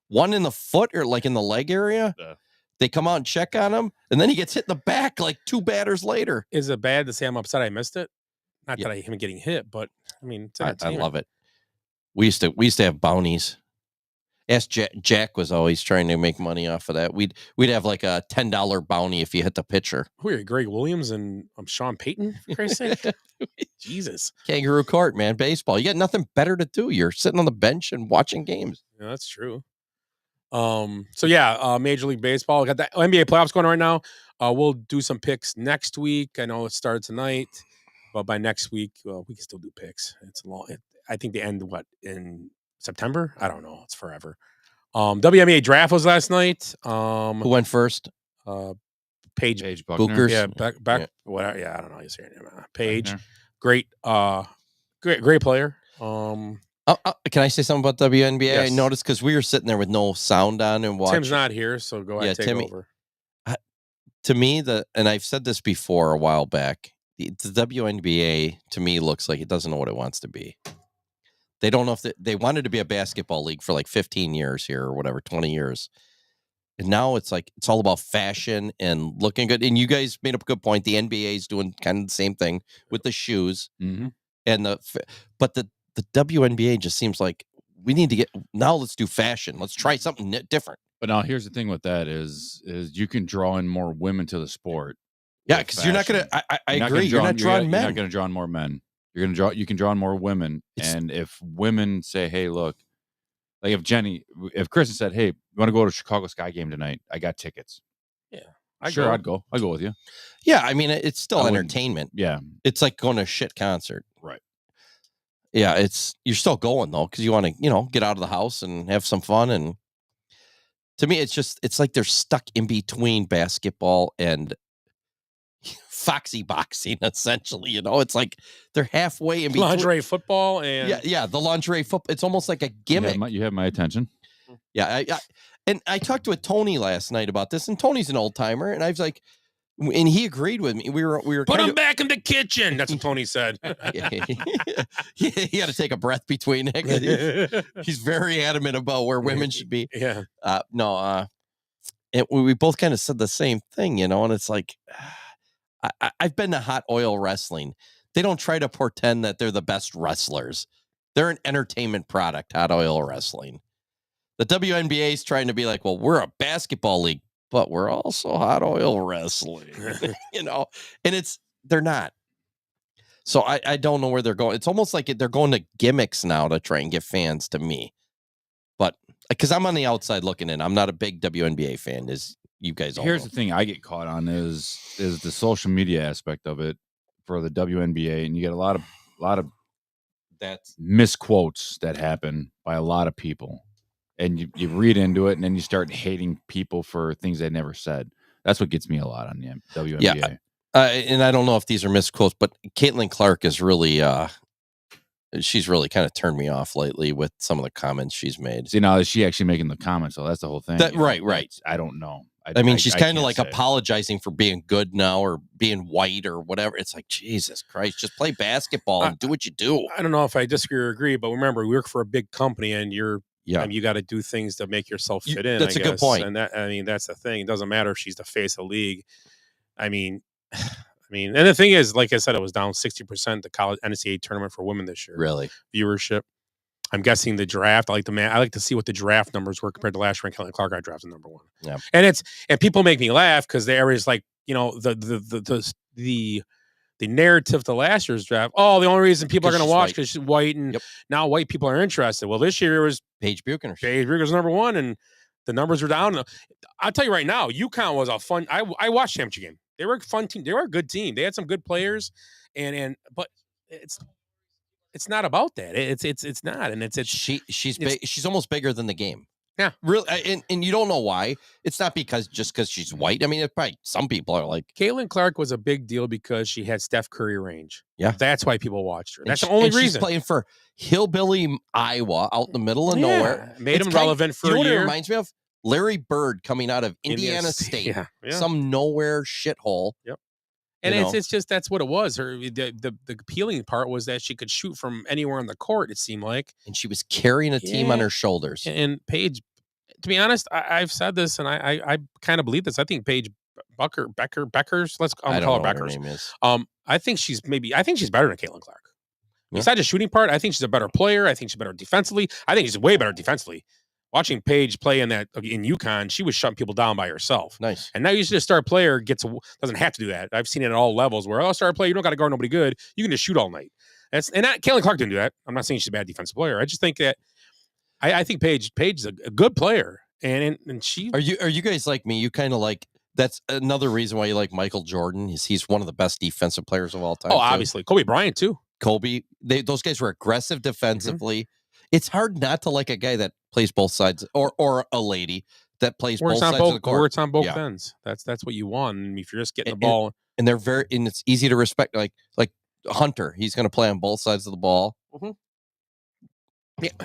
one in the foot or like in the leg area. Yeah. They come out and check on him, and then he gets hit in the back like 2 batters later. Is it bad to say I'm upset I missed it? Not that him getting hit, but I mean, I love it. We used to have bounties. Ask Jack was always trying to make money off of that. We'd have like a $10 bounty if you hit the pitcher. Who are you, Greg Williams and Sean Payton? For Christ's sake, Jesus, Kangaroo Court, man, baseball. You got nothing better to do. You're sitting on the bench and watching games. Yeah, that's true. So yeah, Major League Baseball got the NBA playoffs going on right now. We'll do some picks next week. I know it started tonight. But by next week, we can still do picks. It's long. I think they end in September. I don't know. It's forever. WNBA draft was last night. Who went first? Paige Buckner. Bookers. Yeah, Beck. Whatever. Yeah, I don't know. You say her name. Paige. Great player. Can I say something about WNBA? Yes. I noticed because we were sitting there with no sound on and watching. Tim's not here, so go ahead and take over. To me, and I've said this before a while back. The WNBA to me looks like it doesn't know what it wants to be. They don't know if they wanted to be a basketball league for like 15 years here or whatever, 20 years. And now it's like, it's all about fashion and looking good. And you guys made up a good point. The NBA is doing kind of the same thing with the shoes. Mm-hmm. But the WNBA just seems like we need to let's do fashion. Let's try something different. But now here's the thing with that is you can draw in more women to the sport. Yeah, because you're not going to. I agree. You're not drawing men. You're not going to draw in more men. You can draw in more women. And if women say, "Hey, look," like if Kristen said, "Hey, you want to go to Chicago Sky game tonight? I got tickets." Yeah, I'd go with you. Yeah, I mean, it's still entertainment. Yeah, it's like going to a shit concert. Right. Yeah, you're still going though because you want to get out of the house and have some fun. And to me, it's like they're stuck in between basketball and foxy boxing, essentially. It's like they're halfway in between lingerie football and the lingerie football. It's almost like a gimmick. You have my attention. Yeah, and I talked with Tony last night about this, and Tony's an old timer, and I was like, And he agreed with me. We were Put kind him back in the kitchen. That's what Tony said. he had to take a breath between it. He's very adamant about where women should be. Yeah. And we both kind of said the same thing, and it's like, I've been to hot oil wrestling. They don't try to pretend that they're the best wrestlers. They're an entertainment product, hot oil wrestling. The WNBA is trying to be like, well, we're a basketball league, but we're also hot oil wrestling, and they're not. So I don't know where they're going. It's almost like they're going to gimmicks now to try and get fans to me. But because I'm on the outside looking in, I'm not a big WNBA fan, as you guys all Here's know. the thing I get caught on is the social media aspect of it for the WNBA, and you get a lot of That's misquotes that happen by a lot of people. And you read into it, and then you start hating people for things they never said. That's what gets me a lot on the WNBA. Yeah. And I don't know if these are misquotes, but Caitlin Clark is really, she's really kind of turned me off lately with some of the comments she's made. See, now is she actually making the comments? So that's the whole thing. Right. I don't know. I mean, she's kind of can't like say. apologizing for being good now or being white or whatever. It's like, Jesus Christ, just play basketball and do what you do. I don't know if I disagree or agree, but remember, we work for a big company, and you got to do things to make yourself fit in. That's a good point. And that's the thing. It doesn't matter if she's the face of the league. I mean, and the thing is, like I said, it was down 60% the college NCAA tournament for women this year. Really? Viewership. I'm guessing the draft. I like to see what the draft numbers were compared to last year. And Caitlin Clark got drafted number 1. Yeah. And people make me laugh because there is like, the narrative to last year's draft. Oh, the only reason people are going to watch because she's white, and now white people are interested. Well, this year it was Paige Buchanan. Paige Buchanan's number 1, and the numbers were down. I'll tell you right now, UConn was a fun. I watched the championship game. They were a fun team. They were a good team. They had some good players, but it's not about that. It's not, and she's almost bigger than the game. Yeah, really, and you don't know why. It's not because she's white. I mean, it's probably some people are like Caitlin Clark was a big deal because she had Steph Curry range. Yeah, that's why people watched her. That's the only reason. She's playing for hillbilly Iowa out in the middle of nowhere. Made him relevant for a year. What it reminds me of? Larry Bird coming out of Indiana State, some nowhere shithole. Yep. And it's just that's what it was. The appealing part was that she could shoot from anywhere on the court. It seemed like, and she was carrying a team on her shoulders. And Paige, to be honest, I've said this, and I kind of believe this. I think Paige Beckers. Let's call her Beckers. Her name is. I think she's better than Caitlin Clark. Besides the shooting part, I think she's a better player. I think she's better defensively. I think she's way better defensively. Watching Paige play in UConn, she was shutting people down by herself. Nice. And now you see a star player doesn't have to do that. I've seen it at all levels where a star player, you don't got to guard nobody good. You can just shoot all night. Caitlin Clark didn't do that. I'm not saying she's a bad defensive player. I just think that I think Paige is a good player, and she. Are you guys like me? You kind of like. That's another reason why you like Michael Jordan. He's one of the best defensive players of all time. Oh, obviously, Kobe Bryant too. Kobe, those guys were aggressive defensively. Mm-hmm. It's hard not to like a guy that plays both sides, or a lady that plays both sides of the court. Where it's on both ends. That's what you want. And if you're just getting the ball, and they're and it's easy to respect. Like Hunter, he's going to play on both sides of the ball. Mm-hmm.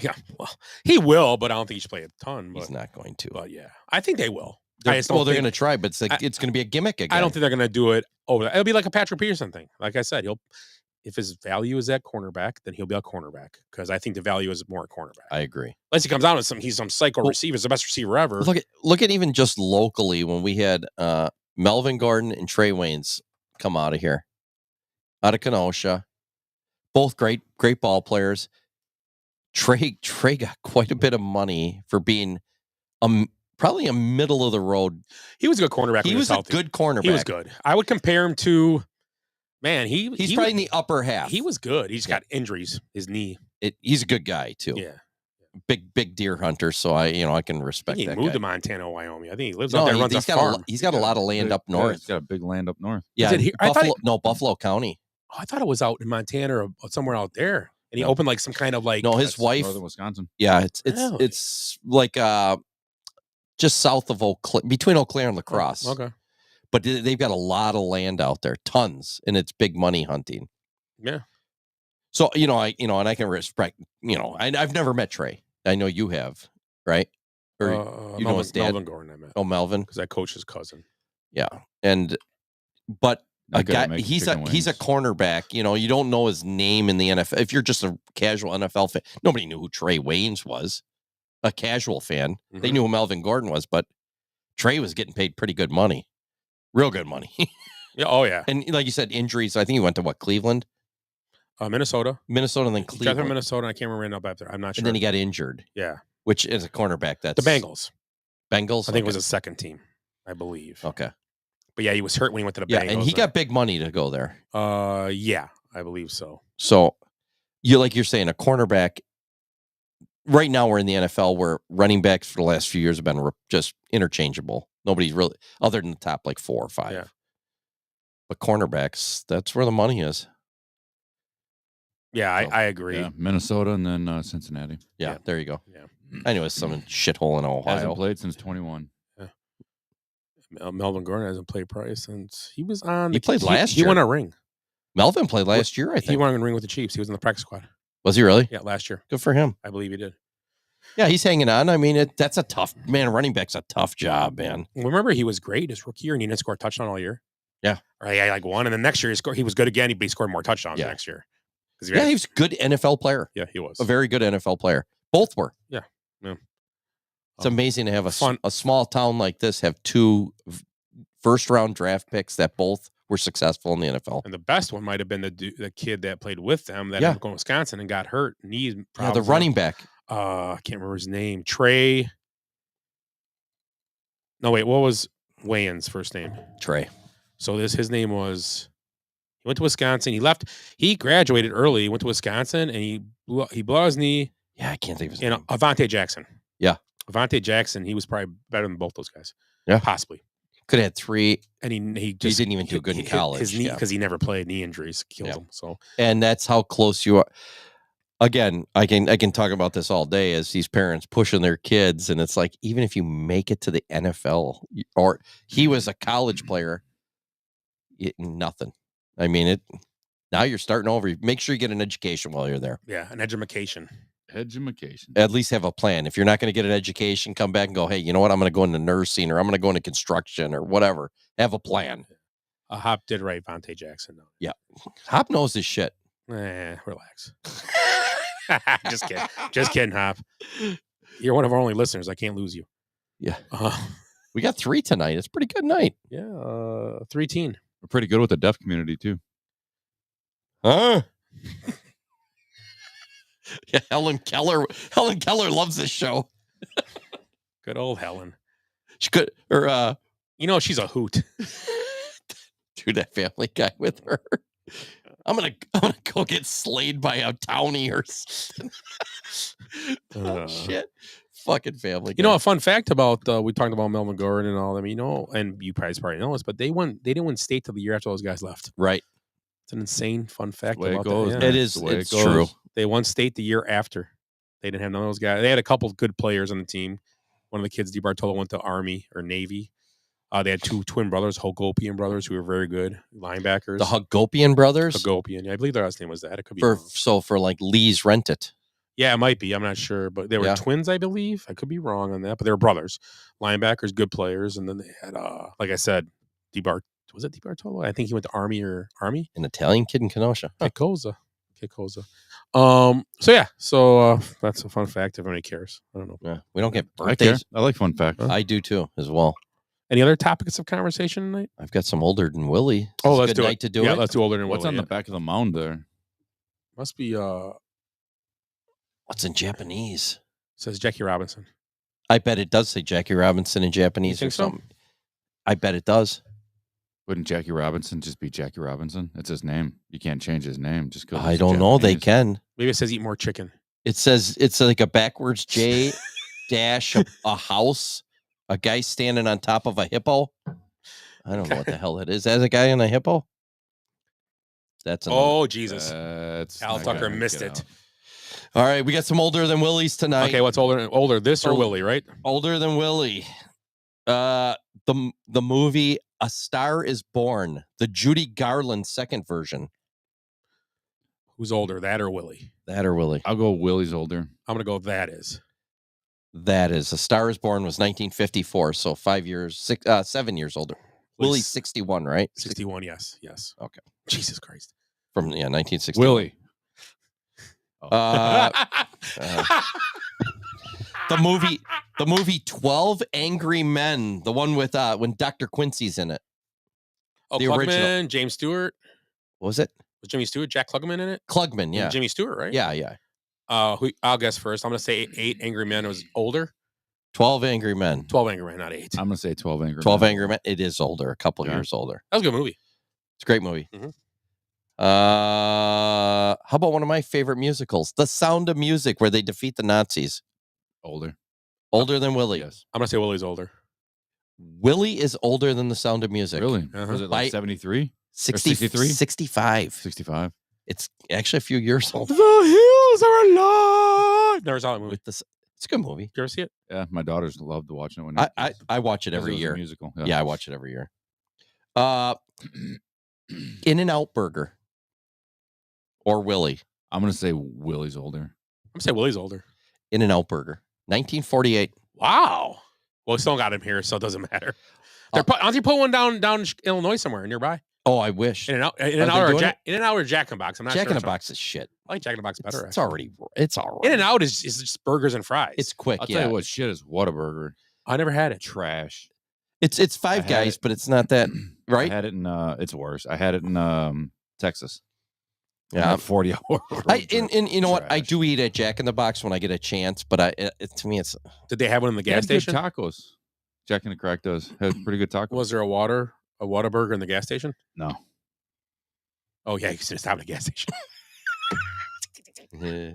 Yeah. Well, he will, but I don't think he should play a ton. He's not going to. But yeah, I think they will. They're going to try, but it's going to be a gimmick again. I don't think they're going to do it over. It'll be like a Patrick Peterson thing. Like I said, if his value is at cornerback, then he'll be a cornerback because I think the value is more at cornerback. I agree. Unless he comes out with he's some psycho receiver, he's the best receiver ever. Look at even just locally when we had Melvin Gordon and Trey Waynes come out of here, out of Kenosha, both great ball players. Trey got quite a bit of money for being probably a middle of the road. He was a good cornerback. He was a good cornerback. He was good. I would compare him to. Man, he's probably in the upper half. He was good. He's got injuries. His knee. He's a good guy too. Yeah, big deer hunter. So I can respect. He that moved guy. to Montana, Wyoming. I think he lives out there. Runs a farm. He's got a lot of land up north. He's got a big land up north. Yeah, Buffalo County. Oh, I thought it was out in Montana or somewhere out there. And he opened like some kind of like. No, his wife. Northern Wisconsin. Yeah, it's like just south of between Eau Claire and La Crosse. Oh, okay. But they've got a lot of land out there, tons, and it's big money hunting. Yeah. So and I can respect. I've never met Trey. I know you have, right? Or Melvin Gordon, I met. Oh, Melvin, because I coach his cousin. Yeah, and but Not a good at guy, making he's chicken a wings. cornerback. You know, you don't know his name in the NFL. If you're just a casual NFL fan, nobody knew who Trey Waynes was. A casual fan, they knew who Melvin Gordon was, but Trey was getting paid pretty good money, real good money. Yeah. Oh yeah. And like you said, injuries. I think he went to what, Cleveland, Minnesota, and then He got from Cleveland, Minnesota. And I can't remember right now after. I'm not sure. and then he got injured. Yeah. Which is a cornerback. That's The Bengals. Bengals. I think it was his second team, I believe. Okay. But yeah, he was hurt when he went to the Yeah, Bengals. and he got big money to go there. Yeah, I believe so. So, you're saying, a cornerback. Right now, we're in the NFL where running backs for the last few years have been just interchangeable. Nobody's really, other than the top like 4 or 5. Yeah. But cornerbacks, that's where the money is. Yeah, So, I agree. Yeah, Minnesota and then Cincinnati. Yeah, there you go. Yeah. I knew it was some shithole in Ohio. Hasn't played since 21. Melvin Gordon hasn't played probably since he was on. He played last year. He won a ring. Melvin played last year, I think. He won a ring with the Chiefs. He was in the practice squad. Was he really? Yeah, last year. Good for him. I believe he did. Yeah, he's hanging on. I mean, that's a tough, man, running back's a tough job, man. Remember, he was great his rookie year, and he didn't score a touchdown all year. Yeah. Or he had like one, and then next year he was good again. He scored more touchdowns next year. Yeah, he was a good NFL player. Yeah, he was. A very good NFL player. Both were. Yeah. It's amazing to have a small town like this have 2 first-round draft picks that both were successful in the NFL. And the best one might have been the kid that played with them that ended up going to Wisconsin and got hurt. Knee problems. Yeah, the running back. I can't remember his name. Trey. No, wait. What was Wayans' first name? Trey. So his name was. He went to Wisconsin. He left. He graduated early. He went to Wisconsin and he blew out his knee. Yeah, I can't think of his name. Avante Jackson. Yeah, Avante Jackson. He was probably better than both those guys. Yeah, possibly. Could have had 3. And he didn't even do good in college. His knee, because he never played. Knee injuries killed him. So, and that's how close you are. Again, I can talk about this all day as these parents pushing their kids, and it's like, even if you make it to the NFL, or he was a college player, nothing. I mean, now you're starting over. Make sure you get an education while you're there. Yeah, an education. At least have a plan. If you're not going to get an education, come back and go, hey, you know what? I'm going to go into nursing, or I'm going to go into construction, or whatever. Have a plan. Hop did right, Avante Jackson. Though. Yeah. Hop knows his shit. Relax. Just kidding. Just kidding, Hop. You're one of our only listeners. I can't lose you. Yeah. We got 3 tonight. It's a pretty good night. Yeah. 3 teen. We're pretty good with the deaf community, too. Huh? Yeah, Helen Keller loves this show. Good old Helen. She could, or she's a hoot. Do that Family Guy with her. I'm gonna go get slayed by a townie or something. Oh, shit. Fucking Family Guy. A fun fact about we talked about Melvin Gordon and all them, and you probably know this, but they didn't win state till the year after those guys left. Right. It's an insane fun fact about that. It is. It's true. They won state the year after. They didn't have none of those guys. They had a couple of good players on the team. One of the kids, DiBartolo, went to Army or Navy. They had 2 twin brothers, Hagopian brothers, who were very good linebackers. The Hagopian brothers? Hagopian. Yeah, I believe their last name was that. It could be for like Lee's Rent It. Yeah, it might be. I'm not sure. But they were twins, I believe. I could be wrong on that. But they were brothers. Linebackers, good players. And then they had, like I said, was it DiBartolo? I think he went to Army. An Italian kid in Kenosha. Che Cosa. So that's a fun fact if anybody cares. I don't know. Yeah, we don't get birthdays. I like fun facts. I do too, as well. Any other topics of conversation tonight? I've got some Older Than Willie. Let's do it. Yeah, let's do Older Than Willie. What's on the back of the mound there? Must be what's in Japanese? Says Jackie Robinson. I bet it does say Jackie Robinson in Japanese or something. So? I bet it does. Wouldn't Jackie Robinson just be Jackie Robinson? It's his name. You can't change his name just because. I don't know. They can. Maybe it says eat more chicken. It says it's like a backwards J dash a house, a guy standing on top of a hippo. I don't know what the hell it is. As a guy on a hippo. That's Jesus. Al Tucker missed it. All right, we got some Older Than Willies tonight. Okay, what's older? This or Willie, right? Older Than Willie. The movie A Star Is Born, the Judy Garland second version. Who's older, that or Willie? That or Willie. I'll go Willie's older. I'm gonna go that is. A Star Is Born was 1954, so 7 years older. Willie's 61, right? 61. Yes. Okay. Jesus Christ. From 1961. Willie. The movie 12 Angry Men, the one with when Dr. Quincy's in it. Oh, the Klugman, original. James Stewart. What was it? Was Jimmy Stewart, Jack Klugman in it? Klugman, yeah. Jimmy Stewart, right? Yeah. I'll guess first. I'm going to say 8 Angry Men was older. 12 Angry Men. 12 Angry Men, not 8. I'm going to say 12 Angry Men. 12 Angry Men. It is older, a couple years older. That was a good movie. It's a great movie. Mm-hmm. How about one of my favorite musicals, The Sound of Music, where they defeat the Nazis? Older than Willie. Yes. I'm going to say Willie's older. Willie is older than The Sound of Music. Really? Uh-huh. Was it like 73? 63? 65. 65. It's actually a few years old. The hills are alive. Never saw that movie. It's a good movie. You ever see it? Yeah, my daughters loved watching it when I watch it every year. Musical. Yeah, I watch it every year. In-N-Out Burger or Willie? I'm going to say Willie's older. I'm going to say Willie's older. In-N-Out Burger. 1948. Wow. Well, we still got him here, so it doesn't matter. Aren't you put one down in Illinois somewhere nearby? Oh, I wish. In-N-Out or Jack in the Box. I'm not Jack sure. in the Box is shit. I like Jack in the Box better. It's all right. In-N-Out is just burgers and fries. It's quick. I'll tell you what, shit is Whataburger. I never had it. Trash. It's Five Guys, but it's not that right. I had it in. It's worse. I had it in Texas. Yeah, 40 hour. And you know what? I do eat at Jack in the Box when I get a chance, but to me, it's. Did they have one in the gas station? Tacos. Jack in the Crack has pretty good tacos. Was there a Whataburger in the gas station? No. Oh yeah, you should stop at the gas station. Yeah.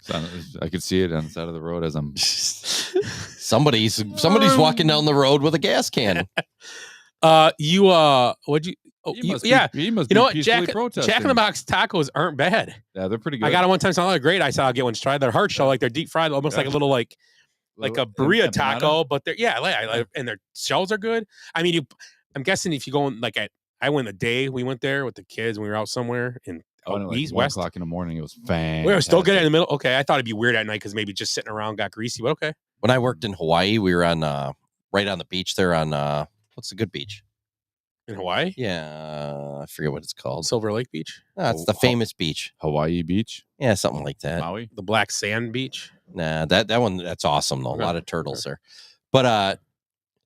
So I could see it on the side of the road as I'm. Somebody's walking down the road with a gas can. What'd you? He must yeah. Be, he must you know be what? Jack in the Box tacos aren't bad. Yeah, they're pretty good. I got it one time. Sounded great. I said I'll get one to try. They're hard shell, like they're deep fried, almost like a little like a burrito taco, but they're and their shells are good. I mean, I'm guessing if you go in I went the day we went there with the kids and we were out somewhere in East West. 1 o'clock in the morning. It was fantastic. We were still good in the middle. Okay, I thought it'd be weird at night because maybe just sitting around got greasy, but okay. When I worked in Hawaii, we were on right on the beach there on what's the good beach in Hawaii? Yeah, I forget what it's called. Silver Lake Beach. No, it's the famous beach. Hawaii Beach. Yeah, something like that. Maui. The Black Sand Beach. Nah, that one that's awesome though. A lot of turtles there, but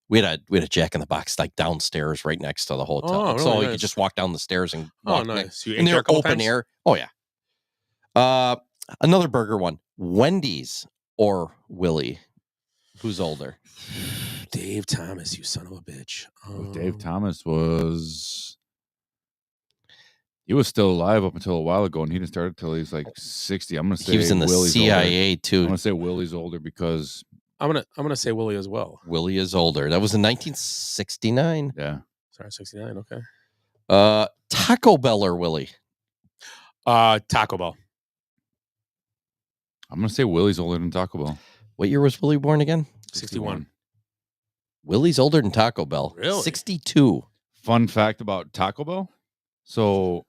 we had a Jack in the Box like downstairs right next to the hotel, really so nice. you could just walk down the stairs and walk nice. You and they're open times? air. Oh yeah. Another burger one. Wendy's or Willie? Who's older? Dave Thomas, you son of a bitch. Dave Thomas was. He was still alive up until a while ago, and he didn't start until he was like 60. I'm gonna say he was in the Willie's CIA older. too. I'm gonna say Willie's older because I'm gonna say Willie as well. Willie is older. That was in 1969. Yeah. Sorry, 69. Okay. Taco Bell or Willie? Taco Bell. I'm gonna say Willie's older than Taco Bell. What year was Willie born again? 61. Willie's older than Taco Bell. Really? 62. Fun fact about Taco Bell. So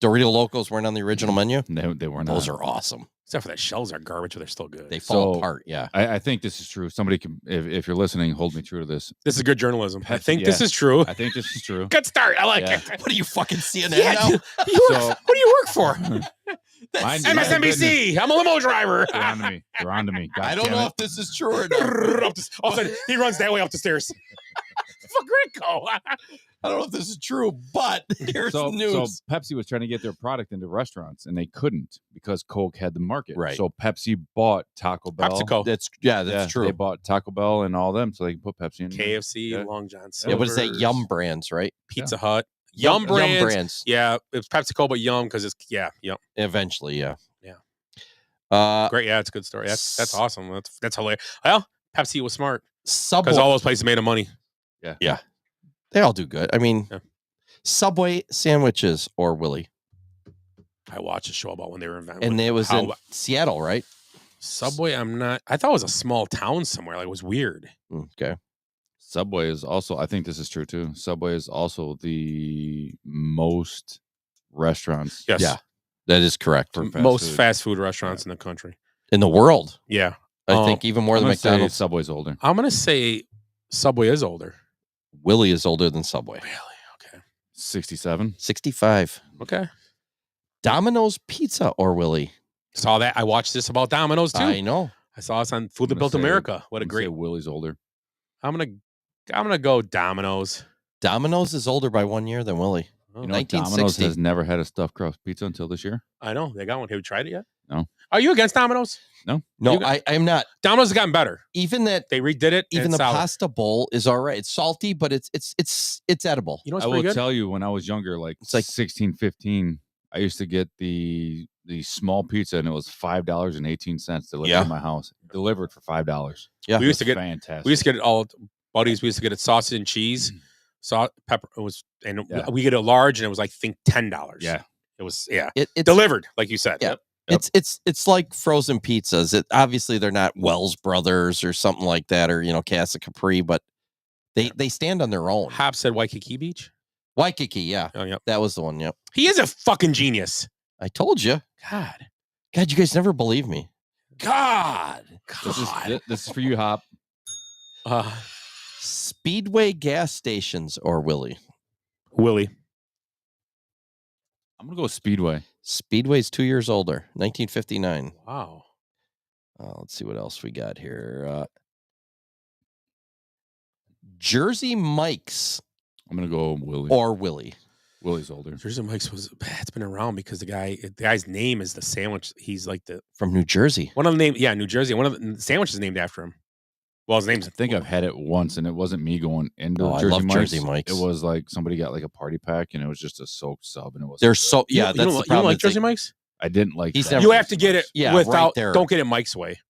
Dorito Locos weren't on the original menu. They were not. Those are awesome. Except for that shells are garbage, but they're still good. They fall apart. Yeah. I think this is true. Somebody can, if you're listening, hold me true to this. This is good journalism. I think yeah. this is true. I think this is true. Good start. I like it. What are you fucking CNN Yeah, now? what do you work for? MSNBC. I'm a limo driver. They're on to me. They're on to me. God I don't damn know it. if this is true or not. All of a sudden, he runs that way up the stairs. Fuck Rico. I don't know if this is true, but here's the news. So Pepsi was trying to get their product into restaurants, and they couldn't because Coke had the market. Right. So Pepsi bought Taco Bell. PepsiCo. That's true. They bought Taco Bell and all them, so they can put Pepsi in. KFC, Long John Silver's. Yeah, what is that? Yum Brands, right? Pizza Hut. Yum Brands. Yum Brands. Yeah, it's PepsiCo, but Yum because it's Yum. Eventually, yeah. Great. Yeah, it's a good story. That's awesome. That's hilarious. Well, Pepsi was smart Subway. because all those places made them money. Yeah. They all do good. I mean, Subway sandwiches or Willie. I watched a show about when they were invented. And it was in Seattle, right? Subway, I thought it was a small town somewhere. Like, it was weird. Okay. Subway is also, I think this is true too. Subway is also the most restaurants. Yes. Yeah. That is correct. Most fast food restaurants in the country. In the world. Yeah. I think even more than McDonald's. Subway's older. I'm going to say Subway is older. Willie is older than Subway. Really? Okay. 67. 65. Okay. Domino's Pizza or Willie? Saw that. I watched this about Domino's too. I know. I saw this on Food That I'm gonna Built say- America. What a I'm gonna say great. Willie's older. I'm gonna go Domino's. Domino's is older by 1 year than Willie. Oh. You know, Domino's 1960. has never had a stuffed crust pizza until this year. I know they got one. Have you tried it yet? No. Are you against Domino's? No, You got- I'm not. Domino's has gotten better. Even that, They redid it. even and the it's solid. pasta bowl is all right. It's salty, but it's edible. You know what's I will pretty good? tell you, when I was younger, like It's like- 16, 15, I used to get the small pizza, and it was $5.18 delivered Yeah. to my house. Delivered for $5. Yeah. We used to get fantastic. We used to get it all buddies. We used to get it sausage and cheese, salt, pepper. It was, and Yeah. we get a large, and it was like think $10. Yeah. It was It's delivered, like you said. Yeah. Yep. It's like frozen pizzas. Obviously they're not Wells Brothers or something like that, or Casa Capri, but they stand on their own. Hop said Waikiki Beach. Waikiki, yeah, Oh, yep. that was the one. Yep, He is a fucking genius. I told you. God, God, you guys never believe me. God. This is for you, Hop. Speedway gas stations or Willie? Willie. I'm gonna go with Speedway. Speedway's 2 years older, 1959. Wow. Let's see what else we got here. Jersey Mike's I'm gonna go Willie. or Willie? Willie's older. Jersey Mike's it's been around because the guy's name is the sandwich. He's like From New Jersey. one of the name. Yeah, New Jersey. One of the sandwiches named after him. Well, his name's I think I've had it once, and it wasn't me going into Oh, I Jersey love Mike's. Jersey Mike's. It was like somebody got like a party pack, and it was just a soaked sub, and it was. They're so You that's don't, the you don't problem. like is they- Jersey Mike's? I didn't like. He's that never- You have to get it Yeah, right without. there. Don't get it Mike's way.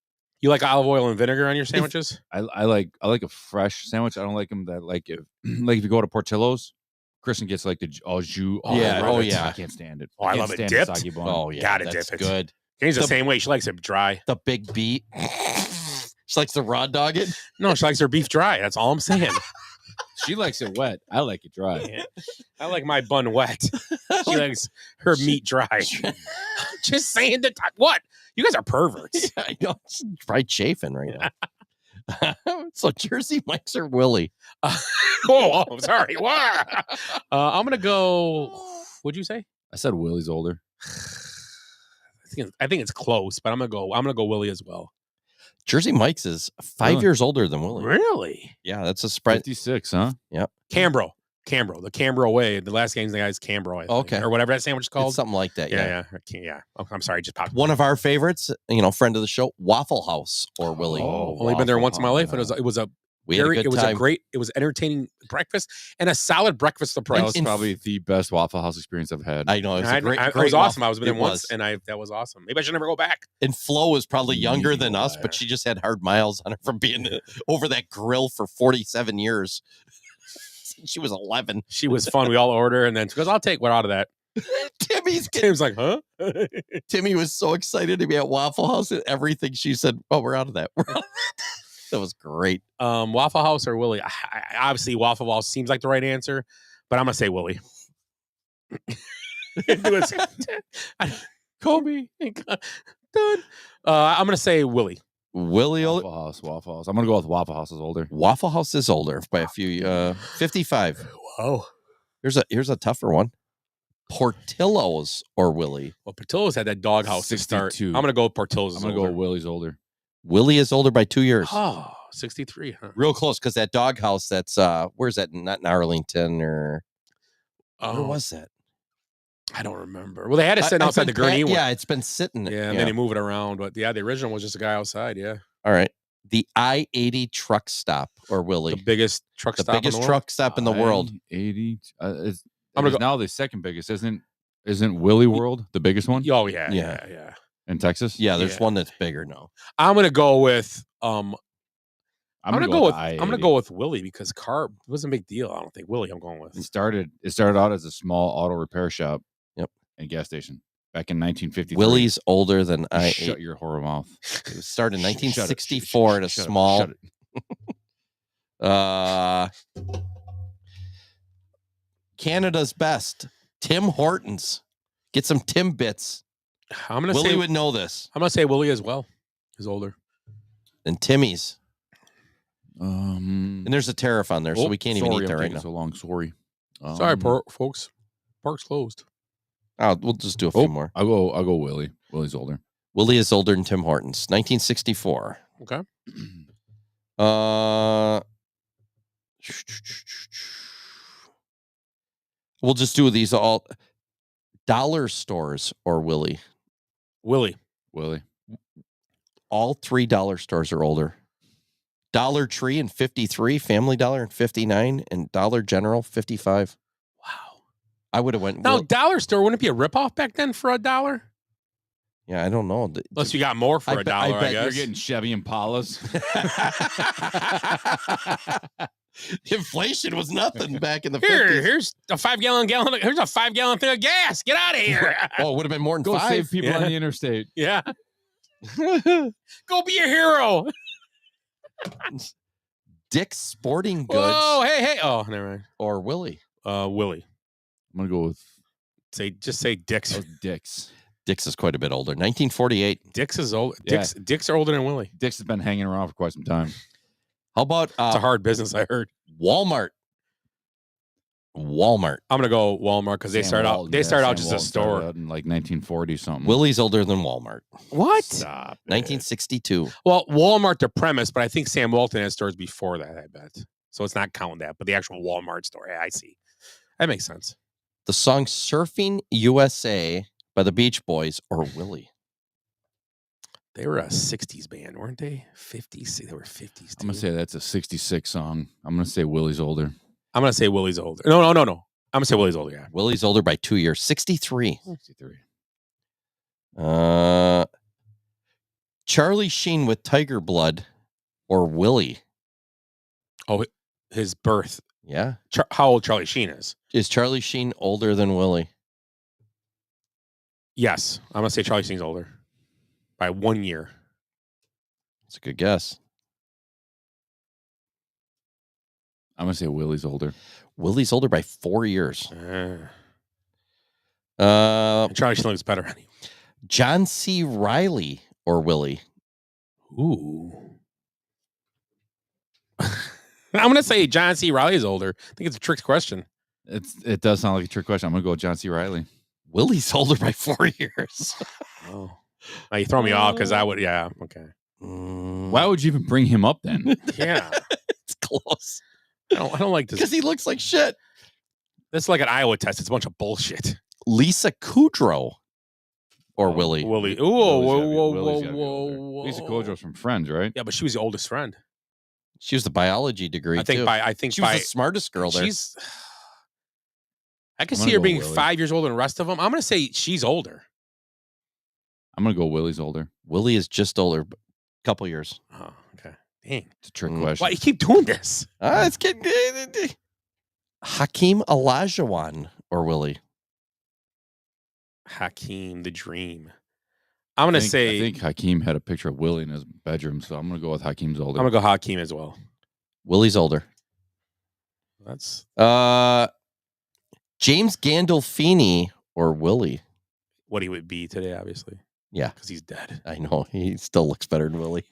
You like olive oil and vinegar on your sandwiches? I like a fresh sandwich. I don't like them that like if if you go to Portillo's, Kristen gets like the jus. Yeah, I oh, love it. yeah. I can't stand it. Oh, I can't love it stand dipped. the soggy bun. Oh yeah, Gotta that's dip it. good. Jane's the The- same way. She likes it dry. The big beat. She likes to raw dog it. No, she likes her beef dry. That's all I'm saying. She likes it wet. I like it dry. Yeah. I like my bun wet. She likes her meat dry. Just saying that. What? You guys are perverts. Yeah, I know. It's probably chafing right now. So Jersey Mike's or Willie? Oh, sorry. What? I'm gonna go. What'd you say? I said Willie's older. I think it's close, but I'm gonna go Willie as well. Jersey Mike's is 5 Really? years older than Willie. Really? Yeah, that's a spread. 56, huh? Cambro, the Cambro way. The last game's the guy's Cambro. I think, Okay. or whatever that sandwich is It's called. something like that. Yeah. Yeah. Oh, I'm sorry, just popped. One of our favorites, friend of the show, Waffle House or Willie. Only been there once in my life, and it was a We had a good time. it was entertaining breakfast and a solid breakfast for That price. was probably the best Waffle House experience I've had. I know. It was, I- a great, I- it great was awesome. waffle. I was been in It once, was. and that was awesome. Maybe I should never go back. And Flo was probably younger need to than go us, there. but she just had hard miles on her from being over that grill for 47 years. She was 11. She was fun. We all order, and then she goes, "I'll take one out of that." Tim's like, "Huh?" Timmy was so excited to be at Waffle House and everything. She said, "Oh, we're out of that." We're out of that. That was great. Waffle House or Willie? Obviously, Waffle House seems like the right answer, but I'm gonna say Willie. Kobe, done. I'm gonna say Willie. Willie. Waffle House. I'm gonna go with Waffle House is older. Waffle House is older by a few. 55. Whoa. Here's a tougher one. Portillo's or Willie? Well, Portillo's had that doghouse to start. 62. I'm gonna go with Portillo's. I'm gonna go with Willie's older. Willie is older by 2 years. Oh, 63, huh? Real close, because that doghouse, that's where's that? Not in Arlington or where was that? I don't remember. Well, they had it sitting outside the Gurney one. Yeah, it's been sitting. Yeah, and then they move it around. But yeah, the original was just a guy outside. Yeah, All right. The I-80 truck stop or Willie? the biggest truck The stop. biggest in the truck stop in the world. 80. I'm gonna It's go- now the second biggest, isn't Willie World the biggest one World. Oh yeah, Yeah. yeah. in Texas? Yeah, there's Yeah. one that's bigger now. I'm gonna go with I'm gonna go with the I'm gonna I-80. go with Willie because car wasn't a big deal. I don't think Willie. I'm going with. It started out as a small auto repair shop. Yep. And gas station back in 1953. Willie's older than I-80. Shut your horror mouth. It was started in Shut it. 1964 at a Shut it. small. Shut it. Canada's best, Tim Hortons. Get some Tim bits. I'm gonna Willie say would know this. I'm gonna say Willie as well. He's older. And Timmy's. And there's a tariff on there, so we can't even eat there right now. So long. Sorry. Sorry, folks. Park's closed. Oh, we'll just do a few more. I'll go Willie. Willie's older. Willie is older than Tim Hortons. 1964. Okay. We'll just do these all. Dollar stores or Willie? Willie. All $3 stores are older. Dollar Tree in 53, Family Dollar in 59, and Dollar General 55. Wow. I would have went. Now, Dollar Store, wouldn't it be a ripoff back then for $1? Yeah, I don't know. Unless you got more for $1, I bet guess. you're getting Chevy Impalas. Inflation was nothing back in the 50s. Here's a 5-gallon Here's a 5-gallon thing of gas. Get out of here. Oh, it would have been more than Go 5. save people on the interstate. Yeah. Go be a hero. Dick's Sporting Goods. Oh, hey. Oh, never mind. Or Willie. Willie. I'm gonna go with just say Dick's. Dick's. Dick's is quite a bit older. 1948. Dick's is old. Yeah. Dick's are older than Willie. Dick's has been hanging around for quite some time. How about it's a hard business, I heard. Walmart. I'm gonna go Walmart because they start out just a store in like 1940 something. Willie's older than Walmart. What? Stop. 1962. Well, Walmart the premise, but I think Sam Walton had stores before that. I bet so. It's not counting that, but the actual Walmart store. Yeah, I see. That makes sense. The song "Surfing USA" by the Beach Boys or Willie. They were a 60s band, weren't they? 50s. They were 50s. Too. I'm gonna say that's a 66 song. I'm gonna say Willie's older. I'm gonna say Willie's older. No. I'm gonna say Willie's older. Yeah. Willie's older by 2 years. 63. 63. Charlie Sheen with Tiger Blood or Willie. Oh, his birth. Yeah. How old Charlie Sheen is? Is Charlie Sheen older than Willie? Yes, I'm gonna say Charlie Sheen's older by 1 year. That's a good guess. I'm gonna say Willie's older. Willie's older by 4 years. Charlie Sheen looks better. John C. Reilly or Willie? Ooh. I'm gonna say John C. Reilly is older. I think it's a trick question. It does sound like a trick question. I'm gonna go with John C. Reilly. Willie's older by 4 years. Oh, now you throw me off because I would. Yeah, okay. Why would you even bring him up then? Yeah, it's close. I don't like this because he looks like shit. This is like an Iowa test. It's a bunch of bullshit. Lisa Kudrow or Willie? Willie. Whoa. Lisa Kudrow's from Friends, right? Yeah, but she was the oldest friend. She was the biology degree. I think too. She was the smartest girl there. I can see her being Willie. 5 years older than the rest of them. I'm gonna say she's older. I'm gonna go Willie's older. Willie is just older, a couple years. Oh, okay. Dang, it's a trick question. Why you keep doing this? It's getting Hakeem Olajuwon or Willie? Hakeem the Dream. I'm gonna I say. think Hakeem had a picture of Willie in his bedroom, so I'm gonna go with Hakeem's older. I'm gonna go Hakeem as well. Willie's older. That's James Gandolfini or Willie? What he would be today, obviously. Yeah, because he's dead. I know he still looks better than Willie.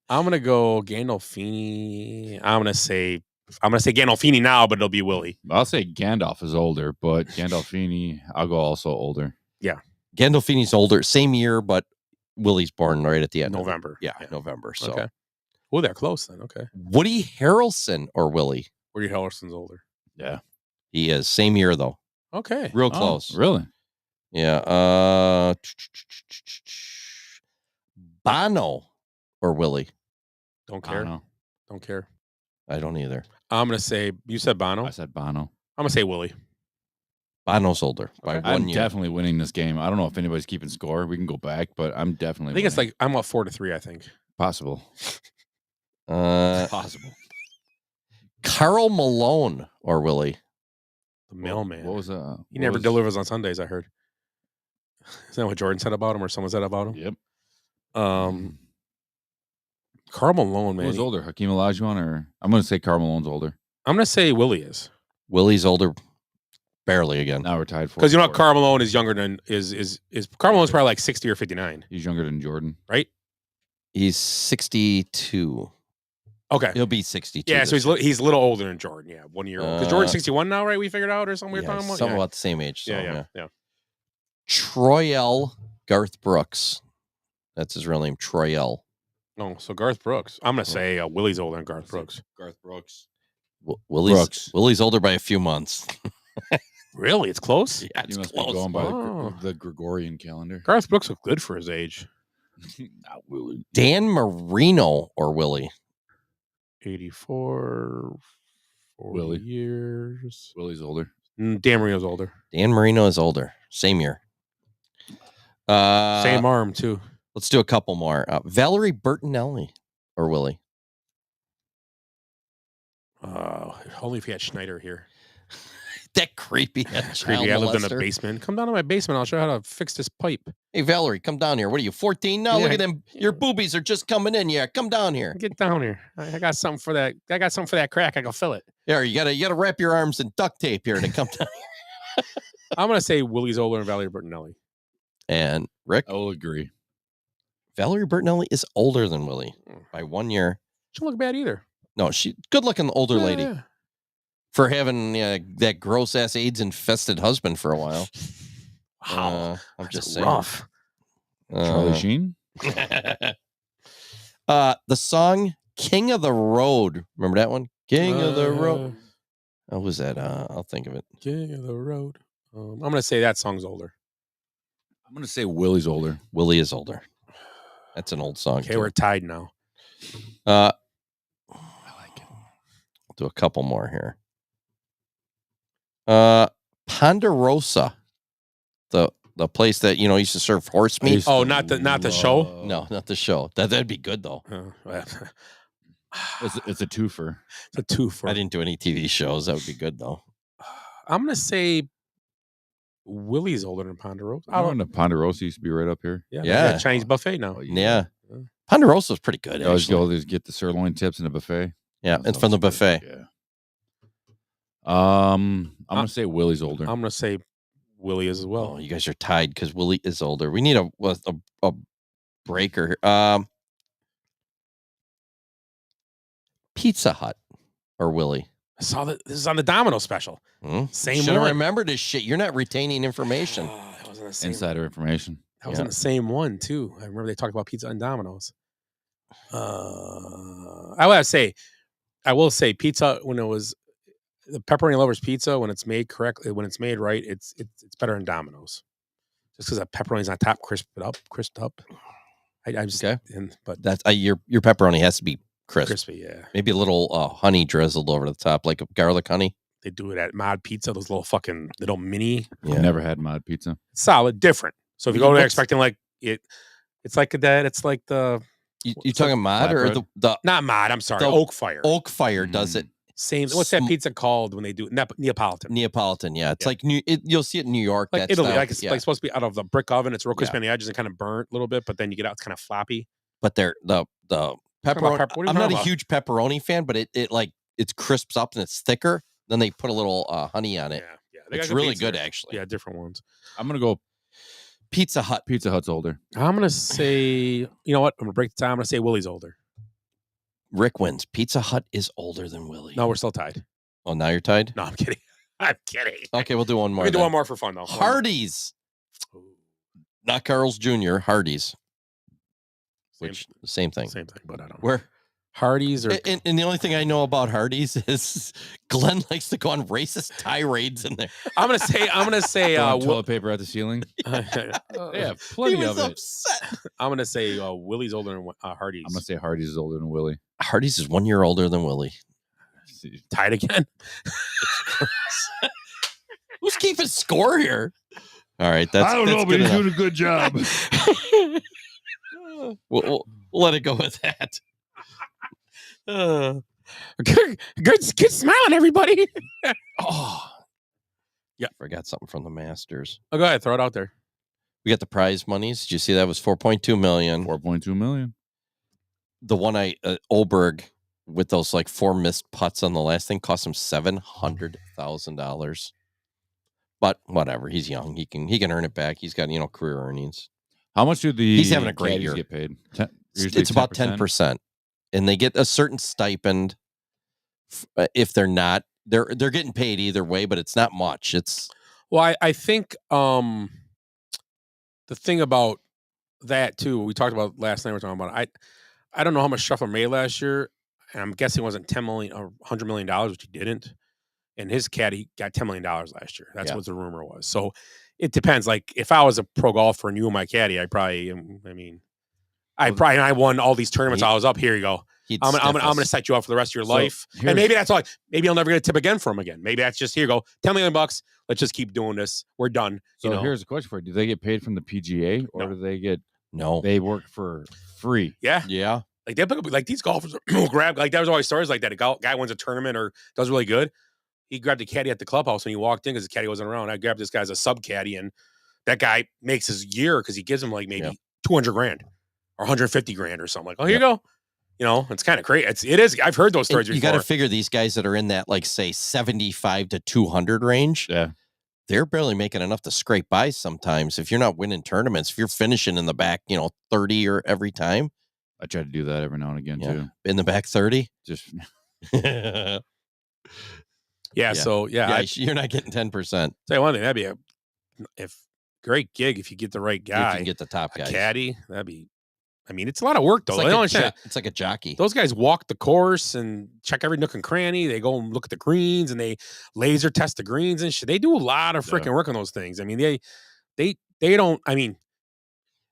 I'm gonna go Gandolfini. I'm gonna say Gandolfini now, but it'll be Willie. I'll say Gandalf is older, but Gandolfini, I'll go also older. Yeah, Gandolfini's older, same year, but Willie's born right at the end. November. Yeah, November. So, okay. Oh, they're close then. Okay. Woody Harrelson or Willie? Woody Harrelson's older. Yeah, he is. Same year though. Okay. Real close. Really? Yeah. Bono or Willie? Don't care. Bono. Don't care. I don't either. I'm gonna say you said Bono. I said Bono. I'm gonna say Willie. Bono's older by 1 I'm year. definitely winning this game. I don't know if anybody's keeping score. We can go back, but I'm definitely. I think it's like I'm up 4-3. I think possible. Possible. Carl Malone or Willie? The mailman. What was that? He never delivers on Sundays. I heard. Isn't that what Jordan said about him, or someone said about him? Yep. Karl Malone, man. Who's older, Hakeem Olajuwon, or I'm going to say Karl Malone's older. I'm going to say Willie is. Willie's older, barely again. Now we're tied for. Because you know, Karl Malone is younger than is Karl Malone's probably like 60 or 59. He's younger than Jordan, right? He's 62. Okay. He'll be 62. Yeah, so this year. he's a little older than Jordan. Yeah, 1 year old. Because Jordan's 61 now, right? We figured out or something we were talking about? Something Yeah. about the same age. So, Yeah. Troyell Garth Brooks. That's his real name, Troyell. No, so Garth Brooks. I'm going to say Willie's older than Garth Brooks. Garth Brooks. Willie's older by a few months. Really? It's close? Yeah, You it's must close. be going by Oh. the Gregorian calendar. Garth Brooks looked good for his age. Not Willie. Dan Marino or Willie? 84, 40 Willie. years. Willie's older. Dan Marino's older. Dan Marino is older. Same year. Same arm, too. Let's do a couple more. Valerie Bertinelli or Willie? Only if he had Schneider here. That creepy. Creepy. I lived in a basement. Come down to my basement. I'll show you how to fix this pipe. Hey, Valerie, come down here. What are you, 14 now? Yeah. Look at them. Your boobies are just coming in. Yeah, come down here. Get down here. I got something for that. I got something for that crack. I can fill it. Yeah, you gotta wrap your arms in duct tape here to come down here. I'm gonna say Willie's older than Valerie Bertinelli. And Rick? I will agree. Valerie Bertinelli is older than Willie by 1 year. She don't look bad either. No, she good looking older lady. Yeah. For having that gross ass AIDS infested husband for a while. Wow. I'm just That's saying. rough. Charlie Sheen? The song King of the Road. Remember that one? King of the Road. What was that? I'll think of it. King of the Road. I'm gonna say that song's older. I'm going to say Willie's older. Willie is older. That's an old song. Okay, too. we're tied now. I like it. I'll do a couple more here. Ponderosa, the place that used to serve horse meat. Oh, not the show. No, not the show. That'd be good though. It's a twofer. It's a twofer. I didn't do any TV shows. That would be good though. I'm gonna say Willie's older than Ponderosa. I don't know. Ponderosa used to be right up here. Yeah, Yeah. Chinese buffet now. Yeah. Ponderosa's pretty good. You always Actually. go get the sirloin tips in a buffet. Yeah, it's from the buffet. Yeah. I'm gonna say Willie's older. I'm gonna say Willie is as well. Oh, you guys are tied because Willie is older. We need a breaker here. Pizza Hut or Willie? I saw that this is on the Domino special. Same Should have one. remembered this shit. You're not retaining information. That was in the same. Insider information. That was in the same one too. I remember they talked about pizza and Domino's. I will say pizza when it was the pepperoni lovers pizza when it's made correctly, when it's made right, it's better than Domino's. Just because the pepperoni's on top, crisped up. I just Okay. But That's your pepperoni has to be crisp. crispy, yeah. Maybe a little honey drizzled over the top, like garlic honey. They do it at Mod Pizza, those little fucking little mini. Yeah. Never had mod pizza. Solid, different. So if you go there expecting like it's like that. It's like the You talking Mod or the not Mod? I'm sorry, the Oak Fire. Oak Fire does it. Same. What's that pizza called when they do Neapolitan? Neapolitan, yeah. It's like you'll see it in New York, Like that Italy, style. like it's like supposed to be out of the brick oven. It's real crispy Yeah. on the edges and kind of burnt a little bit, but then you get out, it's kind of floppy. But they're the Talking pepperoni. about what are you I'm not talking a about? huge pepperoni fan, but it crisps up and it's thicker. Then they put a little honey on it. Yeah. They got It's really pizza good, there. actually. Yeah, different ones. I'm gonna go Pizza Hut. Pizza Hut's older. I'm gonna say, you know what? I'm gonna break the time. I'm gonna say Willie's older. Rick wins. Pizza Hut is older than Willie. No, we're still tied. Oh, now you're tied? No, I'm kidding. I'm kidding. Okay, we'll do one more. We can do then. one more for fun though. Hardee's. Not Carl's Jr., Hardee's. Which same thing. Same thing, but I don't know. Where Hardee's or and the only thing I know about Hardee's is Glenn likes to go on racist tirades in there. I'm gonna say Throwing toilet paper at the ceiling. yeah, Plenty He was of it. upset. I'm gonna say Willie's older than Hardee's. I'm gonna say Hardee's is older than Willie. Hardee's is 1 year older than Willie. Tied again. Who's keeping score here? All right, that's that's good enough. a good job. We'll let it go with that. Good smiling, everybody. Oh, yeah. Forgot something from the Masters. Oh, go ahead, throw it out there. We got the prize monies. Did you see that was 4.2 million? 4.2 million. The one Oberg with those like 4 missed putts on the last thing cost him $700,000. But whatever, he's young. He can earn it back. He's got career earnings. How much do the He's having a great caddies year. get paid? It's about 10%. and they get a certain stipend. If they're not, they're getting paid either way, but it's not much. It's Well, I think the thing about that too, we talked about last night. We're talking about I don't know how much Shuffler made last year, and I'm guessing it wasn't $10 million or $100 million, which he didn't. And his caddy got $10 million last year. That's what the rumor was. So it depends. Like if I was a pro golfer and you were my caddy, I won all these tournaments. I was up. Here you go. I'm gonna set you up for the rest of your life. And maybe that's all. Maybe I'll never get a tip again from him again. Maybe that's just here you go. $10 million. Let's just keep doing this. We're done. So here's a question for you: do they get paid from the PGA or do they get? No, they work for free. Yeah. Like they pick up, like these golfers will grab. Like there was always stories like that. A guy wins a tournament or does really good. He grabbed a caddy at the clubhouse when he walked in because the caddy wasn't around. I grabbed this guy as a sub caddy, and that guy makes his year because he gives him like maybe $200,000 or $150,000 or something. Like, here you go. It's kind of crazy. It is. I've heard those stories. You got to figure these guys that are in that, like, say 75 to 200 range. Yeah, they're barely making enough to scrape by sometimes. If you're not winning tournaments, if you're finishing in the back, 30 or every time. I try to do that every now and again too. In the back 30, just. So you're not getting 10%. Tell you one thing, that'd be a great gig if you get the right guy. If you can get the top guy, caddy, that'd be. I mean, it's a lot of work though. It's like a jockey. Those guys walk the course and check every nook and cranny. They go and look at the greens and they laser test the greens and shit. They do a lot of freaking work on those things. I mean, they don't. I mean,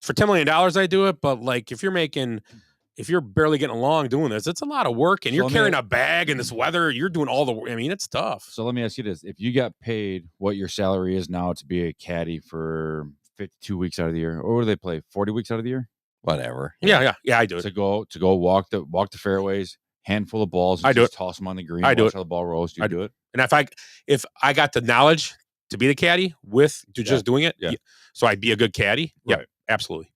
for $10 million, I do it. But like, if you're barely getting along doing this, it's a lot of work, and you're carrying a bag in this weather. You're doing all the. I mean, it's tough. So let me ask you this: if you got paid what your salary is now to be a caddy for 52 weeks out of the year, or do they play 40 weeks out of the year? Whatever. Yeah, I do it. To go walk the fairways, handful of balls. And I do it. Toss them on the green. I do watch it. How the ball rolls. Do it. And if I got the knowledge to be the caddy just doing it, so I'd be a good caddy. Right. Yeah, absolutely.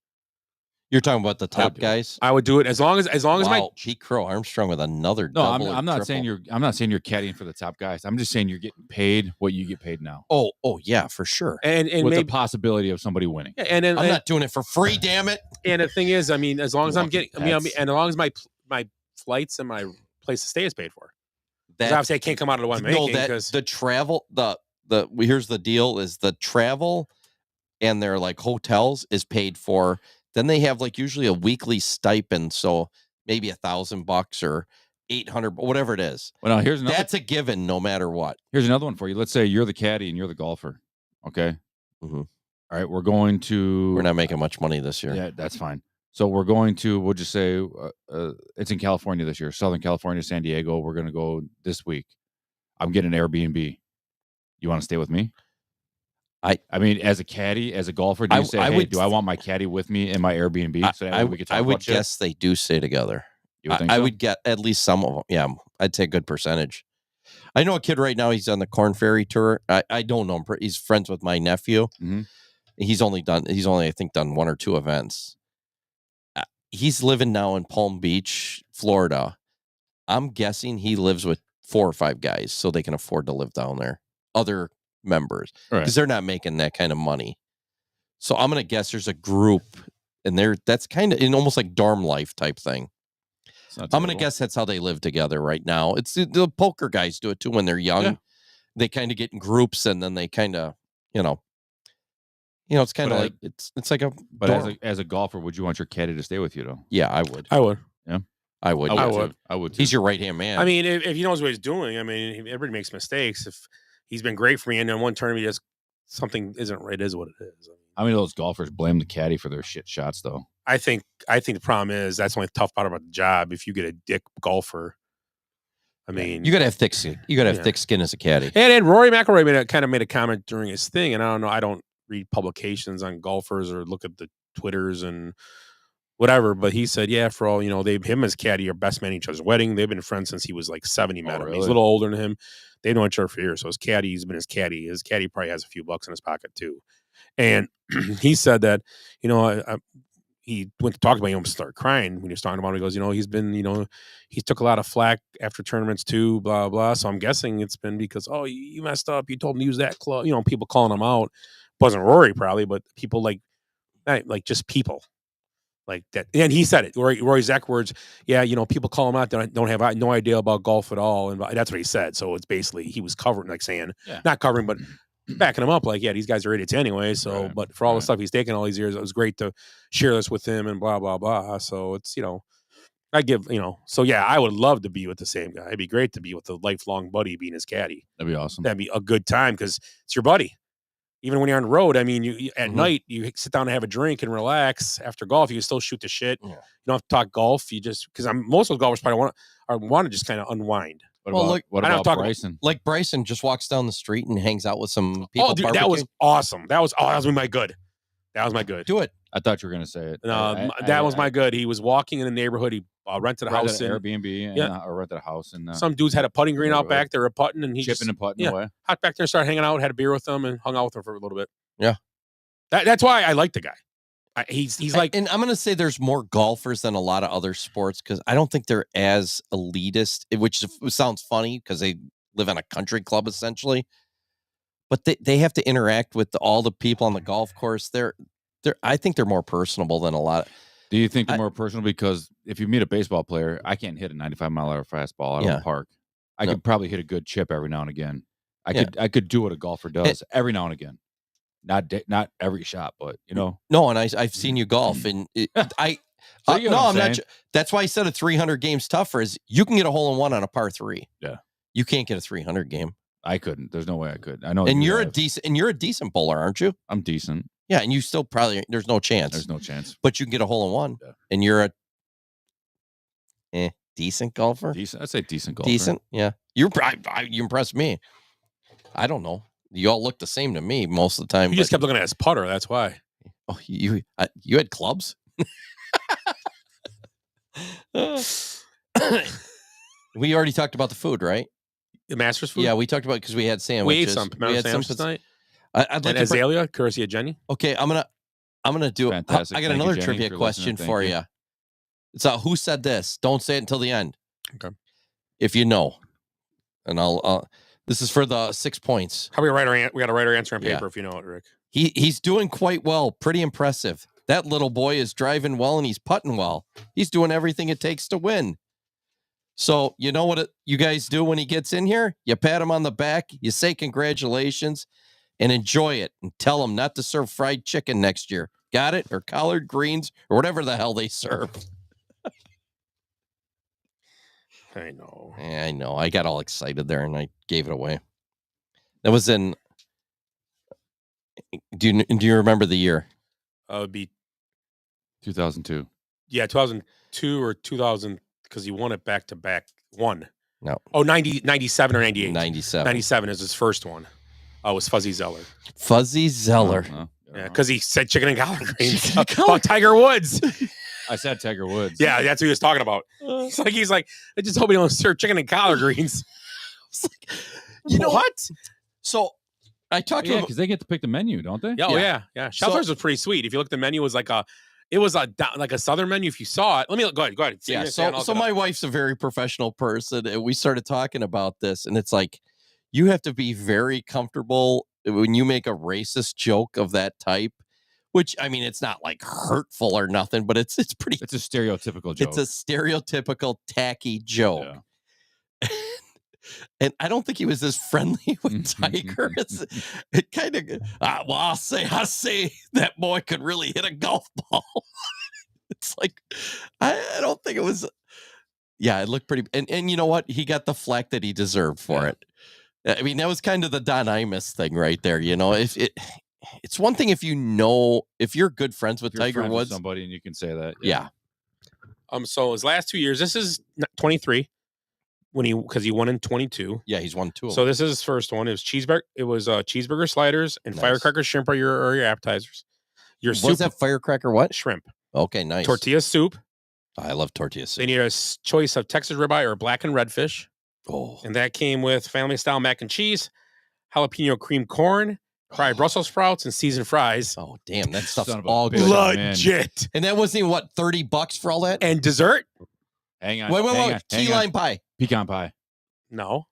You're talking about the top guys. I would do it as long as my Pete Crow Armstrong with another. No, I'm not saying you're caddying for the top guys. I'm just saying you're getting paid what you get paid now. Oh yeah, for sure. And with the possibility of somebody winning. Yeah, and I'm not doing it for free. Damn it. And the thing is, I mean, as long as I'm getting, and as long as my flights and my place to stay is paid for. Because obviously I can't come out of the one making because the travel. Here's the deal: is the travel and their like hotels is paid for. Then they have like usually a weekly stipend, so maybe $1,000 or $800, whatever it is. Well, now here's another. That's a given, no matter what. Here's another one for you. Let's say you're the caddy and you're the golfer. Okay. Mm-hmm. All right, we're going to. We're not making much money this year. Yeah, that's fine. So we're going to. We'll just say it's in California this year, Southern California, San Diego. We're going to go this week. I'm getting an Airbnb. You want to stay with me? I mean, as a caddy, as a golfer, do you say, "Hey, do I want my caddy with me in my Airbnb?" So I would guess they do stay together. You would think I would get at least some of them. Yeah, I'd say a good percentage. I know a kid right now. He's on the Corn Ferry tour. I don't know him. He's friends with my nephew. Mm-hmm. He's only I think done 1 or 2 events. He's living now in Palm Beach, Florida. I'm guessing he lives with 4 or 5 guys, so they can afford to live down there. Other members, because they're not making that kind of money. So I'm gonna guess there's a group, and that's kind of in almost like dorm life type thing. I'm gonna guess that's how they live together right now. It's the poker guys do it too when they're young. Yeah. They kind of get in groups, and then they kind of, it's kind of like it's like a. But dorm. as a golfer, would you want your caddy to stay with you though? Yeah, I would. Yeah, I would. I would. He's your right hand man. I mean, if he knows what he's doing, I mean, everybody makes mistakes. If he's been great for me, and then one tournament, just something isn't right. It is what it is. How many of those golfers blame the caddy for their shit shots, though? I think the problem is that's the only tough part about the job. If you get a dick golfer, I mean, you got to have thick skin. You got to have thick skin as a caddy. And Rory McIlroy made a comment during his thing, and I don't know. I don't read publications on golfers or look at the Twitters and whatever, but he said, yeah, for all him as caddy are best man at each other's wedding. They've been friends since he was like 70. Met him. Really? He's a little older than him. They've known each other for years. So his caddy's been his caddy. His caddy probably has a few bucks in his pocket too. And he said that, he went to talk about, he almost started crying when he was talking about it. He goes, he's been, he took a lot of flack after tournaments too, blah, blah. So I'm guessing it's been because, oh, you messed up. You told him to use that club. People calling him out. Wasn't Rory probably, but people like just people. Like that, and he said it. Roy's exact words. Yeah, people call him out. Don't have no idea about golf at all, and that's what he said. So it's basically he was covering, like saying, not covering, but backing him up. Like, yeah, these guys are idiots anyway. So, Right, but for all the stuff he's taken all these years, it was great to share this with him and blah blah blah. So it's I give So yeah, I would love to be with the same guy. It'd be great to be with a lifelong buddy being his caddy. That'd be awesome. That'd be a good time because it's your buddy. Even when you're on the road, I mean, you at night you sit down and have a drink and relax after golf. You can still shoot the shit. You don't have to talk golf. You just because most of those golfers probably want to just kind of unwind. What about Bryson? Like Bryson just walks down the street and hangs out with some people. Oh, dude, that was awesome. That was my good. That was my good. Do it. I thought you were going to say it. That was my good. He was walking in the neighborhood. He rented a house in Airbnb, or rented a house, and some dudes had a putting green out back. They were putting, and he chipping and putting away. Hopped back there, and started hanging out, had a beer with them, and hung out with them for a little bit. Yeah, that's why I like the guy. He's like, and I'm going to say there's more golfers than a lot of other sports because I don't think they're as elitist, which sounds funny because they live in a country club essentially, but they have to interact with all the people on the golf course. I think they're more personable than a lot. Do you think they're more personal? Because if you meet a baseball player, I can't hit a 95-mile-an-hour fastball out of the park. I could probably hit a good chip every now and again. I could do what a golfer does every now and again. Not every shot, but No, and I've seen you golf, and I'm not. That's why I said a 300 game's tougher. Is you can get a hole in one on a par 3. Yeah, you can't get a 300 game. I couldn't. There's no way I could. I know. And you're a decent bowler, aren't you? I'm decent. Yeah, and you still probably there's no chance. There's no chance. But you can get a hole in one, and you're a decent golfer. Decent. I'd say decent golfer. Decent. Yeah, you impressed me. I don't know. You all look the same to me most of the time. You just kept looking at his putter. That's why. Oh, you had clubs. We already talked about the food, right? The Masters food. Yeah, we talked about because we had sandwiches. We had some tonight. I'd like Azalea, courtesy of Jenny. Okay, I'm gonna do. Fantastic. I got another trivia question for you. It's who said this? Don't say it until the end. Okay. If you know, and I'll. This is for the 6 points. How we got to write our answer on paper if you know it, Rick. He's doing quite well. Pretty impressive. That little boy is driving well and he's putting well. He's doing everything it takes to win. So you know what you guys do when he gets in here? You pat him on the back, you say congratulations, and enjoy it. And tell him not to serve fried chicken next year. Got it? Or collard greens or whatever the hell they serve. I know. Yeah, I know. I got all excited there and I gave it away. That was in. Do you remember the year? It would be 2002. Yeah, 2002 or 2000 because he won it back to back. No. Oh, 97 or 98. 97. 97 is his first one. Oh, it was Fuzzy Zeller. Fuzzy Zeller. Yeah, because he said chicken and collard greens. About Tiger Woods. I said Tiger Woods. Yeah, that's who he was talking about. He's like, I just hope he don't serve chicken and collard greens. You know what? So I talked to him because they get to pick the menu, don't they? Yeah. Shelters was pretty sweet. If you look at the menu, it was like a southern menu. If you saw it, go ahead. Yeah. So my wife's a very professional person, and we started talking about this, and it's like you have to be very comfortable when you make a racist joke of that type. Which, I mean, it's not like hurtful or nothing, but it's pretty. It's a stereotypical joke. It's a stereotypical tacky joke. Yeah. And I don't think he was as friendly with Tiger. It kind of, well, I say that boy could really hit a golf ball. It's like, I don't think it was. Yeah, it looked pretty. And you know what? He got the flack that he deserved for it. I mean, that was kind of the Don Imus thing right there. You know, it's one thing if you're good friends with Tiger Woods, with somebody, and you can say that. Yeah. So his last 2 years, this is 23 because he won in 22. Yeah, he's won 2. So this is his first one. It was cheeseburger sliders and firecracker shrimp are your appetizers. Your soup, that firecracker what? Shrimp. Okay, nice. Tortilla soup. I love tortilla soup. They need a choice of Texas ribeye or black and redfish. Oh. And that came with family style mac and cheese, jalapeno cream corn, fried Brussels sprouts, and seasoned fries. Oh, damn. That stuff's all good. Legit. And that wasn't even, what, $30 for all that? And dessert? Hang on. Wait. Key lime pie. Pecan pie. No.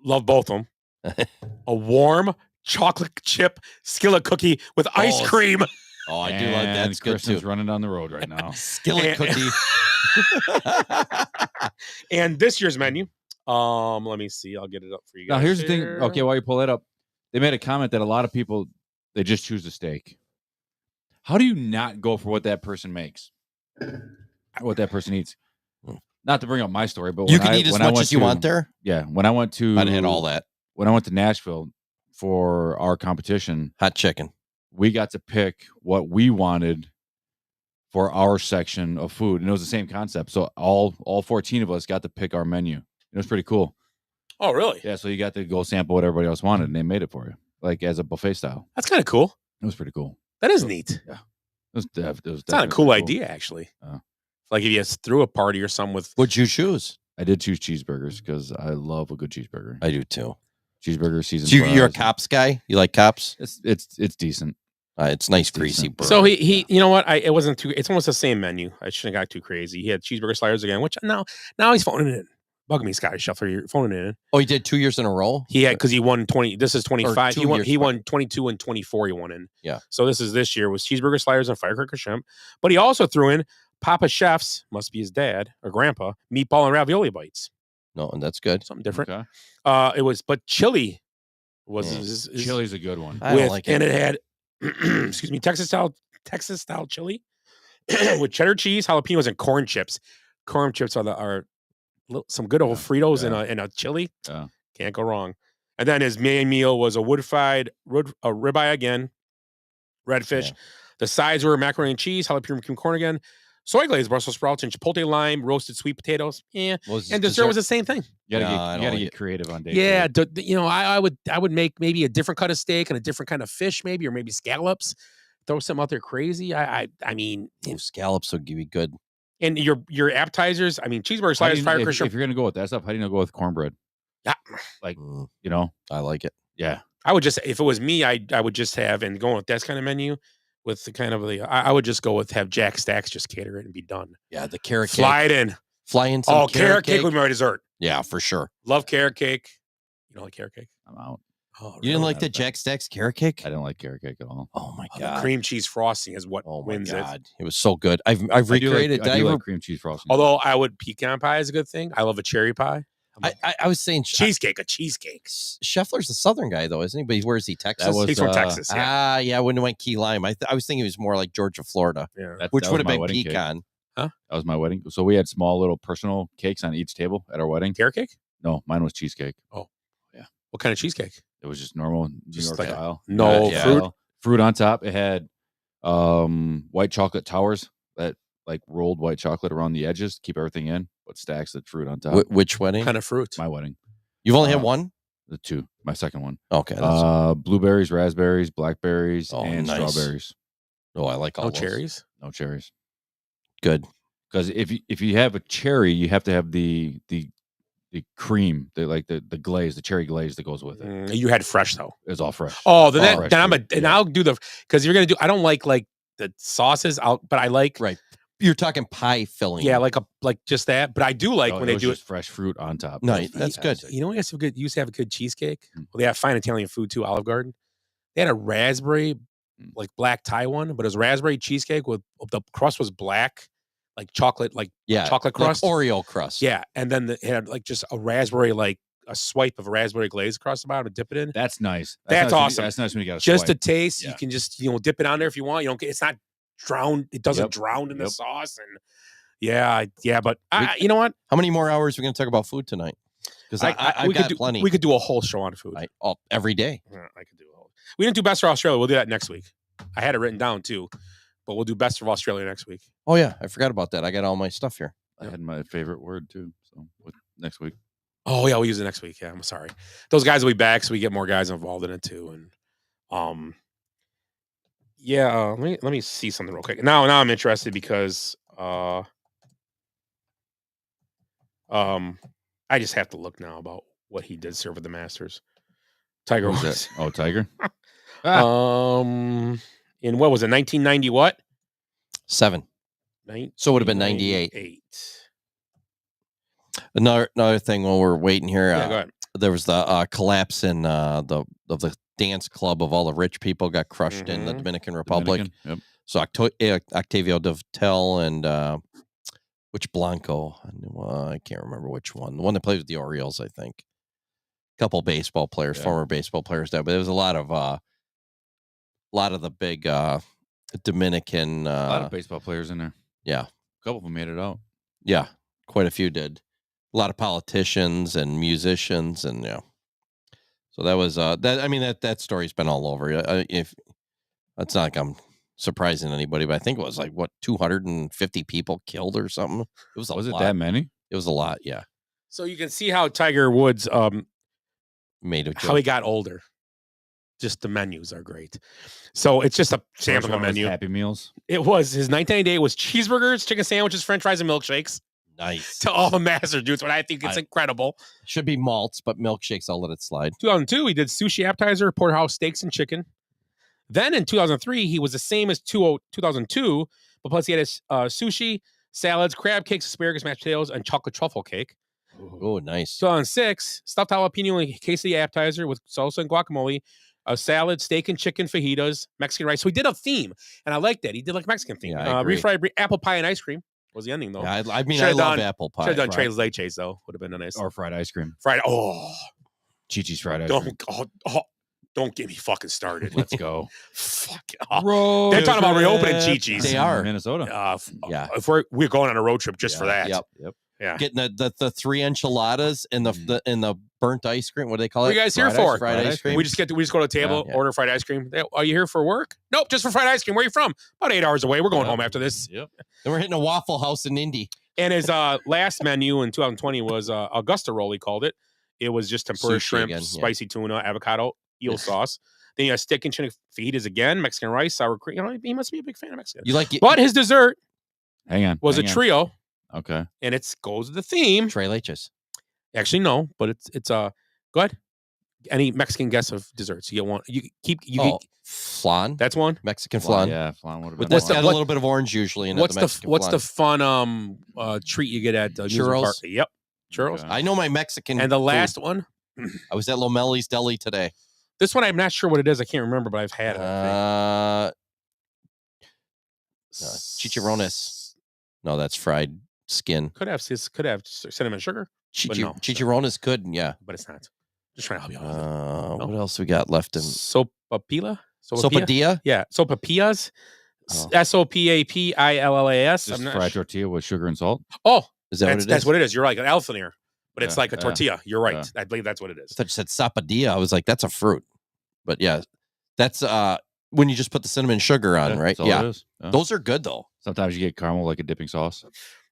Love both of them. A warm chocolate chip skillet cookie with ice cream. Oh, I do like that. That's good Kristen's too. running down the road right now. Skillet cookie. And this year's menu. Let me see. I'll get it up for you guys. Now, here's the thing. here. Okay, while you pull that up, they made a comment that a lot of people, they just choose the steak. How do you not go for what that person makes? What that person eats? Not to bring up my story, but You can eat as much as you want there? Yeah. When I went to... I'd had all that. When I went to Nashville for our competition... Hot chicken. We got to pick what we wanted for our section of food. And it was the same concept. So all 14 of us got to pick our menu. It was pretty cool. Oh, really? Yeah, so you got to go sample what everybody else wanted, and they made it for you, like as a buffet style. That's kind of cool. It was pretty cool. That is neat. Yeah, it was It's not a cool idea, actually. Like if you threw a party or something with... What'd you choose? I did choose cheeseburgers because I love a good cheeseburger. I do too. Cheeseburger, seasoned So you're a fries. Cops guy? You like Cops? It's decent. It's nice, greasy burger. So he you know what? It wasn't too... It's almost the same menu. I shouldn't have got too crazy. He had cheeseburger sliders again, which now he's phoning it in. Bug me, Scotty Shuffler. You're phoning it in. Oh, he did 2 years in a row? He had, because he won 20. This is 25. He won 22 and 24. He won in. Yeah. So this year was cheeseburger sliders and firecracker shrimp. But he also threw in Papa Chef's, must be his dad or grandpa, meatball and ravioli bites. No, and that's good. Something different. Okay. It was, but chili was Chili's a good one. I don't like it. And it had, excuse me, Texas style chili with cheddar cheese, jalapenos, and corn chips. Corn chips are some good old Fritos and a chili. Yeah. Can't go wrong. And then his main meal was a wood-fired ribeye again, redfish. Yeah. The sides were macaroni and cheese, jalapeno cream corn again, soy glazed Brussels sprouts, and chipotle lime, roasted sweet potatoes. Yeah. And dessert was the same thing. You gotta get creative on day. Yeah. I would make maybe a different cut of steak and a different kind of fish, maybe, or maybe scallops. Throw something out there crazy. I mean, scallops would give you good. And your appetizers, I mean, cheeseburger sliders, firecracker shrimp. If you're gonna go with that stuff, how do you go with cornbread? Yeah. Like, I like it. Yeah. I would just, if it was me, I would just have, and going with that kind of menu with the kind of I would just go with have Jack Stacks just cater it and be done. Yeah, the carrot cake. Fly it in. Fly in some carrot cake would be my dessert. Yeah, for sure. Love carrot cake. You don't like carrot cake? I'm out. Oh, you didn't like the Jack Stacks carrot cake? I didn't like carrot cake at all. Oh my The god! cream cheese frosting is what it. wins It was so good. I've recreated. I do like cream cheese frosting. Although I would pecan pie is a good thing. I love a cherry pie. I was saying cheesecake. A cheesecake. Scheffler's a Southern guy though, isn't he? But where is he? Texas. He's from Texas. Yeah. Yeah. I wouldn't have went key lime. I was thinking he was more like Georgia, Florida. Yeah. Which That would was have my been wedding pecan. cake. Huh? That was my wedding. So we had small little personal cakes on each table at our wedding. Carrot cake? No, mine was cheesecake. Oh, yeah. What kind of cheesecake? It was just normal New York like style. no fruit. Fruit on top. It had white chocolate towers that like rolled white chocolate around the edges to keep everything in, but stacks of fruit on top. Which wedding? What kind of fruit? My wedding. You've only had one? The two. My second one. Okay. Blueberries, raspberries, blackberries, and nice. strawberries. Oh, I like all No those. cherries? No cherries. Good. Because if you have a cherry, you have to have the cream, the glaze, the cherry glaze that goes with it. You had fresh though. It's all fresh. Oh, Fresh then fruit. I'll do because you're gonna do. I don't like the sauces out, but I like right. You're talking pie filling. Yeah, like just that. But I do like when they do just fresh fruit on top. No, that's good. You know, what used to have a good cheesecake. Well, they have fine Italian food too. Olive Garden. They had a raspberry, like black tie one, but it was raspberry cheesecake with the crust was black, like chocolate, chocolate crust, like Oreo crust. Yeah, and then it had like just a raspberry, like a swipe of raspberry glaze across the bottom to dip it in. That's nice. That's nice awesome. That's nice when you got just swipe. a taste. Yeah. You can just dip it on there if you want. You don't get it's not drowned. It doesn't drown in the sauce and. Yeah, but you know what? How many more hours are we going to talk about food tonight? Because I've got plenty. We could do a whole show on food. Every day. Yeah, I could do a whole. We didn't do Best of Australia. We'll do that next week. I had it written down too, but we'll do Best of Australia next week. Oh yeah, I forgot about that. I got all my stuff here. I had my favorite word too. So next week. Oh yeah, we'll use it next week. Yeah, I'm sorry. Those guys will be back, so we get more guys involved in it too. And let me see something real quick. Now I'm interested because I just have to look now about what he did serve at the Masters. Tiger Woods. Oh, Tiger. In what was it? 1990 what? 7. So it would have been 98. Another thing while we're waiting here. Go ahead. There was the collapse in the dance club of all the rich people got crushed in the Dominican Republic. Yep. So Octavio Dovatel and which Blanco? I can't remember which one. The one that plays with the Orioles, I think. A couple baseball players, former baseball players there, but there was a lot of the big Dominican. A lot of baseball players in there. Yeah, a couple of them made it out. Yeah, quite a few did. A lot of politicians and musicians, and So that was that. I mean, that story's been all over. If it's not like I'm surprising anybody, but I think it was like 250 people killed or something. It was a lot. Was it that many? It was a lot. Yeah. So you can see how Tiger Woods made how he got older. Just the menus are great. So it's just a sampling of menu. Happy Meals. It was his 1998 was cheeseburgers, chicken sandwiches, French fries, and milkshakes. Nice. To all the master dudes, but I think it's incredible. Should be malts, but milkshakes, I'll let it slide. 2002, he did sushi appetizer, porterhouse steaks, and chicken. Then in 2003, he was the same as 2002, but plus he had his sushi, salads, crab cakes, asparagus, mashed potatoes, and chocolate truffle cake. Oh, nice. 2006, stuffed jalapeno and quesadilla appetizer with salsa and guacamole, a salad, steak and chicken fajitas, Mexican rice. So he did a theme, and I like that. He did like Mexican theme. Yeah, refried apple pie and ice cream was the ending, though. Yeah, I mean, I love apple pie. Should have done Tres Leches, though. Would have been nice. Or fried ice cream. Chi-Chi's fried ice cream. Don't get me fucking started. Let's go. Fuck. They're talking about reopening Chi-Chi's. They are. Minnesota. Yeah. If we're going on a road trip just for that. Yep. Yeah. Getting the 3 enchiladas and the burnt ice cream. What do they call it? What are you guys here for? Fried ice cream. We just go to the table, order fried ice cream. Are you here for work? Nope, just for fried ice cream. Where are you from? About 8 hours away. We're going home after this. Yep. Then we're hitting a Waffle House in Indy. And his last menu in 2020 was Augusta roll, he called it. It was just tempura Sushi shrimp, again, spicy tuna, avocado, eel sauce. Then you have steak and chicken fajitas again, Mexican rice, sour cream. He must be a big fan of Mexican. You like it? But his dessert was a hang on. trio. Okay. And it goes with the theme. Tres Leches. Actually, no, but it's go ahead. Any Mexican guess of desserts? You get one. Flan. That's one. Mexican flan. Yeah, flan would have With been got a little bit of orange usually in what's it. What's the fun treat you get at churros? Park? Yep, churros. I know my Mexican. And the food. last one, I was at Lomelli's Deli today. This one I'm not sure what it is. I can't remember, but I've had it. Chicharrones. No, that's fried skin. Could have cinnamon sugar. Chicharrones could, yeah, but it's not. Just trying to help you out. What else we got left in Sopapilla? Sopadilla? Yeah, sopapillas. Sopapillas. Just fried tortilla with sugar and salt. Oh, is that what it is? That's what it is. You're right, an Alphaneer, but it's Yeah, like a tortilla. You're right. yeah. I believe that's what it is. I thought you said sapadilla. I was like, that's a fruit. But yeah, that's when you just put the cinnamon sugar on, right? That's all Yeah. it is. Yeah. Those are good though. Sometimes you get caramel like a dipping sauce.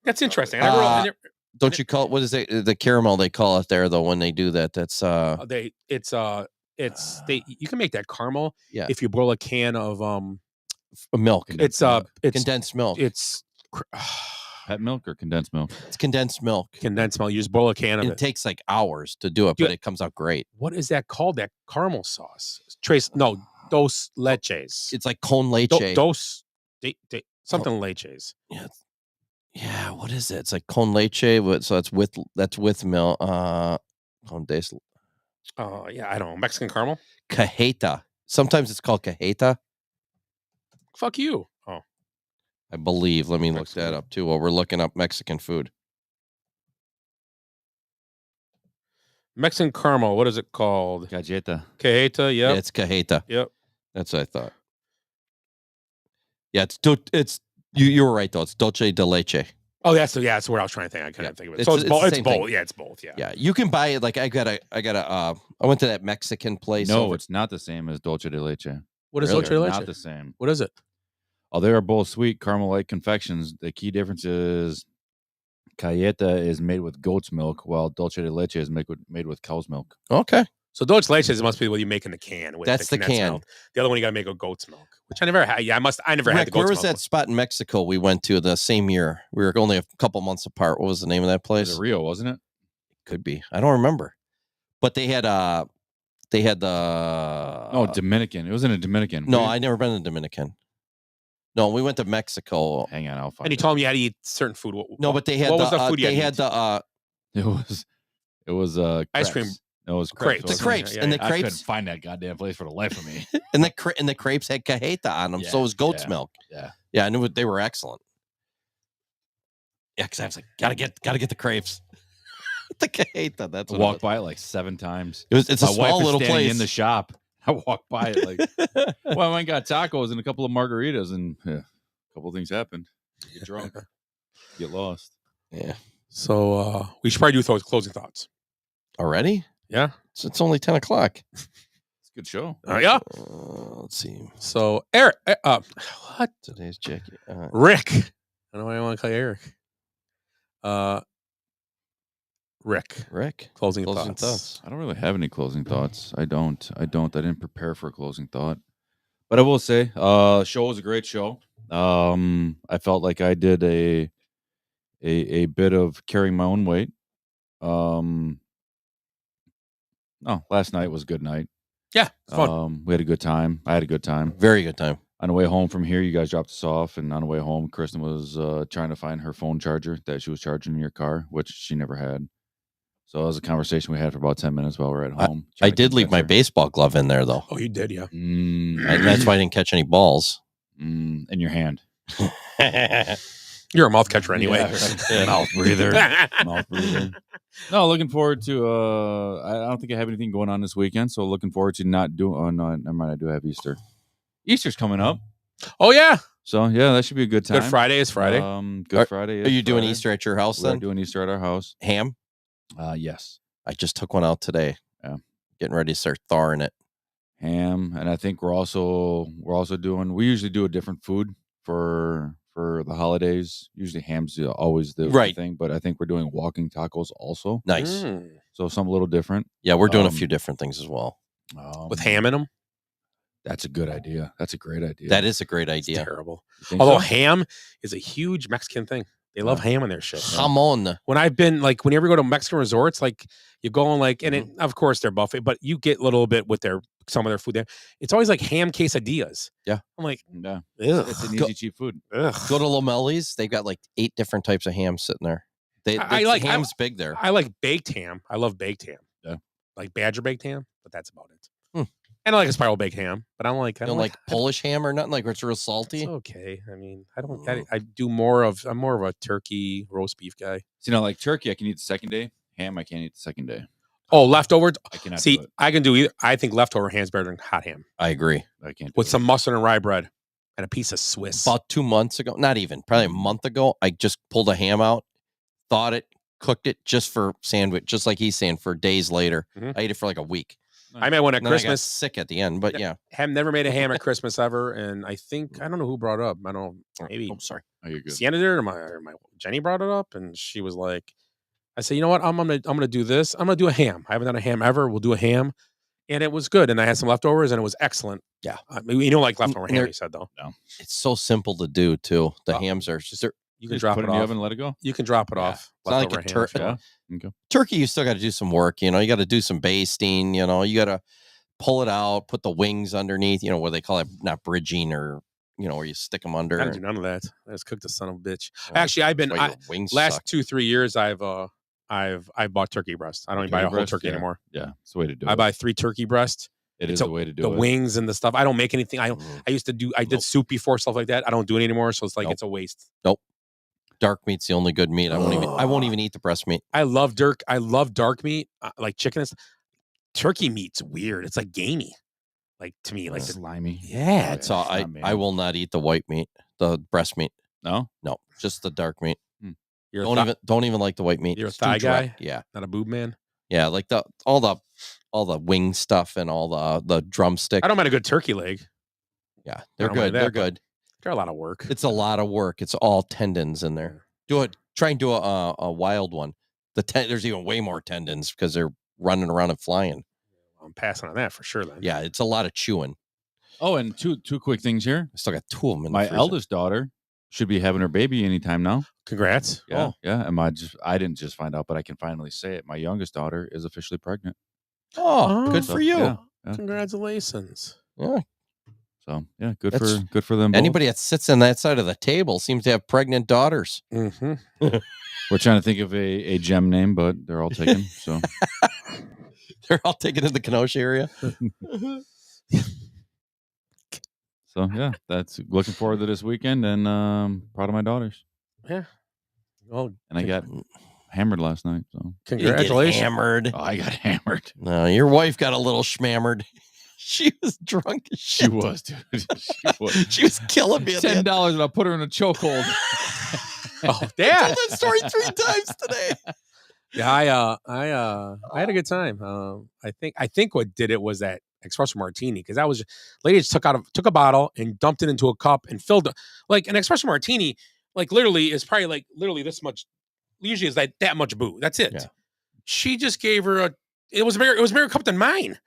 That's interesting. Don't you call it? What is it? The caramel they call it there though when they do that. That's you can make that caramel Yeah. if you boil a can of milk. It's condensed milk. It's Pet milk or condensed milk? It's condensed milk. Condensed milk. You just boil a can of And it. it takes like hours to do it, but it comes out great. What is that called? That caramel sauce? Dos leches. It's like con leche. Something leches. Yeah, what is it? It's like con leche. So that's with milk. Con des. Yeah, I don't know. Mexican caramel. Cajeta. Sometimes it's called cajeta. Fuck you. Oh, I believe. Let me look that up too while we're looking up Mexican food. Mexican caramel. What is it called? Cajeta. Cajeta. Yep. Yeah, it's cajeta. Yep. That's what I thought. Yeah, it's you were right though. It's dulce de leche. Oh, that's what I was trying to think. I couldn't think of it. So it's the both. It's same both. thing. Yeah, it's both. Yeah. Yeah, you can buy it. Like I went to that Mexican place. No, it's not the same as dulce de leche. What is Really? dulce de leche? Not the same. What is it? Oh, they are both sweet caramel-like confections. The key difference is cajeta is made with goat's milk, while dulce de leche is made with cow's milk. Okay. So dulce leches must be what you make in the can. With That's the condensed can. milk. The other one you got to make with goat's milk, which I never had. Yeah, I never had Rick, the goat's where was milk. that spot in Mexico we went to the same year? We were only a couple months apart. What was the name of that It was place? Rio, wasn't it? Could be. I don't remember. But they had the No, Dominican. It was in a Dominican. No, I never been in Dominican. No, we went to Mexico. Hang on, I'll find And you it. told me you had to eat certain food. No, but they had what was the food you they had to had eat? the It was Ice cream. It was Crepes. crepes. The crepes. And the I couldn't crepes. find that goddamn place for the life of me. And the crepes had cajeta on them. So it was goat's milk. Yeah. Yeah, I knew they were excellent. Yeah, because I was like, gotta get the crepes. The cajeta. That's I what walked by it like 7 times. It's a My small wife is little standing place in the shop. I walked by it like, well, I went and got tacos and a couple of margaritas, and a couple of things happened. You get drunk, get lost. Yeah. So we should probably do closing thoughts. Already? Yeah. It's only 10 o'clock. It's a good show. Yeah. Let's see. So Eric, what? Today's Jackie. Rick. I don't know why I want to call you Eric. Rick. Closing thoughts. I don't really have any closing thoughts. I didn't prepare for a closing thought. But I will say, show was a great show. I felt like I did a bit of carrying my own weight. Last night was a good night. Yeah, fun. We had a good time. I had a good time. Very good time. On the way home from here, you guys dropped us off, and on the way home, Kristen was trying to find her phone charger that she was charging in your car, which she never had. So it was a conversation we had for about 10 minutes while we were at home. I did leave my baseball glove in there, though. Oh, you did, yeah. That's why I didn't catch any balls. In your hand. You're a mouth catcher anyway. Yeah, right. Mouth breather. Mouth breather. No, looking forward to. I don't think I have anything going on this weekend, so looking forward to not doing. Oh no, never mind. I do have Easter. Easter's coming up. Oh yeah. So yeah, that should be a good time. Good Friday is Friday. Good Friday. Are you doing Easter at your house then? We're doing Easter at our house. Ham? Yes. I just took one out today. Yeah. Getting ready to start thawing it. Ham, and I think we're also doing. We usually do a different food for the holidays. Usually ham's always the right thing, but I think we're doing walking tacos also. Nice. So something a little different. Yeah, we're doing a few different things as well. With ham in them? That's a good idea. That's a great idea. That is a great idea. It's terrible. Although so? ham is a huge Mexican thing. They love ham in their shit. Jamon. When I've been like, whenever you go to Mexican resorts, like you go and like, and it, of course they're buffet, but you get a little bit with some of their food there. It's always like ham quesadillas. Yeah. I'm like, yeah, it's an easy, cheap food. Go to Lomelli's. They've got like 8 different types of ham sitting there. I like ham's big there. I like baked ham. I love baked ham. Yeah. Like Badger baked ham, but that's about it. And I like a spiral baked ham, but I don't like Polish ham or nothing like where it's real salty. It's okay. I mean, I don't. I'm more of a turkey roast beef guy. So, like turkey, I can eat the second day. Ham, I can't eat the second day. Oh, leftovers. I cannot. See, do it. I can do either. I think leftover ham's better than hot ham. I agree. I can't. With some mustard and rye bread and a piece of Swiss. About 2 months ago, not even, probably a month ago, I just pulled a ham out, thawed it, cooked it just for sandwich, just like he's saying, for days later. I ate it for like a week. I made one at Christmas. I got sick at the end, but yeah. Have never made a ham at Christmas ever, and I think I don't know who brought it up. I don't know, maybe. I'm sorry. Oh, you're good. Sienna did, or my Jenny brought it up, and she was like, "I said, you know what? I'm gonna do this. I'm gonna do a ham. I haven't done a ham ever. We'll do a ham." And it was good, and I had some leftovers, and it was excellent. Yeah, I mean, you don't like leftover ham, you said though. No, it's so simple to do too. The hams are just you can drop put it it in the off oven and let it go. You can drop it off. It's not like a turkey. Yeah. Okay. Turkey, you still got to do some work. You got to do some basting. You got to pull it out, put the wings underneath. What they call it, not bridging, or where you stick them under. I don't do none of that. I just cooked the son of a bitch. Actually, I've been wings last suck. 2-3 years. I've bought turkey breast. I don't even buy a whole turkey anymore. Yeah, it's the way to do it. I buy 3 turkey breasts. It is the way to do it. The wings and the stuff. I don't make anything. I used to do. I did soup before, stuff like that. I don't do it anymore. So it's like it's a waste. Nope. Dark meat's the only good meat. I won't even eat the breast meat. I love dark meat, like chicken. Turkey meat's weird. It's like gamey. Like to me, like slimy. Yeah. That's all. I will not eat the white meat, the breast meat. No, just the dark meat. You're don't even like the white meat. You're It's a thigh too dry. guy. Yeah, not a boob man. Yeah, like all the wing stuff and all the drumstick. I don't mind a good turkey leg. Yeah, they're good. They're good. They're a lot of work. It's a lot of work. It's all tendons in there. Try and do a wild one. There's even way more tendons because they're running around and flying. I'm passing on that for sure. Then. Yeah, it's a lot of chewing. Oh, and two quick things here. I still got 2 of them. My eldest daughter should be having her baby anytime now. Congrats. Yeah, yeah. And I didn't just find out, but I can finally say it. My youngest daughter is officially pregnant. Oh, good for you. Yeah. Congratulations. Yeah. So yeah, good for them both. Anybody that sits on that side of the table seems to have pregnant daughters. We're trying to think of a gem name, but they're all taken. So They're all taken to the Kenosha area. So yeah, that's looking forward to this weekend and proud of my daughters. Yeah. Well, and I got hammered last night. So congratulations. Hammered. Oh, I got hammered. No, your wife got a little schmammered. She was drunk as shit. She was, dude. She was killing me. $10 and I'll put her in a chokehold. Oh, I told that story 3 times today. Yeah, I had a good time. I think what did it was that espresso martini, because that was lady just took a bottle and dumped it into a cup and filled it. Like an espresso martini, like literally is probably like literally this much. Usually is that much booze. That's it. Yeah. She just gave her it was a bigger cup than mine,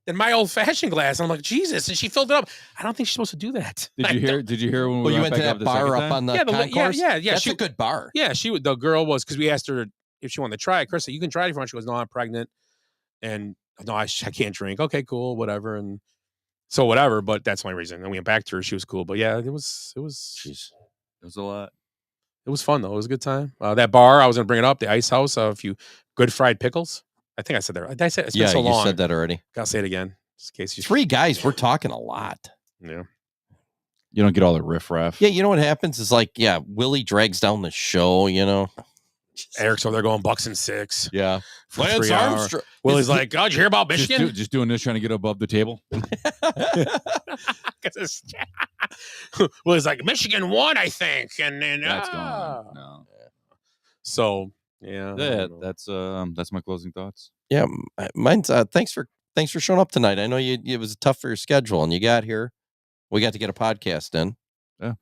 than my old fashioned glass. And I'm like, Jesus, and she filled it up. I don't think she's supposed to do that. Did you hear when you went to that bar up on the concourse? Yeah. That's a good bar. Yeah, the girl was, because we asked her if she wanted to try it. Chris said, you can try it if you want. She goes, no, I'm pregnant. And no, I can't drink. Okay, cool, whatever. And so whatever, but that's my reason. And we went back to her. She was cool. But yeah, it was jeez. It was a lot. It was fun though. It was a good time. That bar, I was gonna bring it up, the Ice House, a few good fried pickles. I think I said that. I said it's been so long. You said that already. Gotta say it again. Just in case you 3 guys, we're talking a lot. Yeah. You don't get all the riffraff. Yeah, you know what happens is like, Willie drags down the show, Eric's over there going Bucks and 6. Yeah. For 3 hours. Willie's like, God, did you hear about Michigan? Just doing this, trying to get above the table. Willie's like, Michigan won, I think. And then that's gone. No. So yeah. That's my closing thoughts. Yeah. Mine's thanks for showing up tonight. I know it was tough for your schedule and you got here. We got to get a podcast in. Yeah.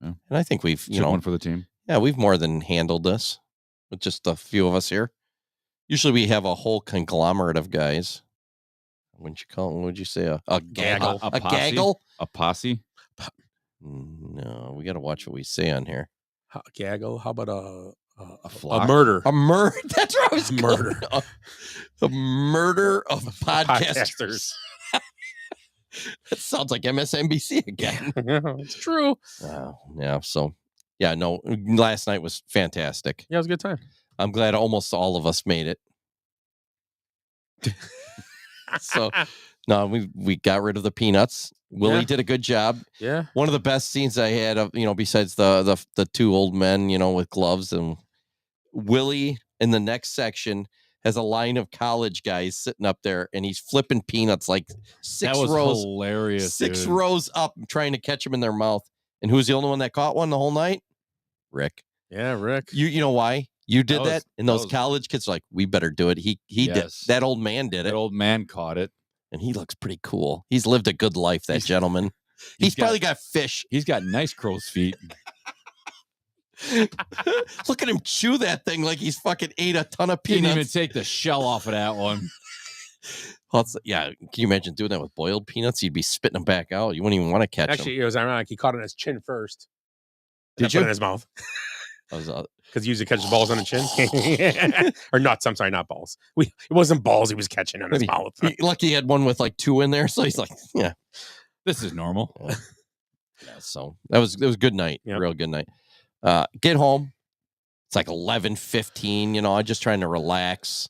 And I think we've one for the team. Yeah, we've more than handled this with just a few of us here. Usually we have a whole conglomerate of guys. Wouldn't you call it? What would you say? A gaggle? A gaggle? A posse? No, we got to watch what we say on here. Gaggle? How about flock? A murder? A murder? That's what I was murder. A murder of podcasters. That sounds like MSNBC again. It's true. Wow. Yeah. So, no. Last night was fantastic. Yeah, it was a good time. I'm glad almost all of us made it. So, no, we got rid of the peanuts. Willie did a good job. Yeah. One of the best scenes I had of besides the 2 old men with gloves, and Willie in the next section has a line of college guys sitting up there, and he's flipping peanuts like 6 rows. Hilarious. 6 rows up, trying to catch them in their mouth. And who's the only one that caught one the whole night? Rick. Yeah, Rick. You know why? You did that? And those college kids are like, we better do it. He did. That old man did it. That old man caught it. And he looks pretty cool. He's lived a good life, that gentleman. He's probably got fish. He's got nice crow's feet. Look at him chew that thing like he's fucking ate a ton of peanuts. Didn't even take the shell off of that one. Well, can you imagine doing that with boiled peanuts? You'd be spitting them back out. You wouldn't even want to catch them. Actually, it was ironic. He caught it in his chin first. Did you? Put it in his mouth. Because he usually catches balls on the chin. Or nuts. I'm sorry, not balls. It wasn't balls he was catching on his mouth. Lucky he had one with like 2 in there. So he's like, this is normal. So it was a good night. Yep. Real good night. Get home. It's like 11:15. I'm just trying to relax.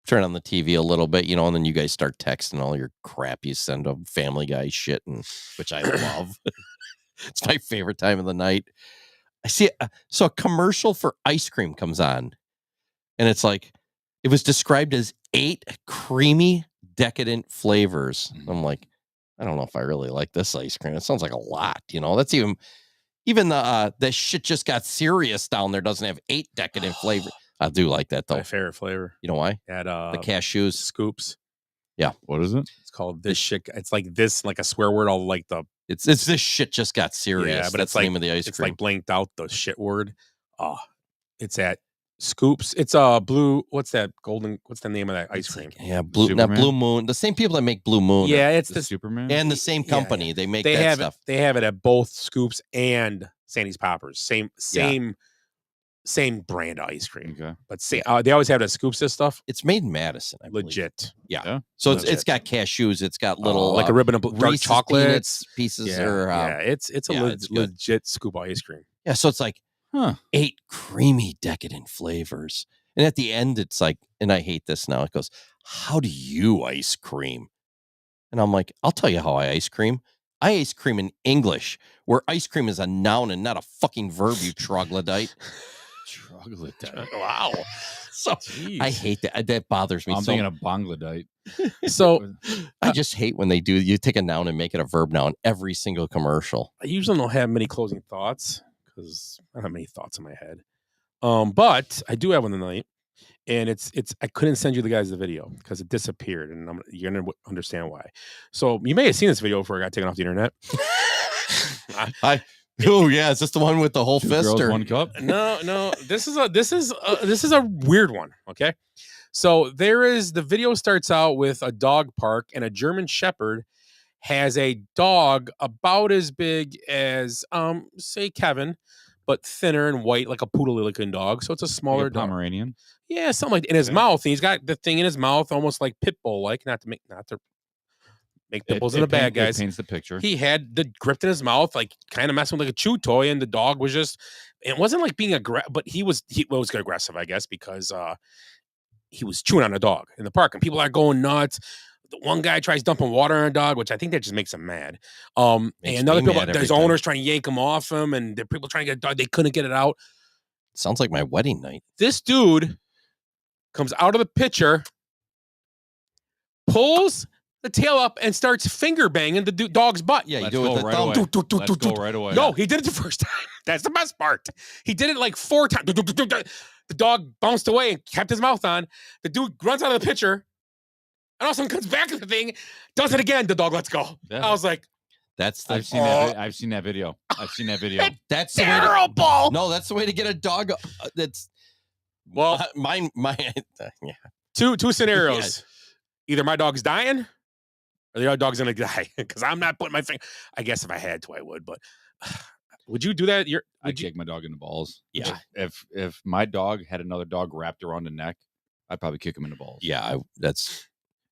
Turn on the TV a little bit, and then you guys start texting all your crap you send to Family Guy shit, which I love. It's my favorite time of the night. I see so a commercial for ice cream comes on, and it's like it was described as 8 creamy, decadent flavors. I'm like, I don't know if I really like this ice cream. It sounds like a lot, That's even the shit just got serious down there doesn't have 8 decadent flavors. I do like that though. My favorite flavor. You know why? At the cashews scoops. Yeah. What is it? It's called this shit. It's like this, like a swear word. All like the. It's this shit just got serious. Yeah, but that's it's the like name of the ice cream. It's like blanked out the shit word. Oh, it's at Scoops. It's a blue. What's that? Golden. What's the name of that ice cream? Blue. Not Blue Moon. The same people that make Blue Moon. Yeah, it's the Superman and the same company. They make that have stuff. They have it at both Scoops and Sandy's Poppers. Same brand of ice cream. Okay. But they always have it at Scoops. This stuff. It's made in Madison. I believe. Legit. Yeah. So it's got cashews. It's got little like a ribbon of dark chocolate pieces. It's a legit scoop of ice cream. Yeah. So it's like 8 creamy, decadent flavors. And at the end, it's like, and I hate this now. It goes, how do you ice cream? And I'm like, I'll tell you how I ice cream. I ice cream in English, where ice cream is a noun and not a fucking verb, you troglodyte. Troglodyte. Wow. So Jeez. I hate that. That bothers me. I'm thinking of Bangladite. So I just hate when they do. You take a noun and make it a verb now in every single commercial. I usually don't have many closing thoughts because I don't have many thoughts in my head. But I do have one tonight, and it's I couldn't send you the guys the video because it disappeared, and you're gonna understand why. So you may have seen this video before it got taken off the internet. Oh yeah, is this the one with the whole Two fist girls, or one cup? No. This is a weird one. Okay, so the video starts out with a dog park, and a German Shepherd has a dog about as big as say Kevin, but thinner and white, like a poodle-looking dog. So it's a smaller dog. Pomeranian. Yeah, something like in his mouth. And he's got the thing in his mouth, almost like pit bull, like not to make pit bulls in the bad guys. It paints the picture. He had the gripped in his mouth, like kind of messing with like a chew toy, and the dog was just. It wasn't like being aggressive, but he was aggressive, I guess, because he was chewing on a dog in the park, and people are going nuts. The one guy tries dumping water on a dog, which I think that just makes him mad. And other people, there's owners trying to yank him off him, and there are people trying to get a dog. They couldn't get it out. Sounds like my wedding night. This dude comes out of the picture, pulls the tail up, and starts finger banging the dog's butt. Yeah, you Let's do it go with the right thumb. away. Let's go right away. No, he did it the first time. That's the best part. He did it like 4 times. The dog bounced away and kept his mouth on. The dude runs out of the picture, and all of a sudden comes back to the thing, does it again. The dog lets go. Yeah. I was like, That's the I've seen that video. I've seen that video. that's terrible. The way to, no, that's the way to get a dog. That's Well, mine. Yeah. Two scenarios. Either my dog's dying, or the other dog's gonna die. Because I'm not putting my finger. I guess if I had to, I would. But would you do that? I'd kick my dog in the balls. Yeah. If my dog had another dog wrapped around the neck, I'd probably kick him in the balls. Yeah, that's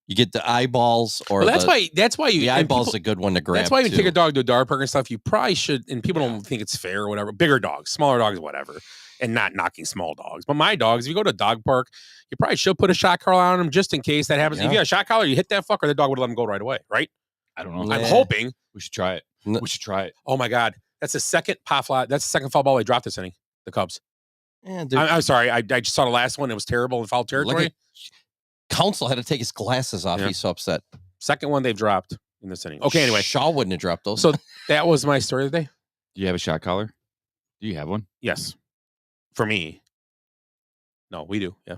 you get the eyeballs or well, that's why you the eyeball's a good one to grab. That's why you too. take a dog to a dog park and stuff. You probably should, and people don't think it's fair or whatever. Bigger dogs, smaller dogs, whatever, and not knocking small dogs. But my dogs, if you go to a dog park, you probably should put a shot collar on them just in case that happens. Yeah. If you got a shot collar, you hit that fucker, the dog would let him go right away, right? I don't know. I'm hoping. We should try it. We should try it. Oh my God, that's the second pop fly. That's the second foul ball they dropped this inning. The Cubs. Yeah, I'm sorry. I just saw the last one. It was terrible in foul territory. Counsell had to take his glasses off. Yeah. He's so upset. Second one they've dropped in this inning. Okay, anyway. Shaw wouldn't have dropped those. So that was my story of the day. Do you have a shot collar? Do you have one? Yes. For me. No, we do. Yeah.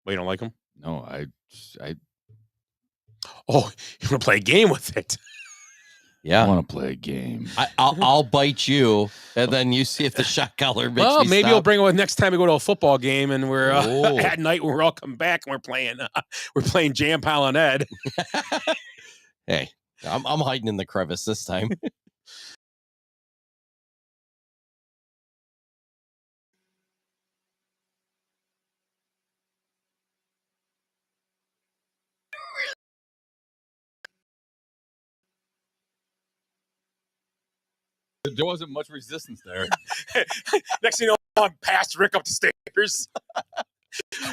Well, you don't like them? No, I Oh, you want to play a game with it? Yeah, I want to play a game. I'll bite you, and then you see if the shot collar makes Well, me maybe stop. we'll bring it with next time we go to a football game, and we're Oh. at night when we're all come back and we're playing Jam Pal and Ed. Hey, I'm hiding in the crevice this time. There wasn't much resistance there. Next thing you know, I'm past Rick up the stairs.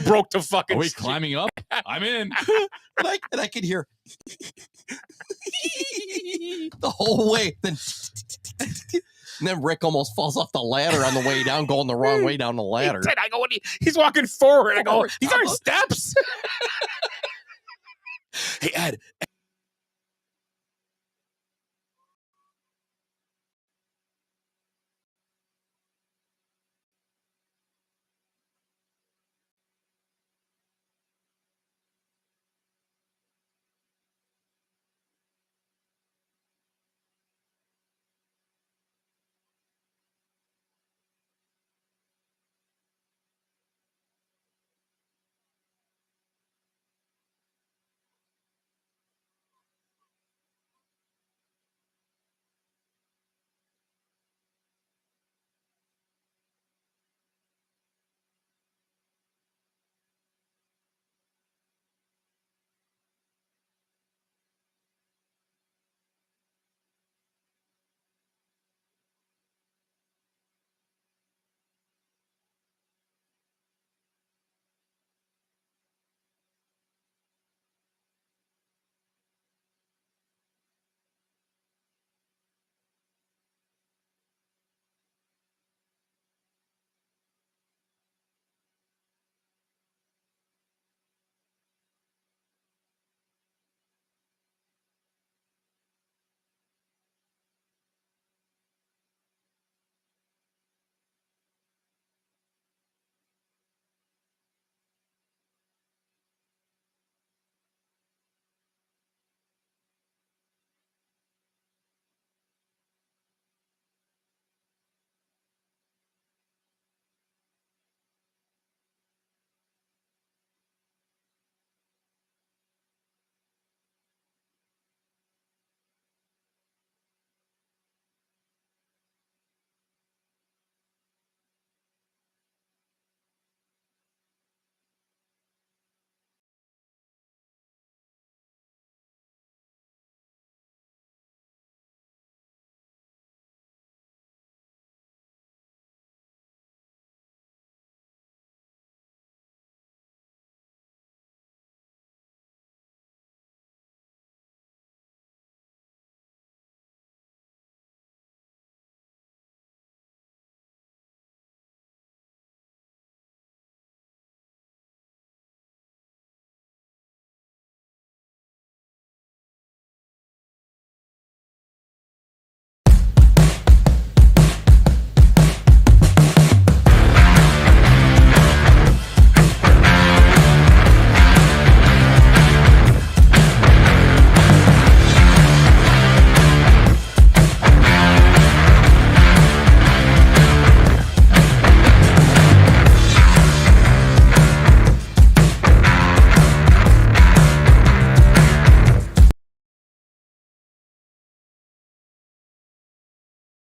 Broke the fucking. Are we climbing up? I'm in. and I could hear the whole way. Then and then Rick almost falls off the ladder on the way down, going the wrong way down the ladder. I go, he's walking forward. I go, these aren't steps. Hey, Ed,